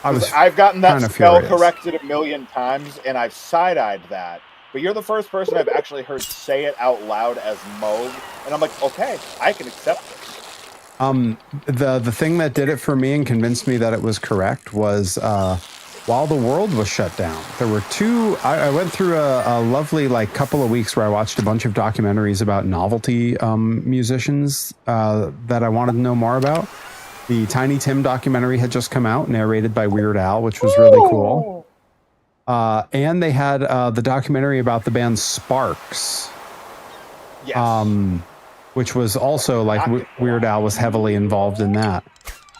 I've gotten that spell furious. corrected a million times, and I've side-eyed that. But you're the first person I've actually heard say it out loud as Moog, and I'm like, okay, I can accept this. The thing that did it for me and convinced me that it was correct was while the world was shut down, there were two. I went through a lovely couple of weeks where I watched a bunch of documentaries about novelty musicians that I wanted to know more about. The Tiny Tim documentary had just come out, narrated by Weird Al, which was really cool. And they had the documentary about the band Sparks. Yes. Which was also Weird Al was heavily involved in that.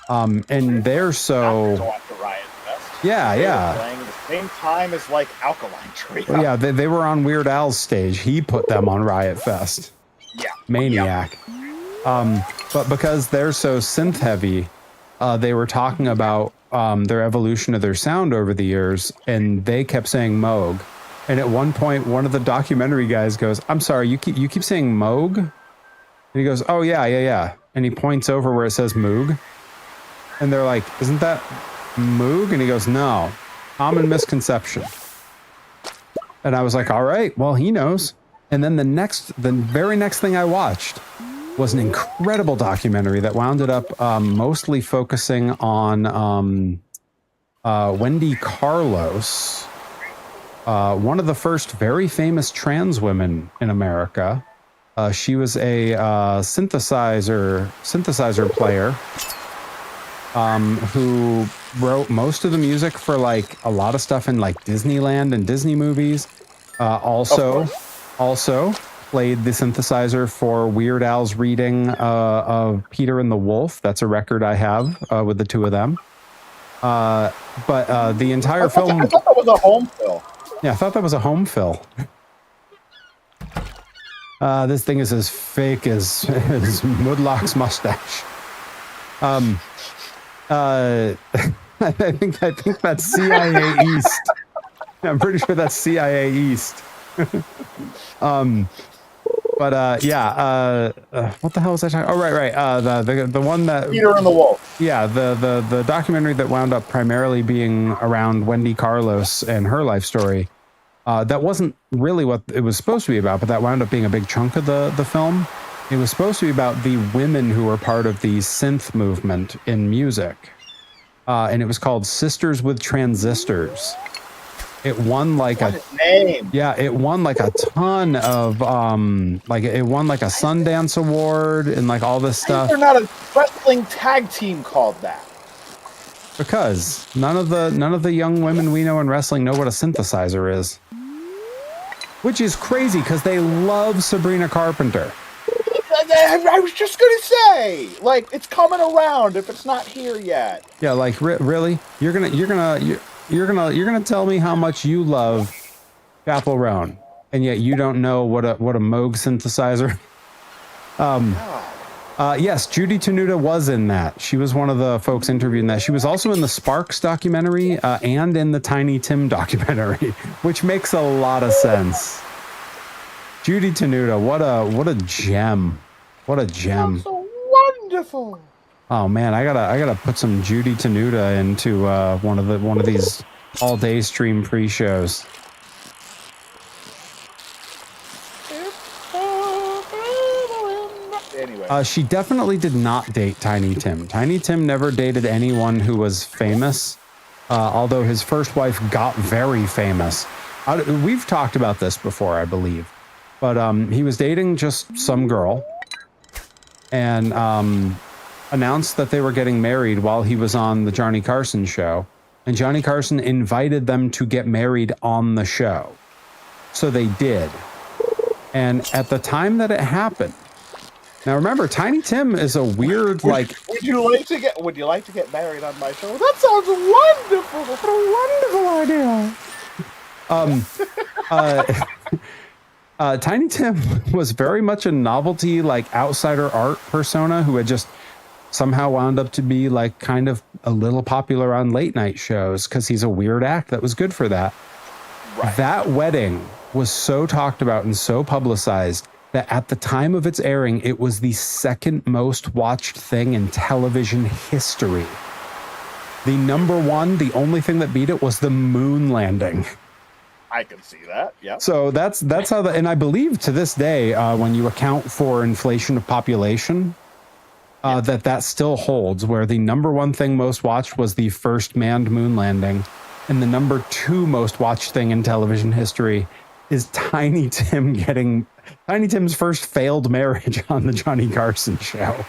And they're so... Go after Riot Fest. Yeah. Playing at the same time as Alkaline Trio. Well, yeah, they were on Weird Al's stage. He put them on Riot Fest. Yeah. Maniac. But because they're so synth heavy, they were talking about their evolution of their sound over the years, and they kept saying Moog. And at one point, one of the documentary guys goes, "I'm sorry, you keep saying Moog?" And he goes, "Oh yeah." And he points over where it says Moog. And they're like, "Isn't that Moog?" And he goes, "No, common misconception." And I was like, "All right, well, he knows." And then the very next thing I watched was an incredible documentary that wound up mostly focusing on Wendy Carlos, one of the first very famous trans women in America. She was a synthesizer player who wrote most of the music for a lot of stuff in Disneyland and Disney movies. Also played the synthesizer for Weird Al's reading of Peter and the Wolf. That's a record I have with the two of them. But the entire film... I thought that was a home fill. Yeah, I thought that was a home fill. This thing is as fake as Mudlock's mustache. I think that's CIA East. I'm pretty sure that's CIA East. What the hell was I talking? Oh, right. The one that Peter and the Wolf. Yeah, the documentary that wound up primarily being around Wendy Carlos and her life story. That wasn't really what it was supposed to be about, but that wound up being a big chunk of the film. It was supposed to be about the women who were part of the synth movement in music. And it was called Sisters with Transistors. It won a name. Yeah, it won a ton of it won a Sundance Award and all this stuff. They're not a wrestling tag team called that. Because none of the young women we know in wrestling know what a synthesizer is. Which is crazy because they love Sabrina Carpenter. I was just gonna say, it's coming around if it's not here yet. Yeah, really? You're gonna tell me how much you love Chappell Roan, and yet you don't know what a Moog synthesizer. Yes, Judy Tenuta was in that. She was one of the folks interviewed in that. She was also in the Sparks documentary and in the Tiny Tim documentary, which makes a lot of sense. Judy Tenuta, what a gem. What a gem. So wonderful. Oh man, I gotta put some Judy Tenuta into one of these all-day stream pre-shows. Anyway. She definitely did not date Tiny Tim. Tiny Tim never dated anyone who was famous. although his first wife got very famous. We've talked about this before, I believe. But he was dating just some girl and announced that they were getting married while he was on the Johnny Carson show. And Johnny Carson invited them to get married on the show. So they did. And at the time that it happened, now remember, Tiny Tim is a weird, like... Would you like to get married on my show? That sounds wonderful. What a wonderful idea. Tiny Tim was very much a novelty, like, outsider art persona who had just somehow wound up to be, like, kind of a little popular on late night shows because he's a weird act that was good for that. Right. That wedding was so talked about and so publicized that at the time of its airing, it was the second most watched thing in television history. The number one, the only thing that beat it was the moon landing. I can see that, yeah. So that's how and I believe to this day, when you account for inflation of population, that still holds, where the number one thing most watched was the first manned moon landing, and the number two most watched thing in television history is Tiny Tim's first failed marriage on the Johnny Carson show.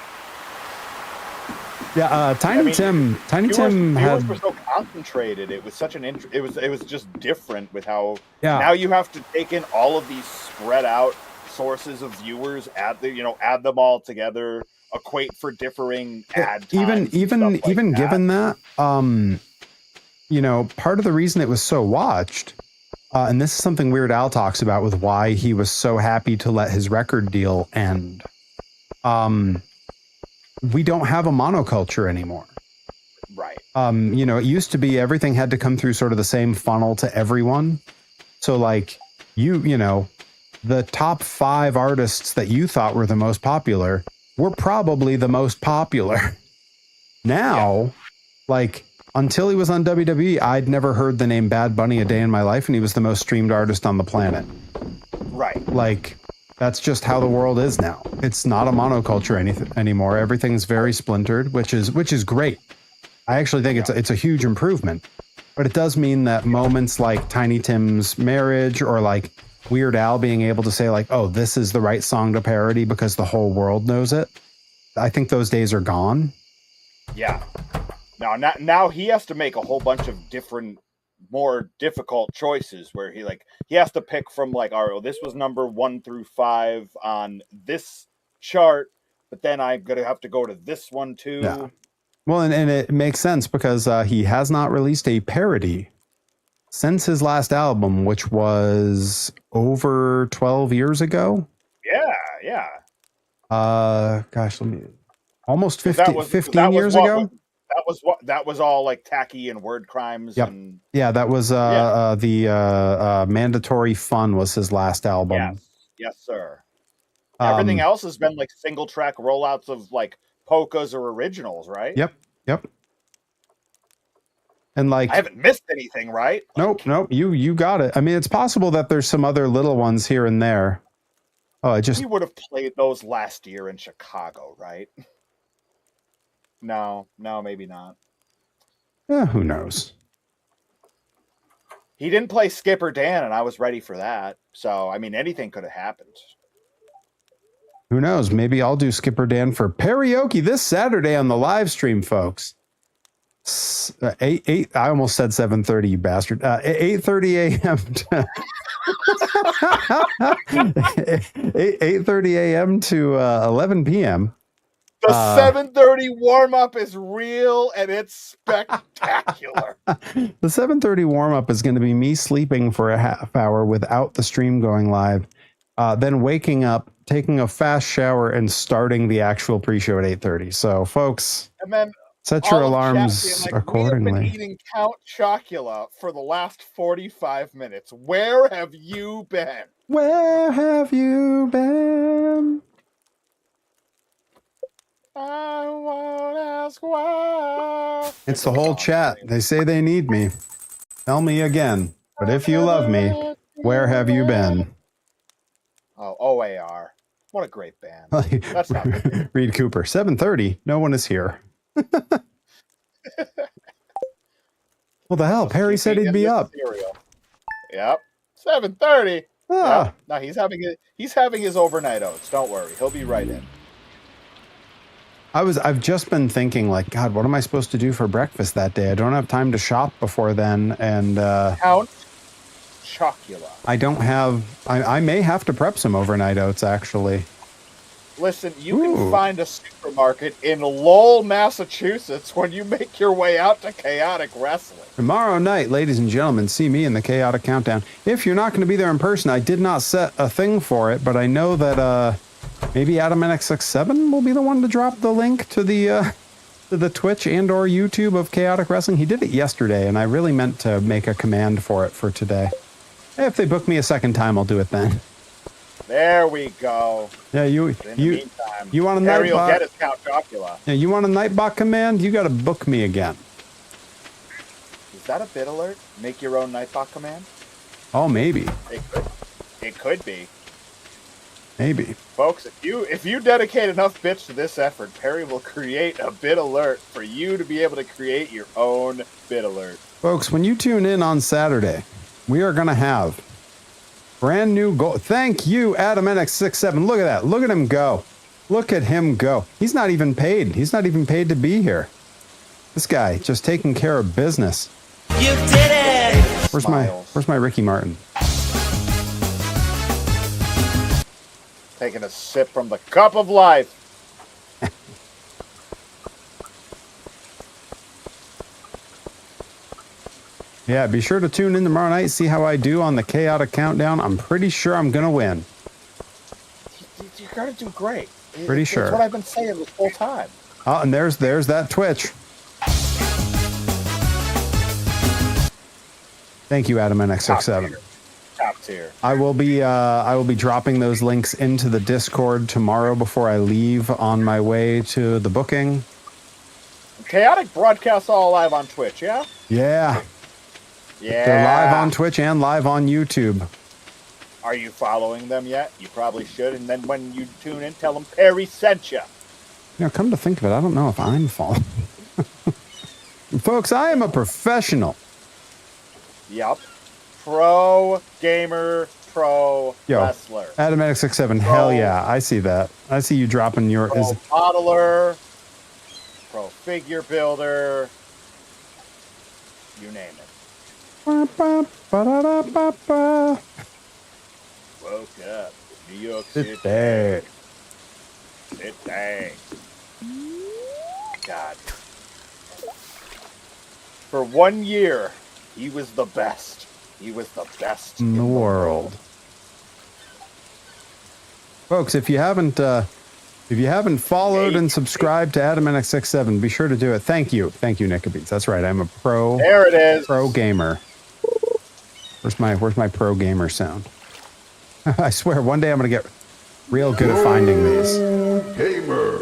Yeah, Tiny Tim were so concentrated. It was such it was just different with how now you have to take in all of these spread out sources of viewers, add them all together, equate for differing ad times. Even given that, part of the reason it was so watched. And this is something Weird Al talks about with why he was so happy to let his record deal end. We don't have a monoculture anymore. Right. It used to be everything had to come through sort of the same funnel to everyone. So like the top 5 artists that you thought were the most popular were probably the most popular. Now, until he was on WWE, I'd never heard the name Bad Bunny a day in my life, and he was the most streamed artist on the planet. Right. That's just how the world is now. It's not a monoculture anymore. Everything's very splintered, which is great. I actually think it's a huge improvement. But it does mean that moments like Tiny Tim's marriage or like Weird Al being able to say like, oh, this is the right song to parody because the whole world knows it. I think those days are gone. Yeah. Now he has to make a whole bunch of different, more difficult choices where he has to pick from all right, this was number 1 through 5 on this chart, but then I'm gonna have to go to this one too. Yeah. Well, and it makes sense because he has not released a parody since his last album, which was over 12 years ago. Yeah. Gosh, almost 15 years ago. That was all tacky and word crimes. Yep. And that was the Mandatory Fun was his last album. Yes, sir. Everything else has been single track rollouts of polkas or originals, right? Yep. And I haven't missed anything, right? Nope. You got it. I mean, it's possible that there's some other little ones here and there. Oh, he would have played those last year in Chicago, right? No, maybe not. Who knows? He didn't play Skipper Dan, and I was ready for that. So, I mean, anything could have happened. Who knows? Maybe I'll do Skipper Dan for karaoke this Saturday on the live stream, folks. 8 I almost said 7:30, you bastard. 8:30 a.m. 8:30 a.m. to 11 p.m. The 7:30 warm-up is real, and it's spectacular. The 7:30 warm-up is going to be me sleeping for a half hour without the stream going live, then waking up, taking a fast shower, and starting the actual pre-show at 8:30. So, folks, and then set your alarms accordingly. We have been eating Count Chocula for the last 45 minutes. Where have you been? Where have you been? I won't ask why. It's the whole chat. They say they need me. Tell me again. But if you love me, where have you been? Oh, OAR. What a great band. That's not good. Reed Cooper. 7:30. No one is here. What the hell? Perry said he'd be up. Cereal. Yep. 7:30. Ah. Yep. No, he's having his overnight oats. Don't worry, he'll be right in. I've just been thinking, like, God, what am I supposed to do for breakfast that day? I don't have time to shop before then, and Count Chocula. I don't have. I may have to prep some overnight oats, actually. Listen, you can find a supermarket in Lowell, Massachusetts when you make your way out to Chaotic Wrestling. Tomorrow night, ladies and gentlemen, see me in the Chaotic Countdown. If you're not going to be there in person, I did not set a thing for it, but I know that maybe Adam NX67 will be the one to drop the link to the Twitch and or YouTube of Chaotic Wrestling. He did it yesterday, and I really meant to make a command for it for today. If they book me a second time, I'll do it then. There we go. Yeah, you want a Harry will Nightbot? get his Count Chocula. Yeah, you want a Nightbot command? You got to book me again. Is that a bit alert? Make your own Nightbot command? Oh, maybe. It could be. Maybe. Folks, if you dedicate enough bits to this effort, Perry will create a bit alert for you to be able to create your own bit alert. Folks, when you tune in on Saturday, we are going to have brand new goal. Thank you, Adam NX67. Look at that. Look at him go. Look at him go. He's not even paid. He's not even paid to be here. This guy just taking care of business. You did it! Where's my Ricky Martin? Taking a sip from the cup of life. Yeah, be sure to tune in tomorrow night, see how I do on the Chaotic Countdown. I'm pretty sure I'm going to win. You're going to do great. Pretty sure. That's what I've been saying this whole time. Oh, and there's that Twitch. Thank you, Adam NX67. Top tier. I will be dropping those links into the Discord tomorrow before I leave on my way to the booking. Chaotic broadcasts all live on Twitch, yeah? Yeah. Yeah. They're live on Twitch and live on YouTube. Are you following them yet? You probably should. And then when you tune in, tell them Perry sent you. You know, come to think of it, I don't know if I'm following. Folks, I am a professional. Yep. Pro gamer, pro Yo, wrestler. Adam NX67, hell yeah, I see that. I see you dropping your... Pro modeler, pro figure builder, you name it. Ba-da-ba-ba-da-ba-ba. Woke up. New York Sit City. there. Sit down. God. For 1 year, he was the best. He was the best In the world. Folks, if you haven't followed and subscribed to Adam NX67, be sure to do it. Thank you, Nickabeats. That's right. I'm a pro. There it is. Pro gamer. Where's my pro gamer sound? I swear, one day I'm gonna get real good at finding these. Gamer.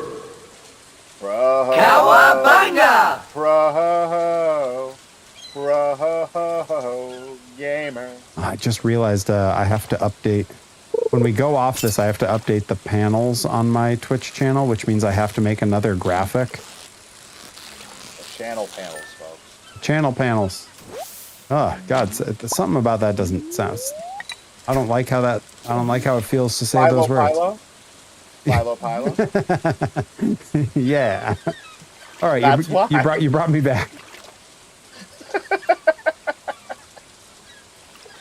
Pro. Cowabunga! Pro gamer. I just realized I have to update. When we go off this, I have to update the panels on my Twitch channel, which means I have to make another graphic. The channel panels, folks. Channel panels. Oh, God, something about that doesn't sound... I don't like how it feels to say those words. Philo? Yeah. All right, That's why. you brought me back.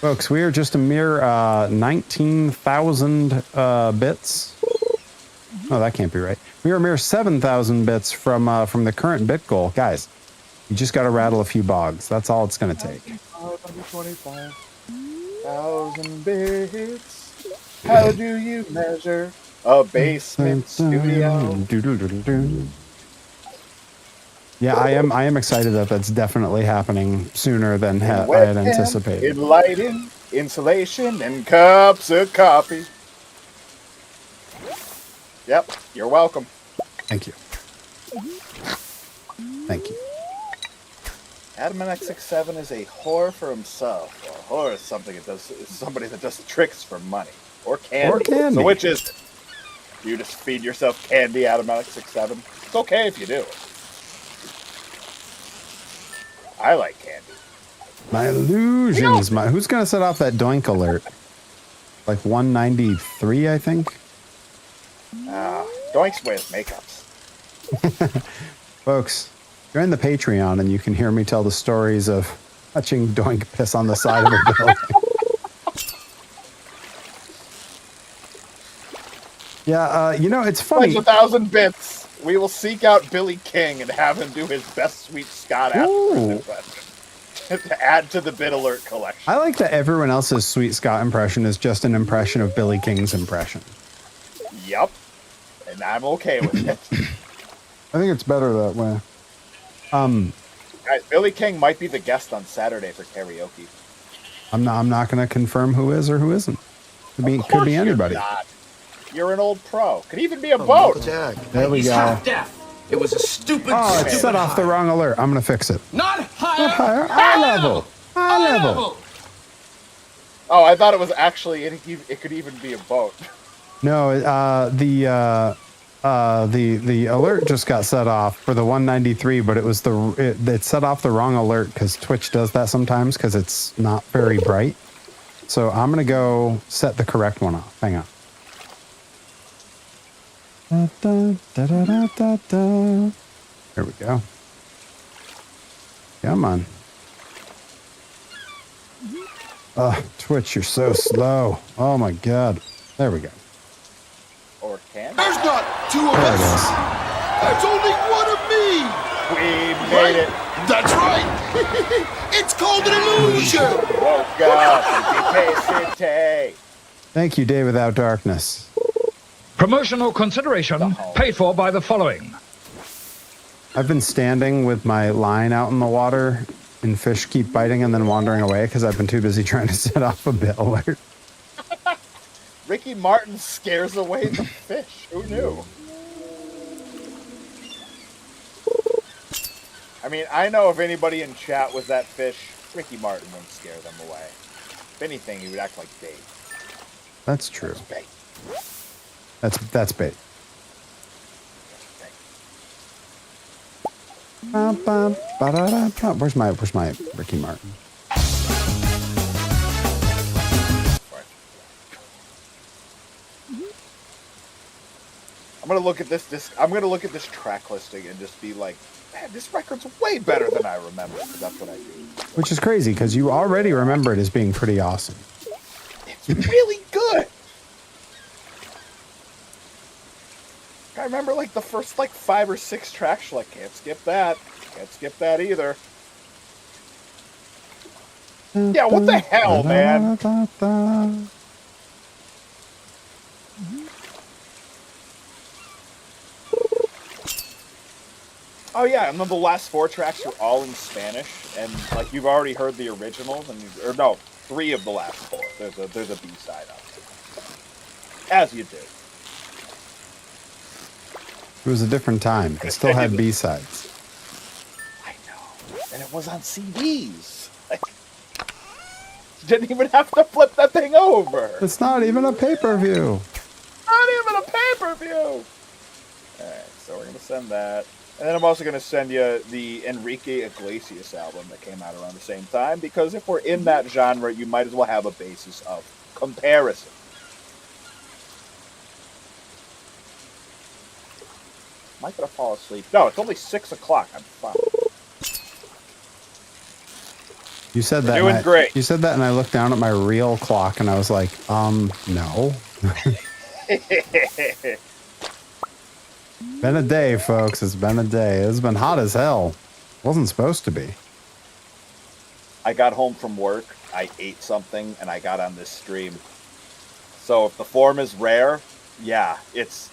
Folks, we are just a mere 19,000 bits. Oh, that can't be right. We are a mere 7,000 bits from the current bit goal. Guys, you just got to rattle a few bogs. That's all it's going to take. 25,000 bits. How do you measure a basement studio? Yeah, I am excited that that's definitely happening sooner than I had anticipated. In lighting, insulation, and cups of coffee. Yep, you're welcome. Thank you. Thank you. Adam NX67 is a whore for himself. A whore is somebody that does tricks for money. Or candy. Or candy. So which is it? You just feed yourself candy, Adam NX67? It's okay if you do. I like candy. My illusions. Who's gonna set off that doink alert? Like 193, I think. Doinks wears makeups. Folks, join the Patreon and you can hear me tell the stories of touching doink piss on the side of the building. Yeah, it's funny. Pledge 1,000 bits. We will seek out Billy King and have him do his best Sweet Scott Ashford impression to add to the bit alert collection. I like that everyone else's Sweet Scott impression is just an impression of Billy King's impression. Yep. And I'm okay with it. I think it's better that way. Guys, Billy King might be the guest on Saturday for karaoke. I'm not going to confirm who is or who isn't. Could be anybody. You're an old pro. Could even be a boat. There we go. It was a stupid. Oh, it set off the wrong alert. I'm going to fix it. Not higher. Not higher. High level. High level. Oh, I thought it was actually it could even be a boat. No, the alert just got set off for the 193, but it set off the wrong alert because Twitch does that sometimes because it's not very bright. So I'm gonna go set the correct one off. Hang on. Da, da, da, da, da, da. There we go. Come on. Twitch, you're so slow. Oh my god. There we go. Or can There's not two of There it us. is. There's only one of me. we made it? That's right. It's called an illusion. Woke up in City. Thank you, Day Without Darkness. Promotional consideration paid for by the following. I've been standing with my line out in the water and fish keep biting and then wandering away because I've been too busy trying to set off a bit alert. Ricky Martin scares away the fish. Who knew? I mean, I know if anybody in chat was that fish, Ricky Martin wouldn't scare them away. If anything, he would act like bait. That's true. Bait. That's bait. Where's my Ricky Martin? I'm gonna look at this. I'm gonna look at this track listing and just be like, man, this record's way better than I remember. Because that's what I do. Which is crazy because you already remember it as being pretty awesome. It's really good. I remember like the first like 5 or 6 tracks. You're like, can't skip that. Can't skip that either. Yeah, what the hell, man? Oh yeah, and then the last 4 tracks are all in Spanish, and like you've already heard the originals, and 3 of the last 4. There's a B-side on it, as you do. It was a different time. It still had B-sides. I know, and it was on CDs. Like, you didn't even have to flip that thing over. It's not even a pay-per-view. Not even a pay-per-view. All right, so we're gonna send that. And then I'm also going to send you the Enrique Iglesias album that came out around the same time, because if we're in that genre, you might as well have a basis of comparison. Am I going to fall asleep? No, it's only 6 o'clock. I'm fine. You said that. Doing great. You said that, and I looked down at my real clock, and I was like, no. Been a day, folks. It's been a day. It's been hot as hell. Wasn't supposed to be. I got home from work, I ate something, and I got on this stream. So if the form is rare, yeah, it's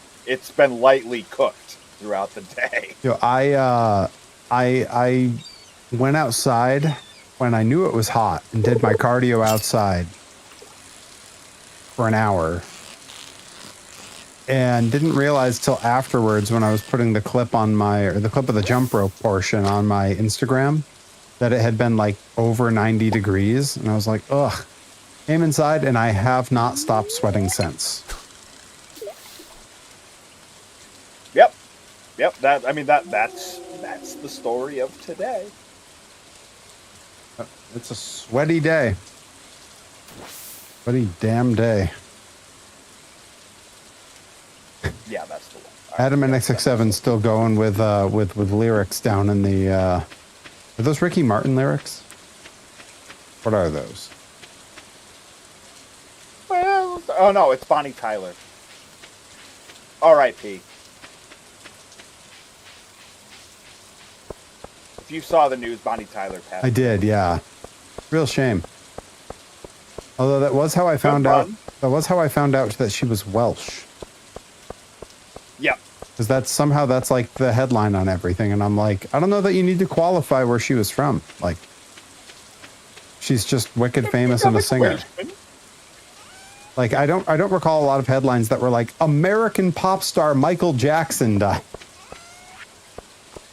been lightly cooked throughout the day. Yo, I went outside when I knew it was hot and did my cardio outside for an hour. And didn't realize till afterwards when I was putting the clip of the jump rope portion on my Instagram that it had been like over 90 degrees. And I was like, ugh. Came inside and I have not stopped sweating since. Yep. That's the story of today. It's a sweaty day. Sweaty damn day. Yeah, that's the one. Adam and XX7 still going with lyrics down in the. Are those Ricky Martin lyrics? What are those? Well, oh no, it's Bonnie Tyler. R.I.P. If you saw the news, Bonnie Tyler passed. I did, yeah. Real shame. Although that was how I found out. That was how I found out that she was Welsh. Yep. Because that's like the headline on everything, and I'm like, I don't know that you need to qualify where she was from. Like, she's just wicked famous and a singer. Like, I don't recall a lot of headlines that were like, American pop star Michael Jackson died.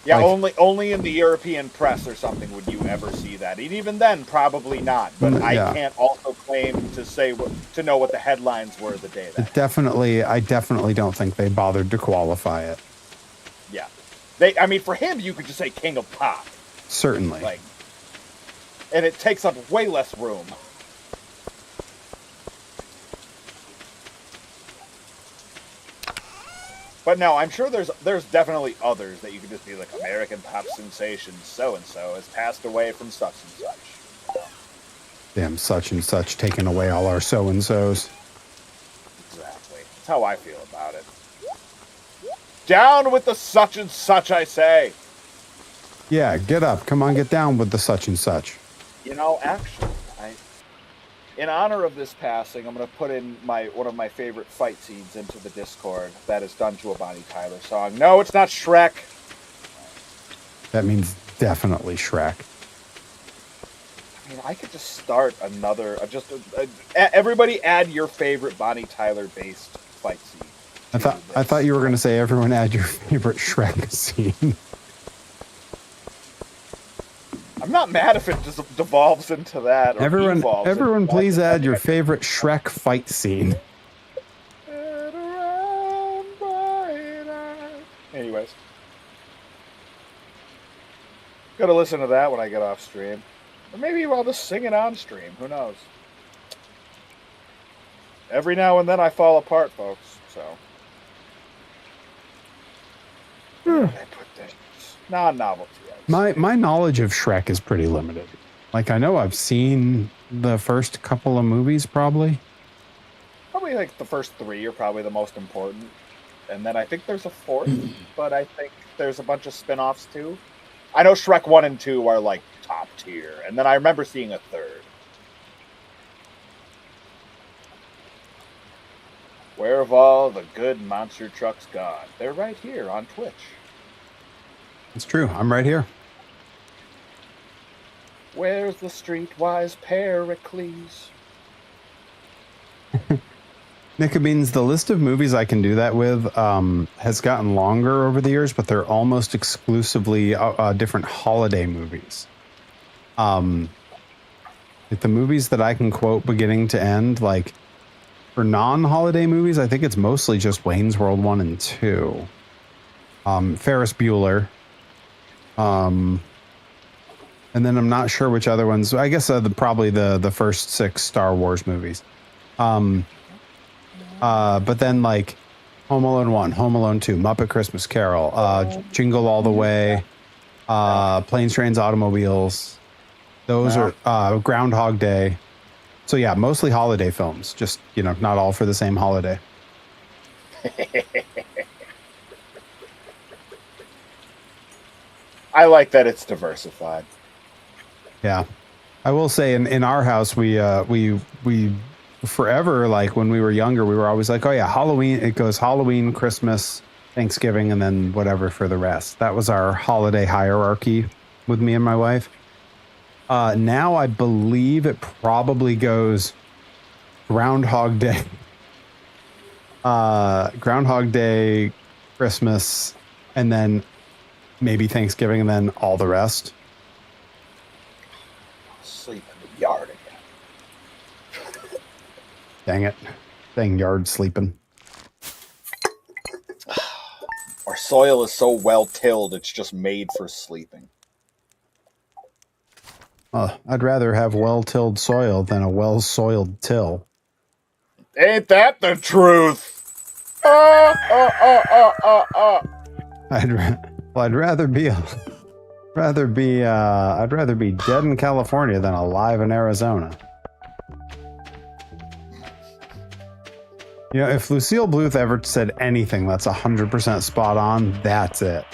Yeah, like, only in the European press or something would you ever see that. And even then, probably not. But yeah. I can't also claim to know what the headlines were the day that. I definitely don't think they bothered to qualify it. Yeah, I mean, for him, you could just say King of Pop. Certainly. Like, and it takes up way less room. But no, I'm sure there's definitely others that you could just be like, American pop sensation so-and-so has passed away from such and such. Damn such and such taking away all our so-and-sos. Exactly. That's how I feel about it. Down with the such and such, I say! Yeah, get up. Come on, get down with the such and such. You know, actually, in honor of this passing, I'm going to put in one of my favorite fight scenes into the Discord that is done to a Bonnie Tyler song. No, it's not Shrek. That means definitely Shrek. I mean, I could just start another. Everybody add your favorite Bonnie Tyler-based fight scene. I thought you were going to say everyone add your favorite Shrek scene. I'm not mad if it just devolves into that. Or everyone, please add your favorite Shrek fight scene. Anyways, gotta listen to that when I get off stream, or maybe I'll just sing it on stream. Who knows? Every now and then I fall apart, folks. So, I put this non-novelty. My knowledge of Shrek is pretty limited. Like, I know I've seen the first couple of movies, probably. Probably like the first three are probably the most important. And then I think there's a fourth, but I think there's a bunch of spin-offs too. I know Shrek 1 and 2 are like top tier. And then I remember seeing a third. Where have all the good monster trucks gone? They're right here on Twitch. It's true. I'm right here. Where's the streetwise Pericles? Nicobeans, the list of movies I can do that with has gotten longer over the years, but they're almost exclusively different holiday movies. Like the movies that I can quote beginning to end, like for non-holiday movies, I think it's mostly just Wayne's World 1 and 2. Ferris Bueller. And then I'm not sure which other ones. I guess probably the first 6 Star Wars movies. But then like Home Alone 1, Home Alone 2, Muppet Christmas Carol, Jingle All the Way, Planes, Trains, Automobiles. Those are Groundhog Day. So yeah, mostly holiday films. Just, not all for the same holiday. I like that it's diversified. Yeah, I will say in our house we forever, like when we were younger, we were always like, oh yeah, Halloween. It goes Halloween, Christmas, Thanksgiving, and then whatever for the rest. That was our holiday hierarchy with me and my wife. Now I believe it probably goes Groundhog Day, Christmas, and then maybe Thanksgiving, and then all the rest. Sleep in the yard again. Dang it. Dang yard sleeping. Our soil is so well tilled, it's just made for sleeping. I'd rather have well-tilled soil than a well-soiled till. Ain't that the truth? I'd rather be dead in California than alive in Arizona. You know, if Lucille Bluth ever said anything that's 100% spot on, that's it.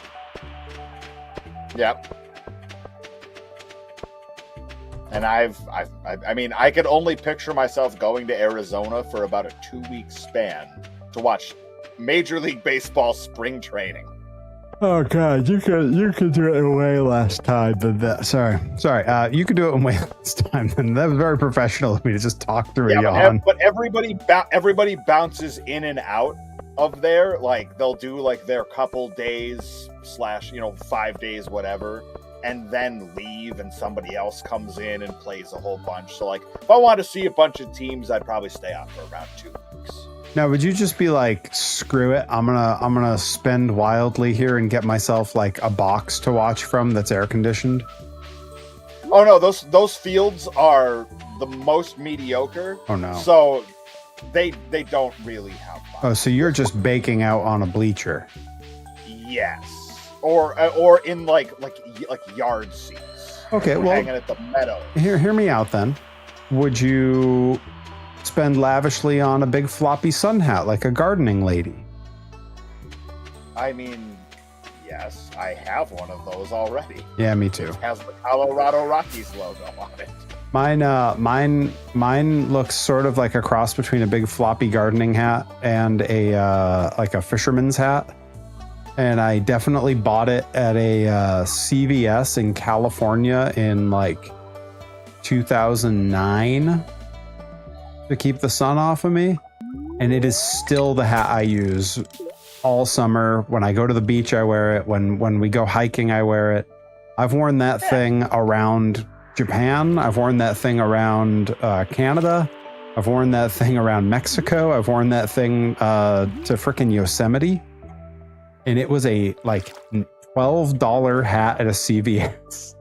Yep. And I mean, I could only picture myself going to Arizona for about a 2-week span to watch Major League Baseball spring training. Oh God, you could do it in way less time than that. Sorry. You could do it in way less time than that. Was very professional of me to just talk through a yawn. But everybody bounces in and out of there. Like they'll do like their couple days / 5 days, whatever, and then leave, and somebody else comes in and plays a whole bunch. So like, if I wanted to see a bunch of teams, I'd probably stay out for around 2 weeks. Now, would you just be like, screw it, I'm gonna spend wildly here and get myself like a box to watch from that's air conditioned? Oh no, those fields are the most mediocre. Oh no. So they don't really have box. Oh, so you're just baking out on a bleacher. Yes. Or in like yard seats. Okay, well, hanging at the meadow. Hear me out then. Would you spend lavishly on a big floppy sun hat like a gardening lady? I mean, yes, I have one of those already. Yeah, me too. It has the Colorado Rockies logo on it. Mine looks sort of like a cross between a big floppy gardening hat and a fisherman's hat. And I definitely bought it at a CVS in California in like 2009 to keep the sun off of me. And it is still the hat I use all summer. When I go to the beach, I wear it. When we go hiking, I wear it. I've worn that thing around Japan. I've worn that thing around Canada. I've worn that thing around Mexico. I've worn that thing to frickin' Yosemite. And it was a like $12 hat at a CVS.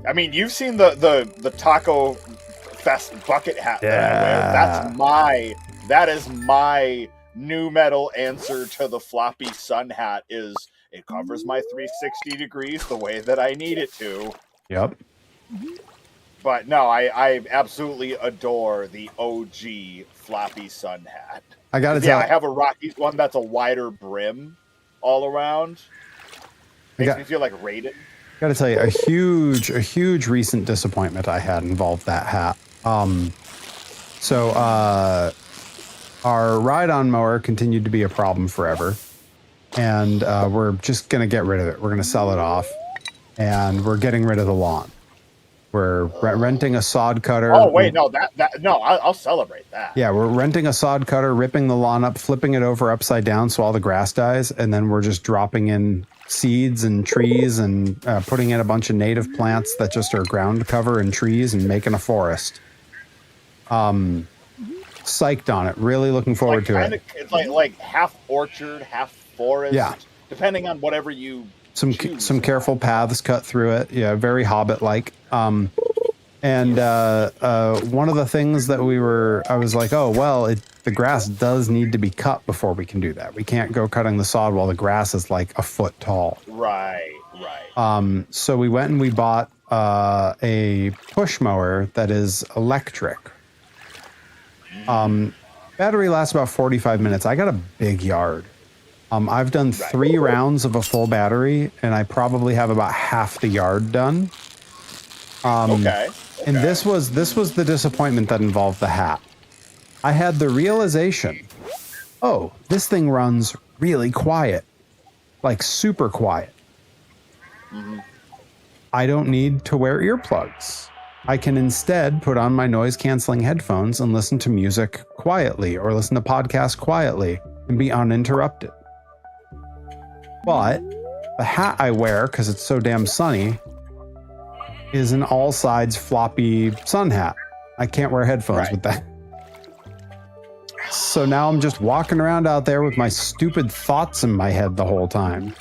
I mean, you've seen the Taco Fest bucket hat that I wear. That is my new metal answer to the floppy sun hat. Is it covers my 360 degrees the way that I need it to. Yep. But no, I absolutely adore the OG floppy sun hat. I gotta tell I have a Rockies one that's a wider brim all around. Makes me feel like Raiden. Gotta tell you, a huge recent disappointment I had involved that hat. Our ride-on mower continued to be a problem forever, and we're just gonna get rid of it. We're gonna sell it off, and we're getting rid of the lawn. We're renting a sod cutter. Oh wait, no, I'll celebrate that. Yeah, we're renting a sod cutter, ripping the lawn up, flipping it over upside down so all the grass dies, and then we're just dropping in seeds and trees and putting in a bunch of native plants that just are ground cover and trees and making a forest. Psyched on it. Really looking forward to it. It's like half orchard, half forest. Yeah. Depending on whatever you some careful paths cut through it. Yeah, very Hobbit-like. And one of the things that I was like, oh, well, the grass does need to be cut before we can do that. We can't go cutting the sod while the grass is like a foot tall. Right. So we went and we bought a push mower that is electric. Battery lasts about 45 minutes. I got a big yard. I've done 3 rounds of a full battery, and I probably have about half the yard done. Okay. And this was the disappointment that involved the hat. I had the realization, oh, this thing runs really quiet, like super quiet. Mm-hmm. I don't need to wear earplugs. I can instead put on my noise-canceling headphones and listen to music quietly or listen to podcasts quietly and be uninterrupted. But the hat I wear, because it's so damn sunny, is an all-sides floppy sun hat. I can't wear headphones with that. So now I'm just walking around out there with my stupid thoughts in my head the whole time.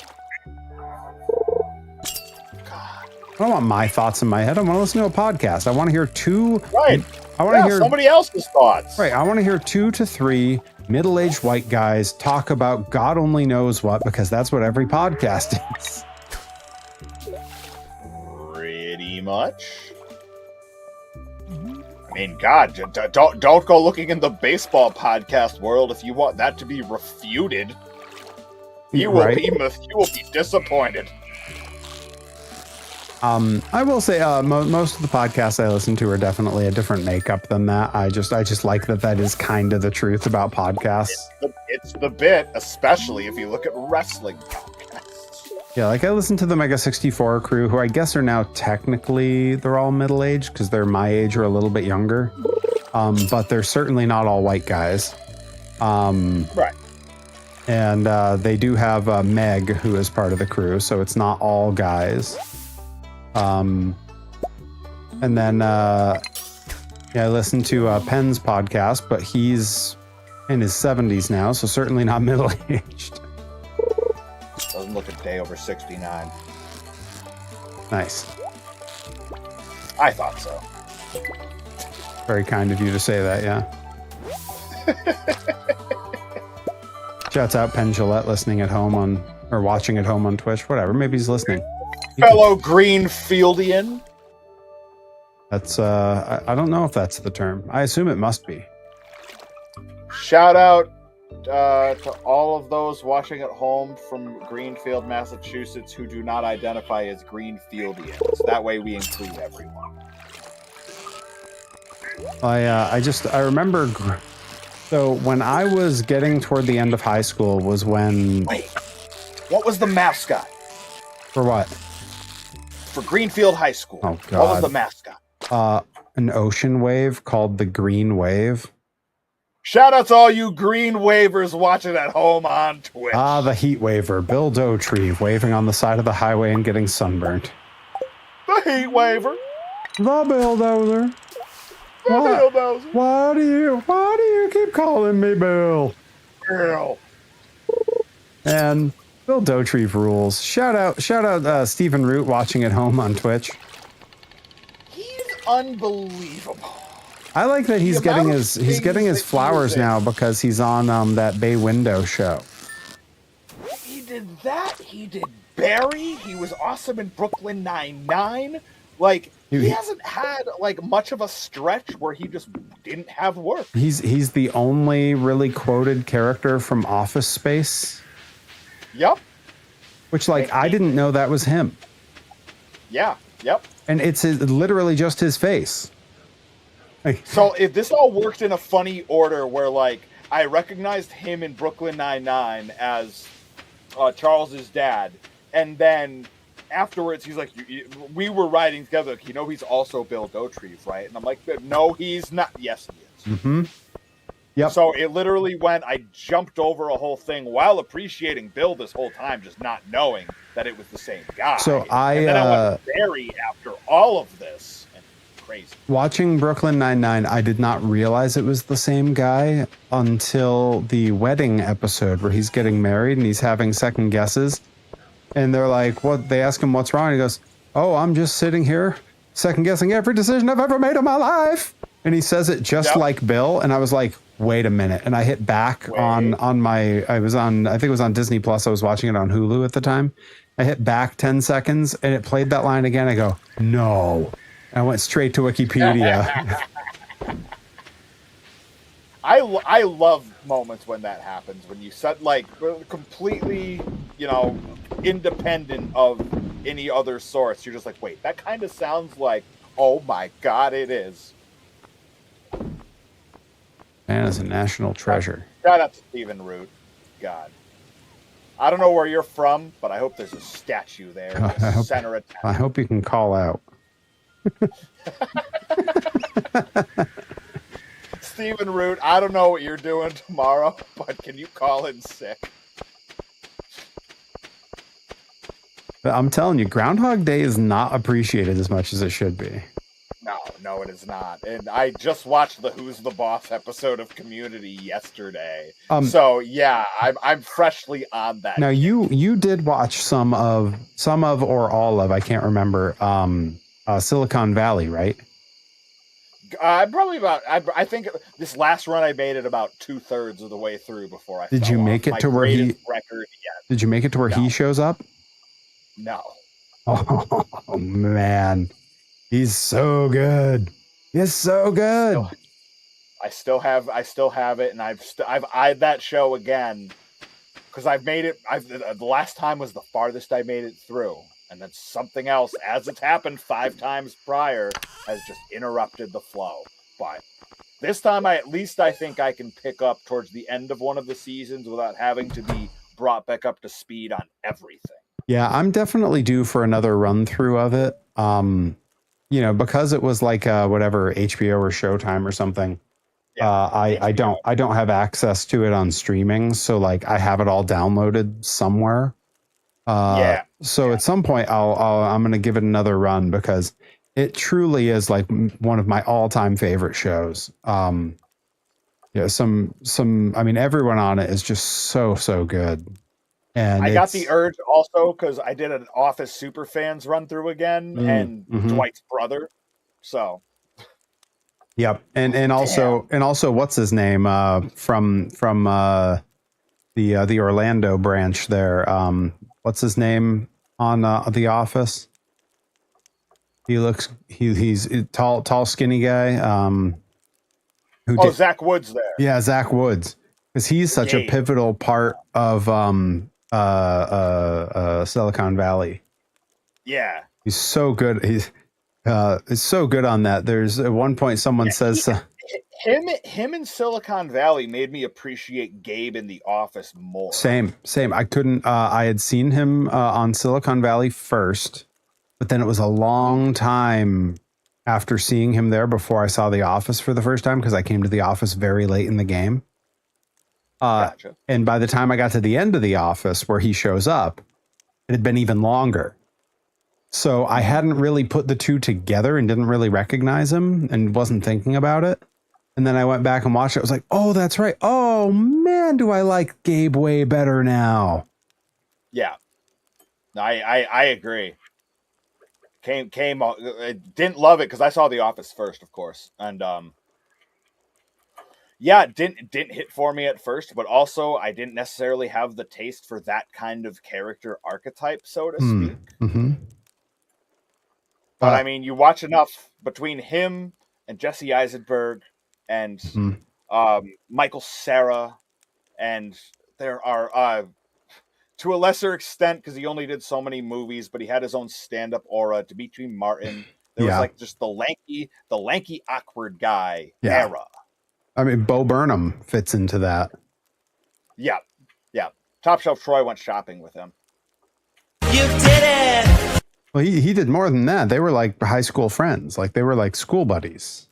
I don't want my thoughts in my head. I want to listen to a podcast. I want to hear two. Right. I want to hear somebody else's thoughts. Right. I want to hear 2 to 3 middle-aged white guys talk about God only knows what, because that's what every podcast is. Pretty much. I mean, God, don't go looking in the baseball podcast world if you want that to be refuted. You will be disappointed. I will say most of the podcasts I listen to are definitely a different makeup than that. I just like that is kind of the truth about podcasts. It's the bit, especially if you look at wrestling podcasts. Yeah, like I listen to the Mega 64 crew, who I guess are now technically they're all middle-aged because they're my age or a little bit younger. But they're certainly not all white guys. Right. And they do have Meg, who is part of the crew, so it's not all guys. And then I listened to Penn's podcast, but he's in his 70s now, so certainly not middle-aged. Doesn't look a day over 69. Nice. I thought so. Very kind of you to say that, yeah. Shouts out Penn Gillette listening at home or watching at home on Twitch, whatever. Maybe he's listening. Fellow Greenfieldian. That's I don't know if that's the term. I assume it must be. Shout out to all of those watching at home from Greenfield, Massachusetts who do not identify as Greenfieldians. That way we include everyone. I remember so when I was getting toward the end of high school was when Wait. What was the mascot? For what? For Greenfield High School. Oh God. What was the mascot? An ocean wave called the Green Wave. Shout out to all you green wavers watching at home on Twitch. The heat waver, Bill Dotreve waving on the side of the highway and getting sunburnt. The heat waver. The bulldozer. The bulldozer. Why do you keep calling me Bill? Girl. And Bill Dotreve rules. Shout out Stephen Root watching at home on Twitch. He's unbelievable. I like that he's getting his flowers now because he's on that Bay Window show. He did that. He did Barry. He was awesome in Brooklyn Nine-Nine. Like he hasn't had like much of a stretch where he just didn't have work. He's the only really quoted character from Office Space. Yep. Which I didn't know that was him. Yeah. Yep. And it's literally just his face. So if this all worked in a funny order where I recognized him in Brooklyn Nine-Nine as Charles's dad, and then afterwards he's like, we were riding together, he's also Bill Dotreve, right? And I'm like, no, he's not. Yes, he is. Mm-hmm. Yep. So it literally I jumped over a whole thing while appreciating Bill this whole time, just not knowing that it was the same guy. So and then I went Barry after all of this. Crazy. Watching Brooklyn Nine-Nine, I did not realize it was the same guy until the wedding episode where he's getting married and he's having second guesses. And they're like, what? They ask him what's wrong. And he goes, oh, I'm just sitting here second guessing every decision I've ever made in my life. And he says it just like Bill. And I was like, wait a minute. And I hit back on my, I think it was on Disney Plus. I was watching it on Hulu at the time. I hit back 10 seconds and it played that line again. I go, no. I went straight to Wikipedia. I love moments when that happens, when you set completely, independent of any other source. You're just like, wait, that kind of sounds like, oh my God, it is. Man is a national treasure. Shout out to Stephen Root. God. I don't know where you're from, but I hope there's a statue there in the center of town. I hope you can call out. Stephen Root, I don't know what you're doing tomorrow, but can you call in sick? I'm telling you, Groundhog Day is not appreciated as much as it should be. No. no, it is not. And I just watched the Who's the Boss episode of Community yesterday. So yeah, I'm freshly on that. Now you did watch some of or all of, I can't remember, Silicon Valley, right? Probably about. I think this last run I made it about 2/3 of the way through before I. Did you make it to where he? Record yet. Did you make it to where he shows up? No. Oh man, he's so good. He's so good. I still have it, and I've eyed that show again because I've made it. The last time was the farthest I made it through. And then something else, as it's happened 5 times prior, has just interrupted the flow. But this time, I think I can pick up towards the end of one of the seasons without having to be brought back up to speed on everything. Yeah, I'm definitely due for another run through of it. Because it was like whatever HBO or Showtime or something. Yeah, I don't have access to it on streaming, so like I have it all downloaded somewhere. So at some point I'm going to give it another run because it truly is like one of my all-time favorite shows. I mean, everyone on it is just so good. And I got the urge also because I did an Office Superfans run through again and Dwight's brother. So. Yep. And also what's his name from the Orlando branch there. What's his name on The Office? He's a tall, skinny guy. Zach Woods there. Yeah, Zach Woods, because he's such a pivotal part of Silicon Valley. Yeah, he's so good. He's so good on that. There's at one point someone says. Him in Silicon Valley made me appreciate Gabe in The Office more. Same. I couldn't. I had seen him on Silicon Valley first, but then it was a long time after seeing him there before I saw The Office for the first time because I came to The Office very late in the game. Gotcha. And by the time I got to the end of The Office where he shows up, it had been even longer. So I hadn't really put the two together and didn't really recognize him and wasn't thinking about it. And then I went back and watched it. I was like, oh, that's right. Oh, man, do I like Gabe way better now. Yeah. I agree. Didn't love it because I saw The Office first, of course. And, it didn't hit for me at first, but also I didn't necessarily have the taste for that kind of character archetype, so to speak. Mm-hmm. But, I mean, you watch enough between him and Jesse Eisenberg and Michael Cera, and there are to a lesser extent because he only did so many movies, but he had his own stand-up aura. Dimitri Martin, there was like just the lanky awkward guy era. I mean, Bo Burnham fits into that. Yeah. Top Shelf Troy went shopping with him. You did it. Well, he did more than that. They were like high school friends, like they were like school buddies.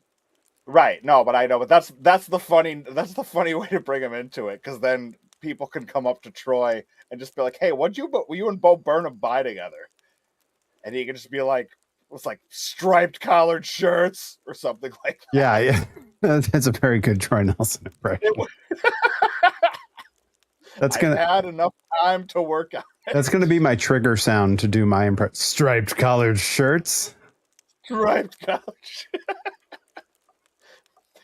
Right. No, but I know, but that's the funny way to bring him into it, because then people can come up to Troy and just be like, "Hey, were you and Bo Burnham buy together?" And he can just be like, "It was like striped collared shirts or something like that." Yeah. That's a very good Troy Nelson impression. I've had enough time to work on it. That's gonna be my trigger sound to do my impression. Striped collared shirts. Striped collared shirts.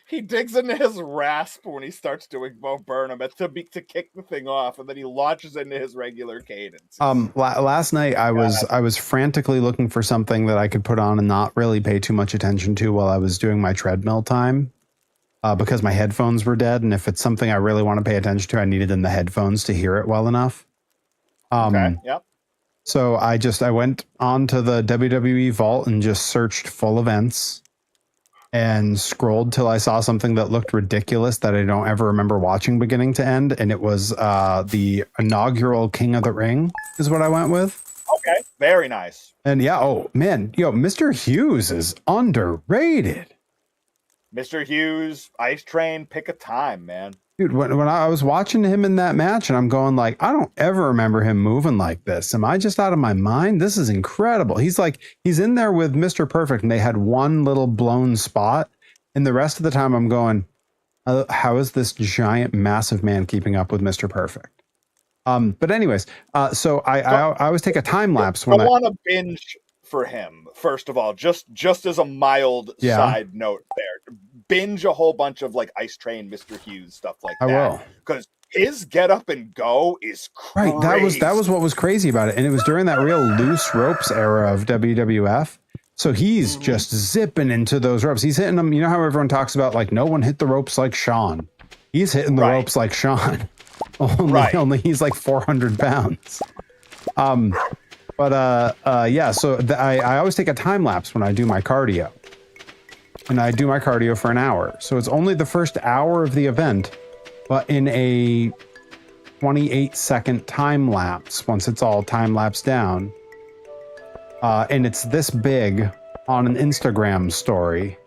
He digs into his rasp when he starts doing Bo Burnham to kick the thing off, and then he launches into his regular cadence. Last night I was frantically looking for something that I could put on and not really pay too much attention to while I was doing my treadmill time, because my headphones were dead, and if it's something I really want to pay attention to, I needed in the headphones to hear it well enough. Okay. Yep. So I went onto the WWE vault and just searched full events. And scrolled till I saw something that looked ridiculous that I don't ever remember watching beginning to end. And it was the inaugural King of the Ring is what I went with. Okay, very nice. And Mr. Hughes is underrated. Mr. Hughes, Ice Train, pick a time, man. Dude, when I was watching him in that match and I'm going like, I don't ever remember him moving like this. Am I just out of my mind? This is incredible. He's in there with Mr. Perfect and they had one little blown spot. And the rest of the time I'm going, how is this giant, massive man keeping up with Mr. Perfect? But anyways, so I always take a time lapse when I want to binge for him. First of all, just as a mild side note there, binge a whole bunch of like Ice Train, Mr. Hughes stuff like that. I will, because his get up and go is crazy. Right. That was what was crazy about it, and it was during that real loose ropes era of WWF. So he's just zipping into those ropes. He's hitting them. You know how everyone talks about like no one hit the ropes like Sean. He's hitting the ropes like Sean. Only he's like 400 pounds. Yeah. So I always take a time lapse when I do my cardio, and I do my cardio for an hour. So it's only the first hour of the event, but in a 28-second time lapse. Once it's all time lapsed down. And it's this big on an Instagram story.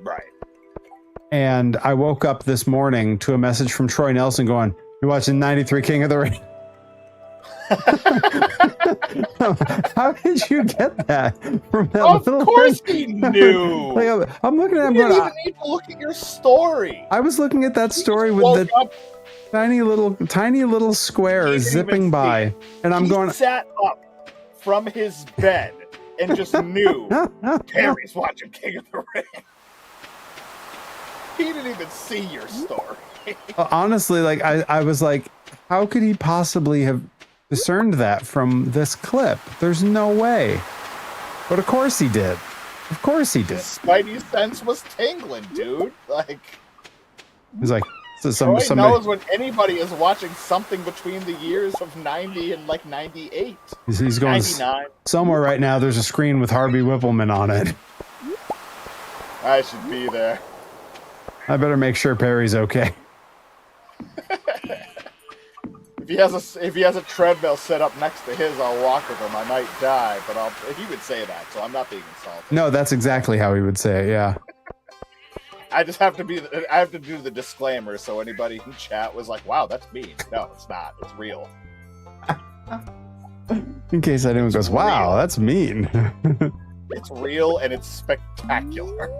Right. And I woke up this morning to a message from Troy Nelson going, "You're watching 93 King of the Ring." How did you get that from that? Of course he knew. Like, I'm looking at him. You didn't even need to look at your story. I was looking at that story with the tiny little square zipping by, and I'm going. Sat up from his bed and just knew Perry's watching King of the Ring. He didn't even see your story. Honestly, like I was like, how could he possibly have discerned that from this clip? There's no way. But of course he did. Of course he did. His spidey sense was tingling, dude. Like, he's like, so Troy somebody knows when anybody is watching something between the years of 90 and like 98. He's going 99. Somewhere right now. There's a screen with Harvey Whippleman on it. I should be there. I better make sure Perry's okay. If he has a treadmill set up next to his, I'll walk with him. I might die, but he would say that, so I'm not being insulted. No, that's exactly how he would say it. Yeah. I just have to do the disclaimer, so anybody in chat was like, "Wow, that's mean." No, it's not. It's real. In case anyone goes, "Wow, real. that's mean." It's real and it's spectacular.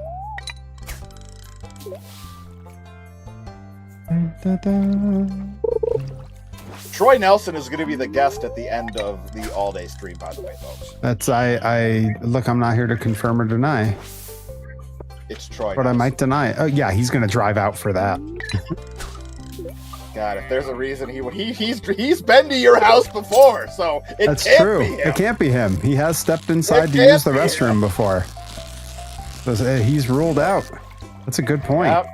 Troy Nelson is going to be the guest at the end of the all-day stream, by the way, folks. That's look, I'm not here to confirm or deny. It's Troy But Nelson. I might deny. Oh yeah, he's going to drive out for that. God, if there's a reason he's been to your house before, so That's can't true. be him. It can't be him. He has stepped inside to can't use the be restroom him. before. So, he's ruled out. That's a good point. Yep.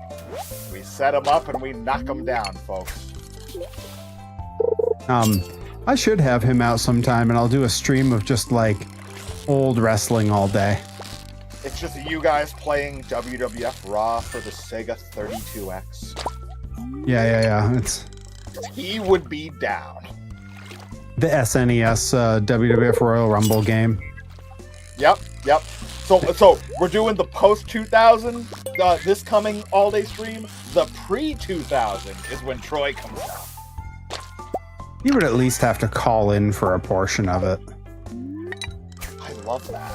We set him up and we knock him down, folks. I should have him out sometime, and I'll do a stream of just like old wrestling all day. It's just you guys playing WWF Raw for the Sega 32X. Yeah. It's He would be down. the SNES WWF Royal Rumble game. Yep. So we're doing the post 2000 this coming all day stream. The pre 2000 is when Troy comes out. You would at least have to call in for a portion of it. I love that.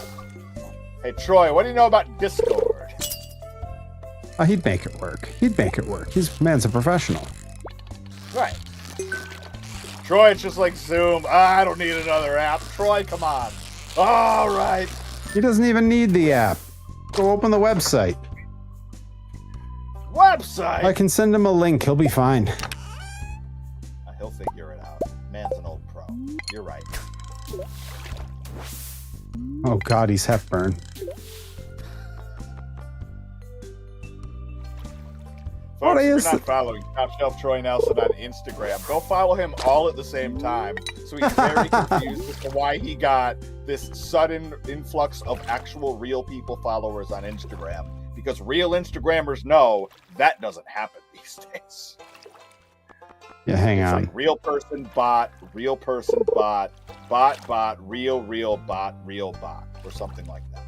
Hey Troy, what do you know about Discord? He'd make it work. Man's a professional. Right. Troy, it's just like Zoom. I don't need another app. Troy, come on. All right. He doesn't even need the app. Go open the website. Website. I can send him a link. He'll be fine. He'll figure it out. Man's an old pro. You're right. Oh God, he's Hepburn. Folks, if you're not following Top Shelf Troy Nelson on Instagram, go follow him all at the same time. So he's very confused as to why he got this sudden influx of actual real people followers on Instagram. Because real Instagrammers know that doesn't happen these days. Yeah, hang It's on. like real person bot, real person bot, bot, real bot, real bot, or something like that.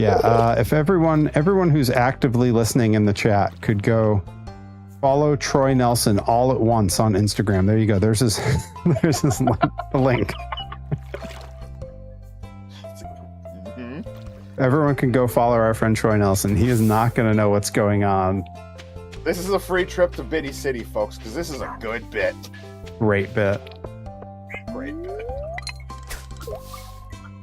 Yeah, if everyone who's actively listening in the chat could go follow Troy Nelson all at once on Instagram. There you go. There's his link. Everyone can go follow our friend Troy Nelson. He is not going to know what's going on. This is a free trip to Biddy City, folks, because this is a good bit. Great bit. Great bit.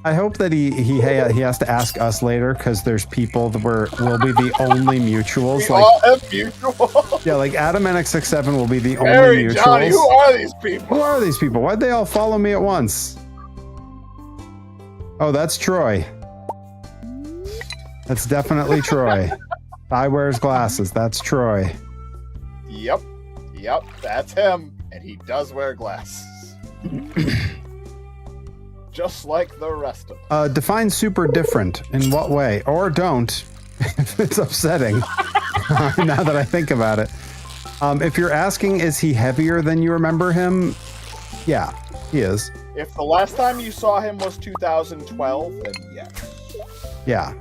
I hope that he has to ask us later because there's people that we'll be the only mutuals. We all have mutuals. Yeah, like Adam NX67 will be the only Harry, mutuals. Johnny, who are these people? Who are these people? Why'd they all follow me at once? Oh, that's Troy. That's definitely Troy. I wears glasses. That's Troy. Yep, that's him. And he does wear glasses. Just like the rest of them. Define super different. In what way? Or don't. If it's upsetting. Now that I think about it. If you're asking, is he heavier than you remember him? Yeah, he is. If the last time you saw him was 2012, then yes. Yeah.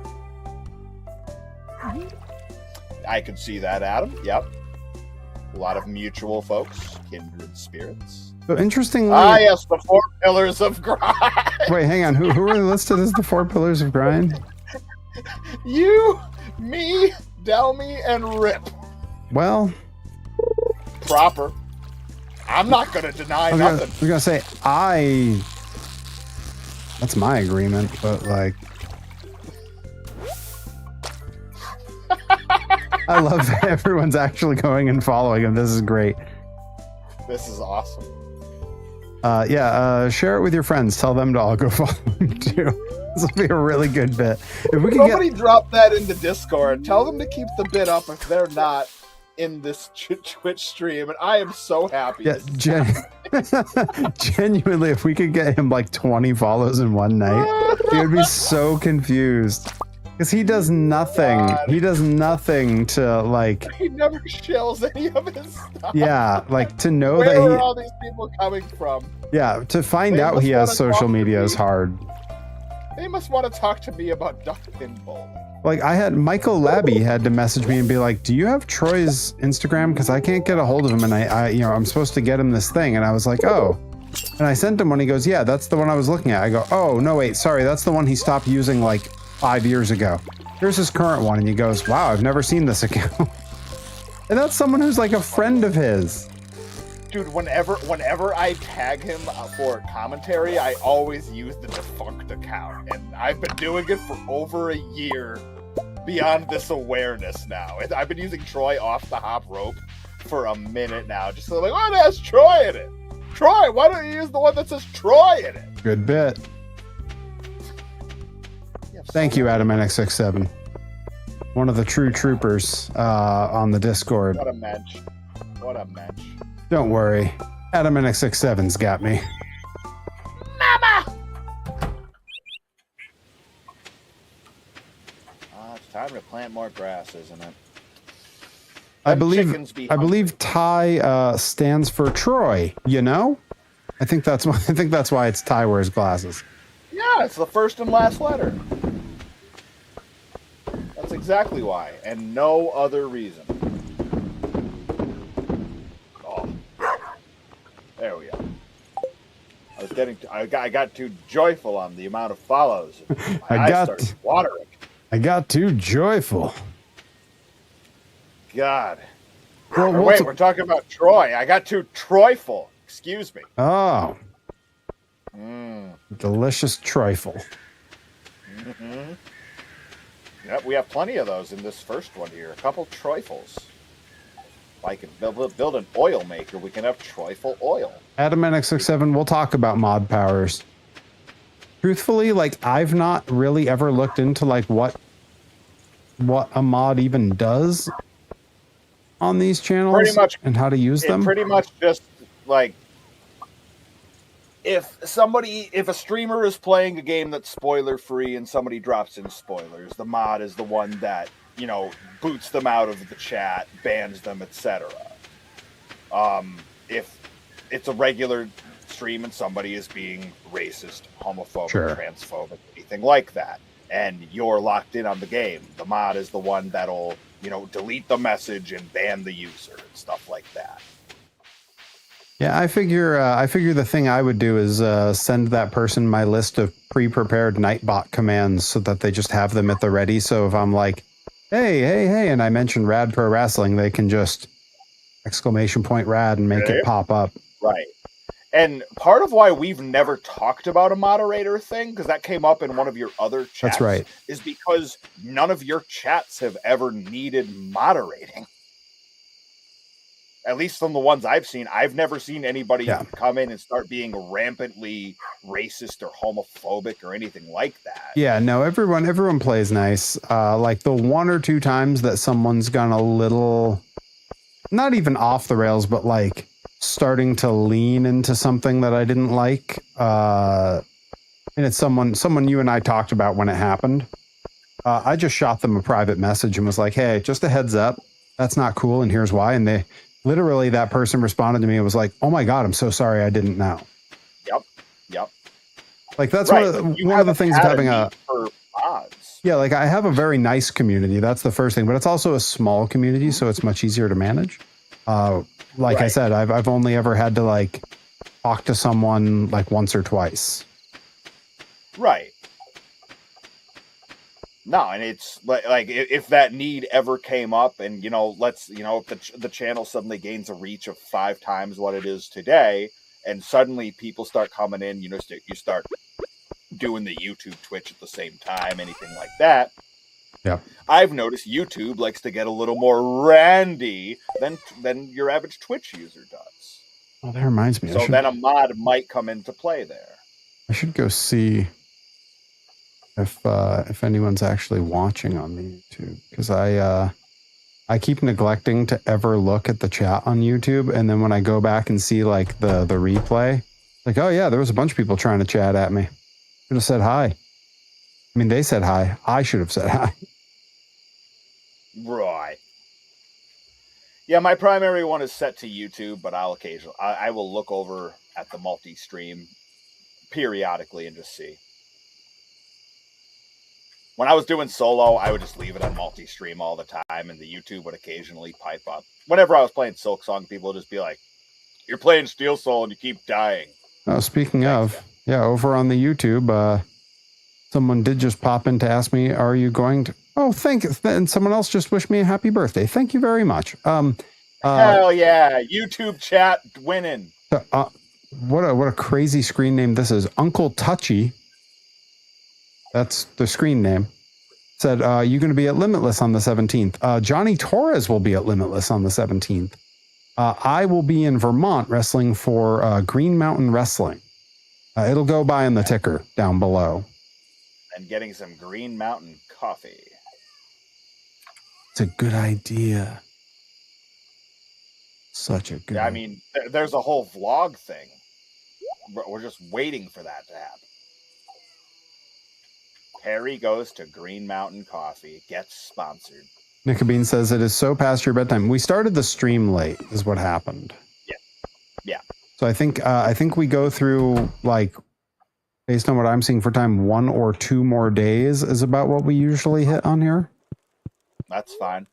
I could see that, Adam. Yep. A lot of mutual folks, kindred spirits. So interestingly... yes, the 4 pillars of grind. Wait, hang on. Who are listed as the 4 pillars of grind? You, me, Delmy, and Rip. Well... Proper. I'm not going to deny nothing. I was going to say, that's my agreement, but like... I love that everyone's actually going and following him. This is great. This is awesome. Share it with your friends. Tell them to all go follow him too. This will be a really good bit. If we can Somebody drop that into Discord. Tell them to keep the bit up if they're not in this Twitch stream, and I am so happy. Yeah, genuinely, if we could get him like 20 follows in one night, he would be so confused. Because he does nothing. God. He does nothing to like... He never shells any of his stuff. Yeah, like to know Where that are all these people coming from? Yeah, to find They out he has must wanna social talk to media me. is hard. They must want to talk to me about duck pin bowling. Like I had Michael Labby had to message me and be like, "Do you have Troy's Instagram? Because I can't get a hold of him, and I'm supposed to get him this thing." And I was like, "Oh," and I sent him one. He goes, "Yeah, that's the one I was looking at." I go, "Oh no, wait, sorry, that's the one he stopped using like 5 years ago. Here's his current one." And he goes, "Wow, I've never seen this account." And that's someone who's like a friend of his. Dude, whenever I tag him for commentary, I always use the defunct account, and I've been doing it for over a year. Beyond this awareness now, and I've been using Troy off the hop rope for a minute now. Just so like, oh, it has Troy in it. Troy, why don't you use the one that says Troy in it? Good bit. Thank you, Adam NX67. One of the true troopers on the Discord. What a mensch. What a mensch. Don't worry. Adam NX67's got me. Mama! It's time to plant more grass, isn't it? I believe Ty stands for Troy, you know? I think that's why it's Ty wears glasses. Yeah, it's the first and last letter. That's exactly why, and no other reason. Oh, there we go. I got too joyful on the amount of follows. I started watering. I got too joyful. God. Well, wait, we're talking about Troy. I got too Troyful. Excuse me. Oh. Delicious trifle. Mm-hmm. Yep, we have plenty of those in this first one here. A couple trifles. If I can build an oil maker, we can have trifle oil. Adam NX67, we'll talk about mod powers. Truthfully, like I've not really ever looked into like what a mod even does on these channels pretty much, and how to use them. Pretty much just like if a streamer is playing a game that's spoiler free and somebody drops in spoilers, the mod is the one that, boots them out of the chat, bans them, etc. If it's a regular stream and somebody is being racist, homophobic, transphobic, anything like that, and you're locked in on the game, the mod is the one that'll, delete the message and ban the user and stuff like that. Yeah, I figure the thing I would do is send that person my list of pre-prepared Nightbot commands so that they just have them at the ready. So if I'm like, hey, and I mention Rad Pro Wrestling, they can just ! Rad and make it pop up. Right. And part of why we've never talked about a moderator thing, because that came up in one of your other chats, That's right, is because none of your chats have ever needed moderating. At least from the ones I've seen, I've never seen anybody come in and start being rampantly racist or homophobic or anything like that. Yeah, no, everyone plays nice. Like the one or two times that someone's gone a little, not even off the rails, but like starting to lean into something that I didn't like. And it's someone you and I talked about when it happened. I just shot them a private message and was like, hey, just a heads up, that's not cool, and here's why. And they literally, that person responded to me and was like, oh my God, I'm so sorry, I didn't know. Yep. Like that's one of the things of having for mods. Yeah, like I have a very nice community. That's the first thing, but it's also a small community, so it's much easier to manage. I said, I've only ever had to like talk to someone like once or twice. Right. No, and it's like if that need ever came up, and if the channel suddenly gains a reach of 5 times what it is today, and suddenly people start coming in, you start doing the YouTube, Twitch at the same time, anything like that. Yeah, I've noticed YouTube likes to get a little more randy than your average Twitch user does. Well, that reminds me. So then a mod might come into play there. I should go see if anyone's actually watching on the YouTube, because I keep neglecting to ever look at the chat on YouTube, and then when I go back and see like the replay, like, oh yeah, there was a bunch of people trying to chat at me. Should have said hi. I mean, they said hi. I should have said hi. Right. Yeah, my primary one is set to YouTube, but I will look over at the multi-stream periodically and just see. When I was doing solo, I would just leave it on multi-stream all the time, and the YouTube would occasionally pipe up. Whenever I was playing Silk Song, people would just be like, you're playing Steel Soul and you keep dying. Oh, speaking of, over on the YouTube, someone did just pop in to ask me, are you going to... Oh, and someone else just wished me a happy birthday. Thank you very much. Hell yeah, YouTube chat winning. What a crazy screen name this is. Uncle Touchy, that's the screen name, said, you're going to be at Limitless on the 17th. Johnny Torres will be at Limitless on the 17th. I will be in Vermont wrestling for Green Mountain Wrestling. It'll go by in the ticker down below. And getting some Green Mountain coffee. It's a good idea. Such a good idea. I mean, there's a whole vlog thing. We're just waiting for that to happen. Harry goes to Green Mountain Coffee, gets sponsored. Nicobene says it is so past your bedtime. We started the stream late, is what happened. Yeah. So I think we go through, like, based on what I'm seeing for time, 1 or 2 more days is about what we usually hit on here. That's fine.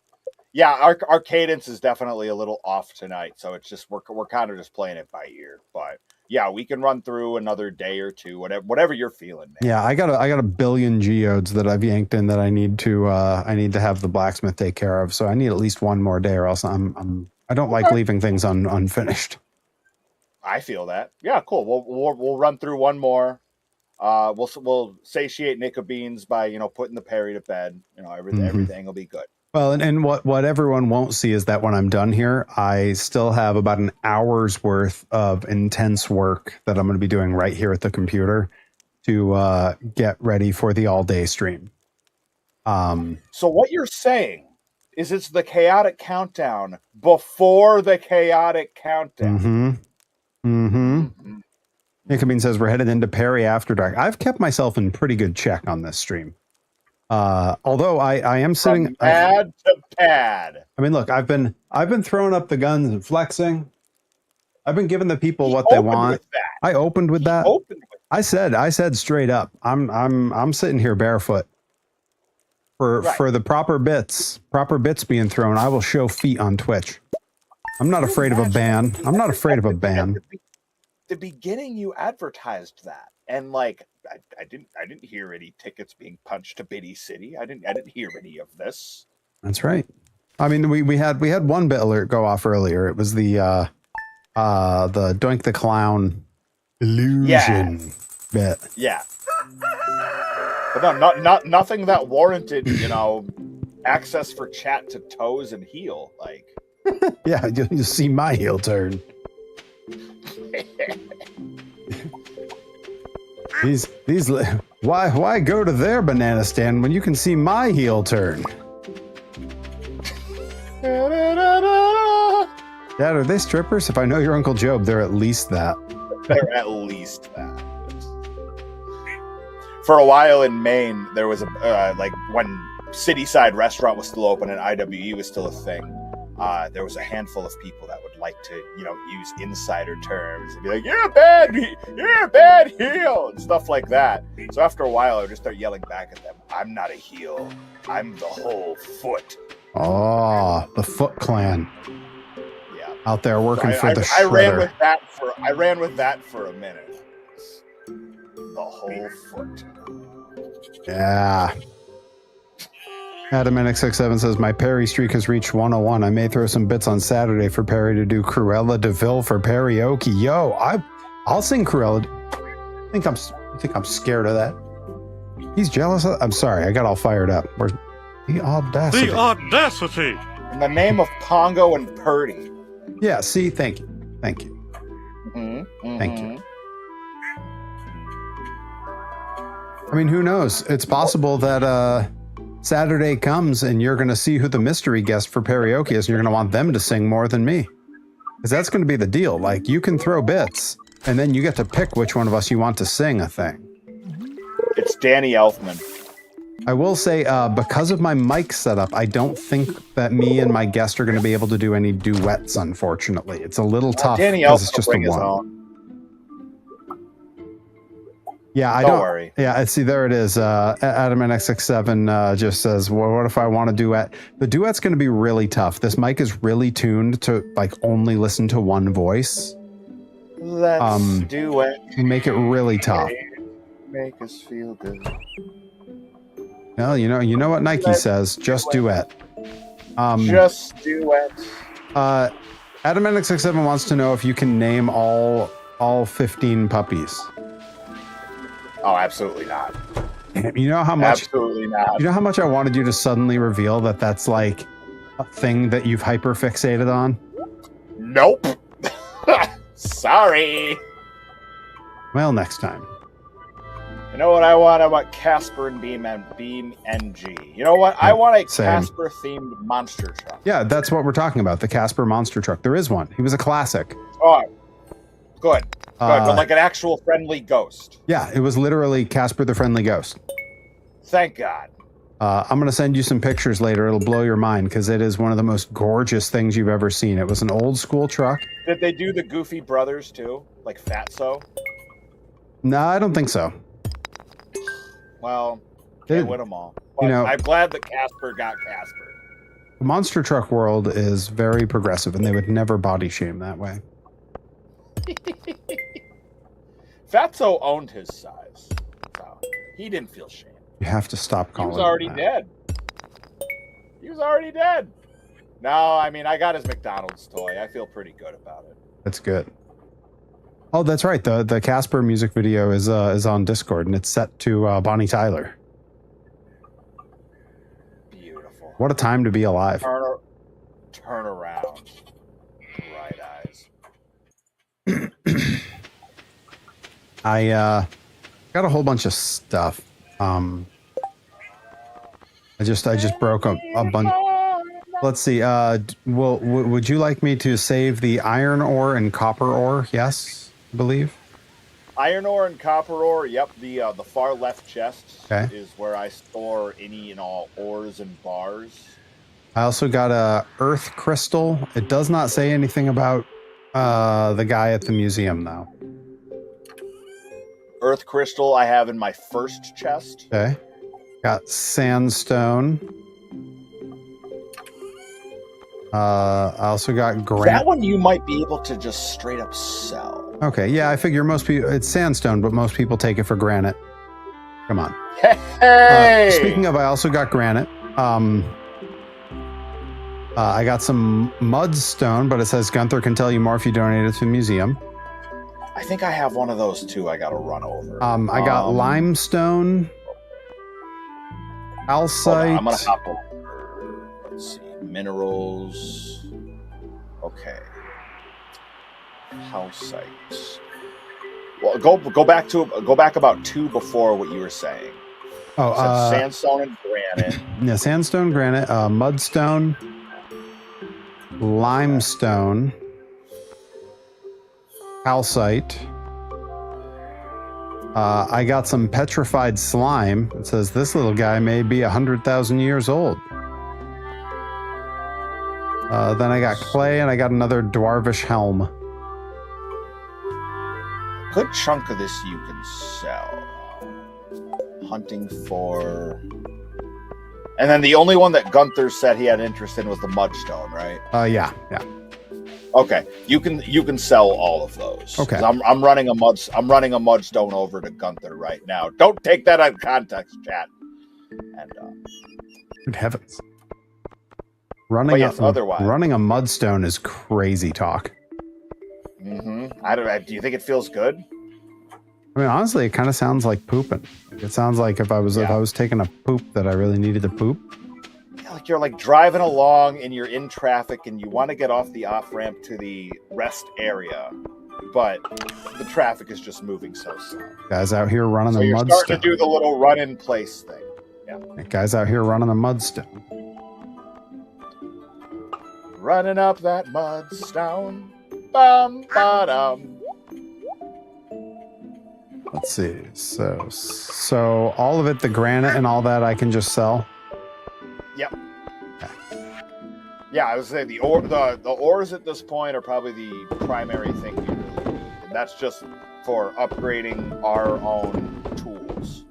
Yeah, our cadence is definitely a little off tonight, so it's just we're kind of just playing it by ear. But yeah, we can run through another day or two, whatever you're feeling, man. Yeah, I got a billion geodes that I've yanked in that I need to have the blacksmith take care of. So I need at least 1 more day, or else I don't like leaving things unfinished. I feel that. Yeah, cool. We'll run through 1 more. We'll satiate Nicobeans by putting the Perry to bed. Everything will be good. Well, and what everyone won't see is that when I'm done here, I still have about an hour's worth of intense work that I'm going to be doing right here at the computer to get ready for the all-day stream. So what you're saying is it's the chaotic countdown before the chaotic countdown. Nicobene says we're headed into Perry After Dark. I've kept myself in pretty good check on this stream. Although I am sitting from pad to pad. I mean, look, I've been throwing up the guns and flexing. I've been giving the people what they want. I opened with that. I said straight up, I'm sitting here barefoot. For the proper bits being thrown, I will show feet on Twitch. I'm not afraid of a ban. I'm not afraid of a ban. The beginning, you advertised that, and like I didn't hear any tickets being punched to Biddy City. I didn't hear any of this. That's right. I mean, we had one bit alert go off earlier. It was the Doink the Clown illusion bit. Yeah. But no, nothing that warranted, access for chat to toes and heel. Like, yeah, you see my heel turn. these why go to their banana stand when you can see my heel turn? Dad, are they strippers? If I know your Uncle Job, they're at least that. They're at least that. For a while in Maine, there was when Cityside Restaurant was still open and IWE was still a thing. There was a handful of people that would like to, use insider terms and be like, "You're a bad heel," and stuff like that. So after a while, I would just start yelling back at them, "I'm not a heel. I'm the whole foot." Oh, the Foot Clan. Yeah, out there working for the shredder. I ran with that for a minute. The whole foot. Yeah. Adam NX67 says, my Perry streak has reached 101. I may throw some bits on Saturday for Perry to do Cruella de Vil for karaoke. Yo, I'll sing Cruella. You think I'm scared of that? He's jealous of, I'm sorry, I got all fired up. Where's the audacity? The audacity! In the name of Pongo and Purdy. Yeah, see, thank you. Thank you. Mm-hmm. Thank you. I mean, who knows? It's possible that Saturday comes and you're going to see who the mystery guest for karaoke is, and you're going to want them to sing more than me. Because that's going to be the deal. Like, you can throw bits, and then you get to pick which one of us you want to sing a thing. It's Danny Elfman. I will say, because of my mic setup, I don't think that me and my guest are going to be able to do any duets, unfortunately. It's a little tough because it's just the one. Yeah, I don't worry. Yeah, see, there it is. Adam NX67 just says, well, what if I want to duet? The duet's going to be really tough. This mic is really tuned to only listen to one voice. Let's duet. Make it really tough. Make us feel good. Well, you know what Nike says, just duet. Just duet. Adam NX67 wants to know if you can name all 15 puppies. Oh, absolutely not. You know how much? Absolutely not. You know how much I wanted you to suddenly reveal that that's like a thing that you've hyperfixated on? Nope. Sorry. Well, next time. You know what I want? I want Casper and Beam NG. You know what? I want a Casper-themed monster truck. Yeah, that's what we're talking about. The Casper monster truck. There is one. He was a classic. Oh, good. But like an actual friendly ghost. Yeah, it was literally Casper the Friendly Ghost. Thank God. I'm going to send you some pictures later. It'll blow your mind because it is one of the most gorgeous things you've ever seen. It was an old school truck. Did they do the Goofy Brothers too? Like Fatso? No, I don't think so. Well, can't win them all. But I'm glad that Casper got Casper. The monster truck world is very progressive, and they would never body shame that way. Fatso owned his size, so he didn't feel shame. You have to stop calling him He was already that. dead. He was already dead. No, I mean, I got his McDonald's toy. I feel pretty good about it. That's good. Oh, that's right. The Casper music video is on Discord, and it's set to Bonnie Tyler. Beautiful. What a time to be alive. Turn around. Bright eyes. I got a whole bunch of stuff. I just broke a bunch. Let's see. Would you like me to save the iron ore and copper ore? Yes, I believe. Iron ore and copper ore. Yep. The far left chest is where I store any and all ores and bars. I also got a earth crystal. It does not say anything about the guy at the museum, though. Earth crystal I have in my first chest. Okay. Got sandstone. I also got granite. That one you might be able to just straight up sell. Okay, yeah, I figure most people, it's sandstone, but most people take it for granite. Come on. Hey! Speaking of, I also got granite. I got some mudstone, but it says Gunther can tell you more if you donate it to the museum. I think I have one of those too. I got to run over. I got limestone, calcite. I'm gonna hop over. Let's see, minerals. Okay, calcite. Well, go back about 2 before what you were saying. Oh, sandstone and granite. Yeah, sandstone, granite, mudstone, limestone, calcite. I got some petrified slime. It says this little guy may be 100,000 years old. Then I got clay, and I got another dwarvish helm. Good chunk of this you can sell. Hunting for... And then the only one that Gunther said he had interest in was the mudstone, right? Yeah. Okay, you can sell all of those. Okay, I'm running a mudstone over to Gunther right now. Don't take that out of context, chat. And good heavens, running a mudstone is crazy talk. Mm-hmm. Do you think it feels good? I mean, honestly, it kind of sounds like pooping. It sounds like if I was taking a poop that I really needed to poop. Yeah, like you're like driving along and you're in traffic and you want to get off the off ramp to the rest area, but the traffic is just moving so slow. Guys out here running the mudstone. So you're starting to do the little run in place thing. Yeah. Guys out here running the mudstone. Running up that mudstone. Bum ba-dum. Let's see. So all of it, the granite and all that, I can just sell. Yep. Okay. Yeah, I would say the ores at this point are probably the primary thing you really need, and that's just for upgrading our own tools,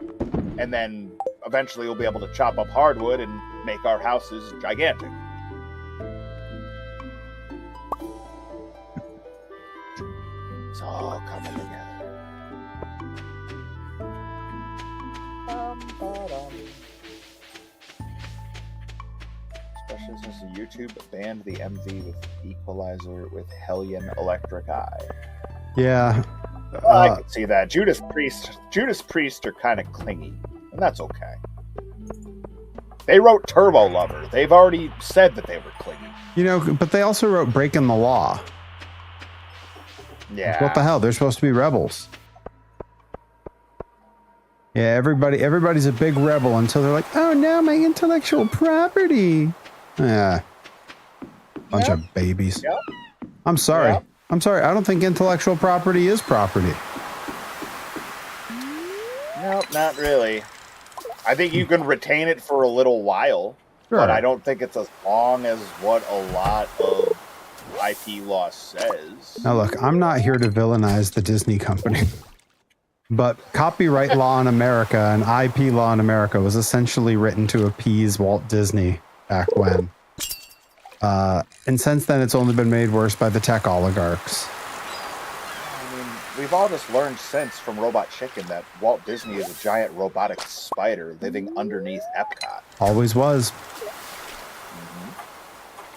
and then eventually we'll be able to chop up hardwood and make our houses gigantic. It's all coming together. Especially since YouTube banned the MV with equalizer with Hellion Electric Eye. Yeah. I can see that. Judas Priest are kind of clingy, and that's okay. They wrote Turbo Lover. They've already said that they were clingy. You know, but they also wrote Breaking the Law. Yeah. What the hell? They're supposed to be rebels. Yeah, everybody's a big rebel until they're like, oh no, my intellectual property. Yeah. Bunch of babies. Yep. I'm sorry. Yep. I'm sorry. I don't think intellectual property is property. Nope, not really. I think you can retain it for a little while, Sure. but I don't think it's as long as what a lot of IP law says. Now look, I'm not here to villainize the Disney company. But copyright law in America and IP law in America was essentially written to appease Walt Disney back when. And since then, it's only been made worse by the tech oligarchs. I mean, we've all just learned since from Robot Chicken that Walt Disney is a giant robotic spider living underneath Epcot. Always was.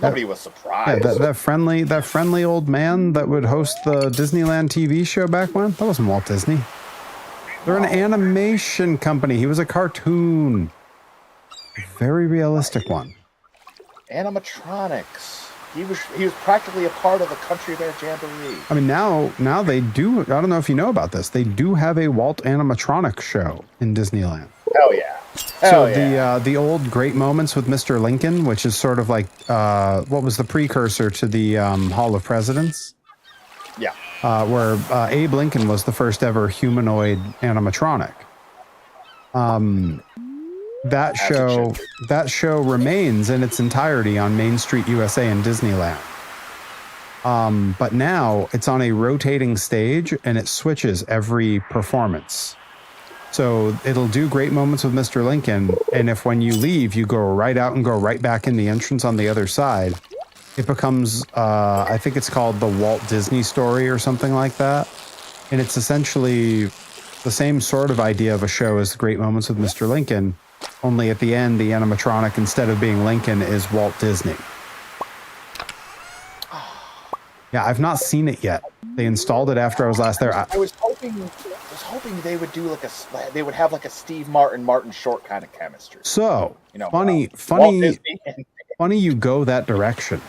Nobody was surprised. Yeah, that friendly old man that would host the Disneyland TV show back when, that wasn't Walt Disney. They're an animation company. He was a cartoon. Very realistic one. Animatronics. He was practically a part of the Country Bear Jamboree. I mean, now they do. I don't know if you know about this. They do have a Walt animatronic show in Disneyland. Hell yeah. The old Great Moments with Mr. Lincoln, which is sort of like what was the precursor to the Hall of Presidents? Yeah. Where Abe Lincoln was the first ever humanoid animatronic. That show remains in its entirety on Main Street USA in Disneyland. But now it's on a rotating stage and it switches every performance. So it'll do Great Moments with Mr. Lincoln, and if when you leave, you go right out and go right back in the entrance on the other side, it becomes, I think it's called the Walt Disney Story or something like that. And it's essentially the same sort of idea of a show as Great Moments with Mr. Lincoln, only at the end, the animatronic, instead of being Lincoln, is Walt Disney. Yeah, I've not seen it yet. They installed it after I was last there. I was hoping they would do they would have like a Steve Martin Short kind of chemistry. So, funny you go that direction.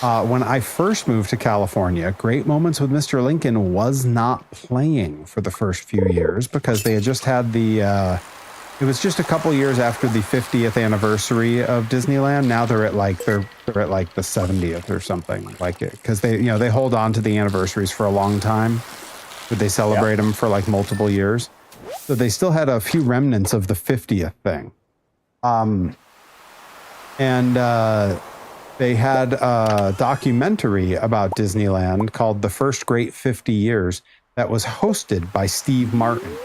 When I first moved to California, Great Moments with Mr. Lincoln was not playing for the first few years because they had just had it was just a couple years after the 50th anniversary of Disneyland. Now they're at like the 70th or something like it, because they hold on to the anniversaries for a long time, but they celebrate them for like multiple years. So they still had a few remnants of the 50th thing. They had a documentary about Disneyland called The First Great 50 Years that was hosted by Steve Martin.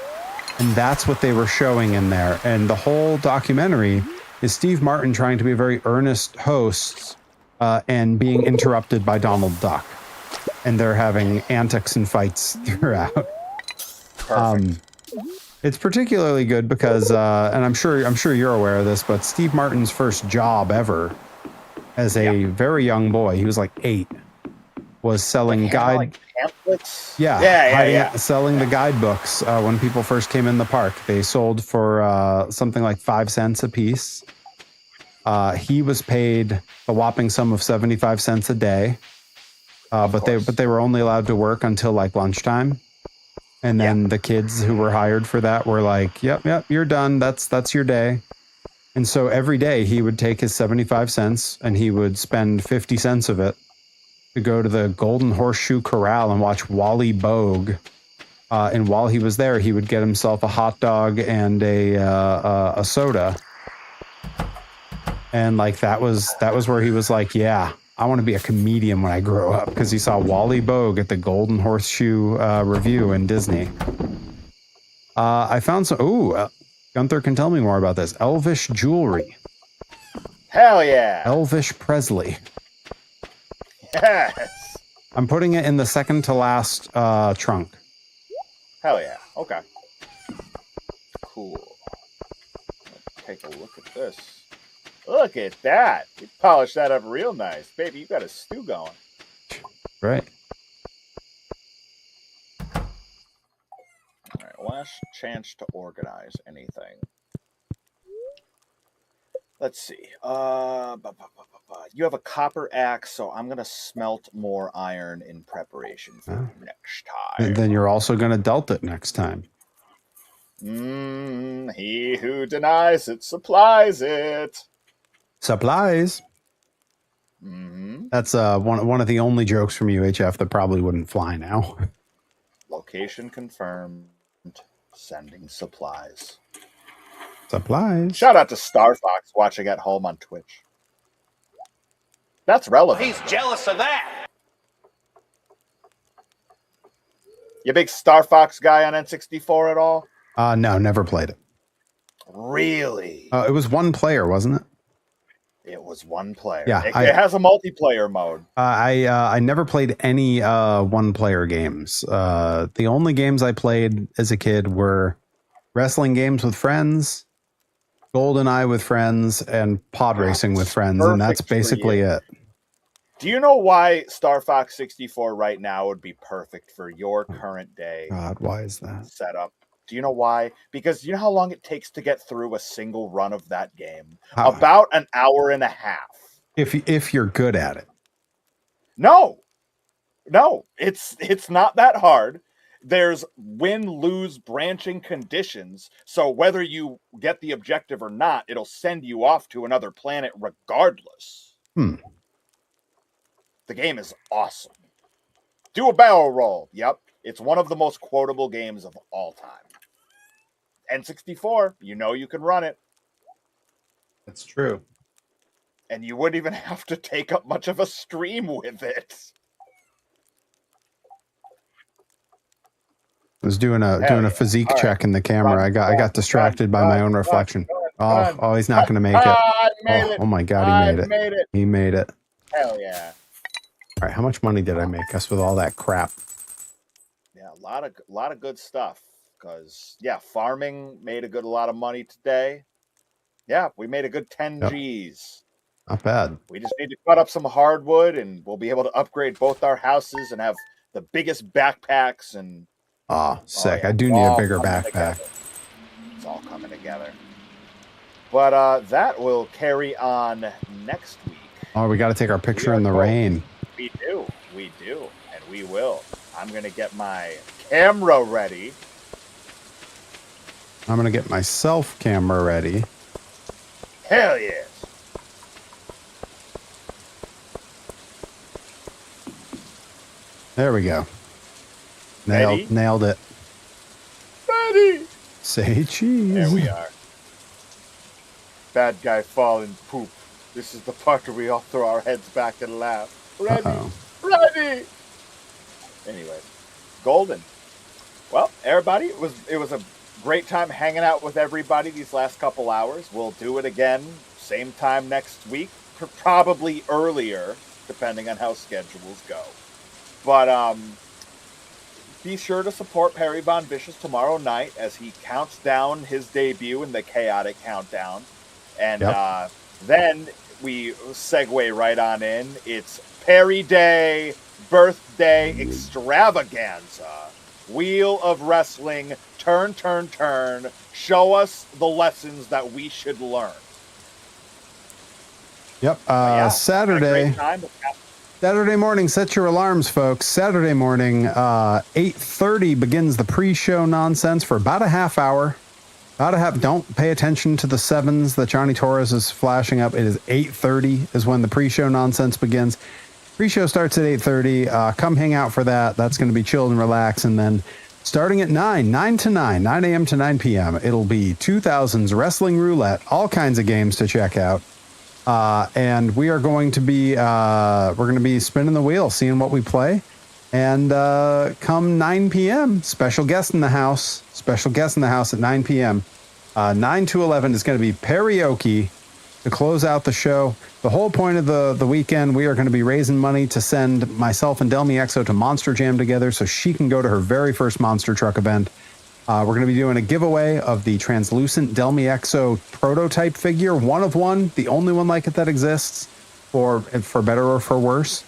And that's what they were showing in there. And the whole documentary is Steve Martin trying to be a very earnest host and being interrupted by Donald Duck. And they're having antics and fights throughout. Perfect. It's particularly good because, and I'm sure you're aware of this, but Steve Martin's first job ever as a very young boy, he was like 8, was selling pamphlets. Selling the guidebooks when people first came in the park. They sold for something like 5 cents a piece. He was paid a whopping sum of 75 cents a day, but they were only allowed to work until like lunchtime. And then the kids who were hired for that were like, "Yep, you're done. That's your day." And so every day he would take his 75 cents and he would spend 50 cents of it to go to the Golden Horseshoe Corral and watch Wally Bogue. And while he was there, he would get himself a hot dog and a soda. And like that was where he was like, "Yeah, I want to be a comedian when I grow up," because he saw Wally Bogue at the Golden Horseshoe Review in Disney. I found some. Gunther can tell me more about this. Elvish jewelry. Hell yeah. Elvish Presley. Yes. I'm putting it in the second to last trunk. Hell yeah. Okay. Cool. Let's take a look at this. Look at that. You polished that up real nice. Baby, you got a stew going. Right. All right, last chance to organize anything. Let's see. You have a copper axe, so I'm going to smelt more iron in preparation for next time. And then you're also going to delt it next time. He who denies it supplies it. Supplies. Mm-hmm. That's one of the only jokes from UHF that probably wouldn't fly now. Location confirmed. Sending supplies. Supplies. Shout out to Star Fox watching at home on Twitch. That's relevant. He's jealous of that. You big Star Fox guy on N64 at all? No, never played it. Really? It was one player, wasn't it? It was one player. Yeah, it has a multiplayer mode. I never played any one-player games. The only games I played as a kid were wrestling games with friends, GoldenEye with friends, and pod racing with friends, and that's basically it. Do you know why Star Fox 64 right now would be perfect for your current day? God, why is that? Setup. Do you know why? Because you know how long it takes to get through a single run of that game? How? About an hour and a half. If you're good at it. No, it's not that hard. There's win-lose branching conditions, so whether you get the objective or not, it'll send you off to another planet regardless. The game is awesome. Do a barrel roll. Yep, it's one of the most quotable games of all time. N64, you know you can run it. That's true. And you wouldn't even have to take up much of a stream with it. was doing a physique check in the camera. I got distracted by my own reflection. Oh, he's not going to make it. I made it. Oh my God, he made it. He made it. Hell yeah. All right, how much money did I make us with all that crap? Yeah, a lot of good stuff. Because farming made a lot of money today. Yeah, we made a good 10 G's. Not bad. We just need to cut up some hardwood, and we'll be able to upgrade both our houses and have the biggest backpacks. And sick! I do need a bigger backpack. It's all coming together. But that will carry on next week. Oh, we got to take our picture in the rain. We do, and we will. I'm gonna get my camera ready. I'm gonna get my self camera ready. Hell yes. There we go. Nailed it. Ready. Say cheese. There we are. Bad guy fall and poop. This is the part where we all throw our heads back and laugh. Ready. Ready. Anyway, golden. Well, everybody, it was a great time hanging out with everybody these last couple hours. We'll do it again, same time next week, probably earlier, depending on how schedules go. But be sure to support Perry Von Vicious tomorrow night as he counts down his debut in the Chaotic Countdown. And then we segue right on in. It's Perry Day Birthday Extravaganza. Wheel of Wrestling, turn. Show us the lessons that we should learn. Yep. Saturday morning, set your alarms, folks. Saturday morning, 8:30 begins the pre-show nonsense for about a half hour. Don't pay attention to the 7s that Johnny Torres is flashing up. It is 8:30 is when the pre-show nonsense begins. Pre-show starts at 8:30. Come hang out for that. That's going to be chilled and relax. And then starting at 9 a.m. to 9 p.m., it'll be 2000s Wrestling Roulette, all kinds of games to check out. And we are going to be spinning the wheel, seeing what we play. And come 9 p.m., special guest in the house at 9 p.m. 9 to 11 is going to be karaoke to close out the show. The whole point of the weekend, we are going to be raising money to send myself and Delmi Exo to Monster Jam together so she can go to her very first monster truck event. We're going to be doing a giveaway of the translucent Delmi Exo prototype figure, one of one, the only one like it that exists, for better or for worse.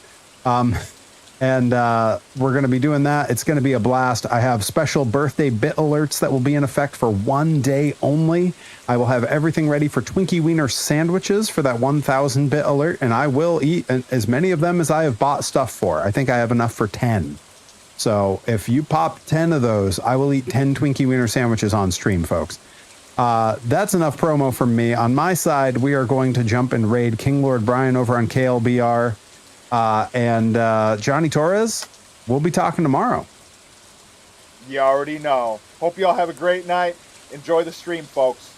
And we're going to be doing that. It's going to be a blast. I have special birthday bit alerts that will be in effect for one day only. I will have everything ready for Twinkie Wiener sandwiches for that 1,000 bit alert, and I will eat as many of them as I have bought stuff for. I think I have enough for 10. So if you pop 10 of those, I will eat 10 Twinkie Wiener sandwiches on stream, folks. That's enough promo from me. On my side, we are going to jump and raid King Lord Brian over on KLBR. And Johnny Torres, we'll be talking tomorrow. You already know. Hope you all have a great night. Enjoy the stream, folks.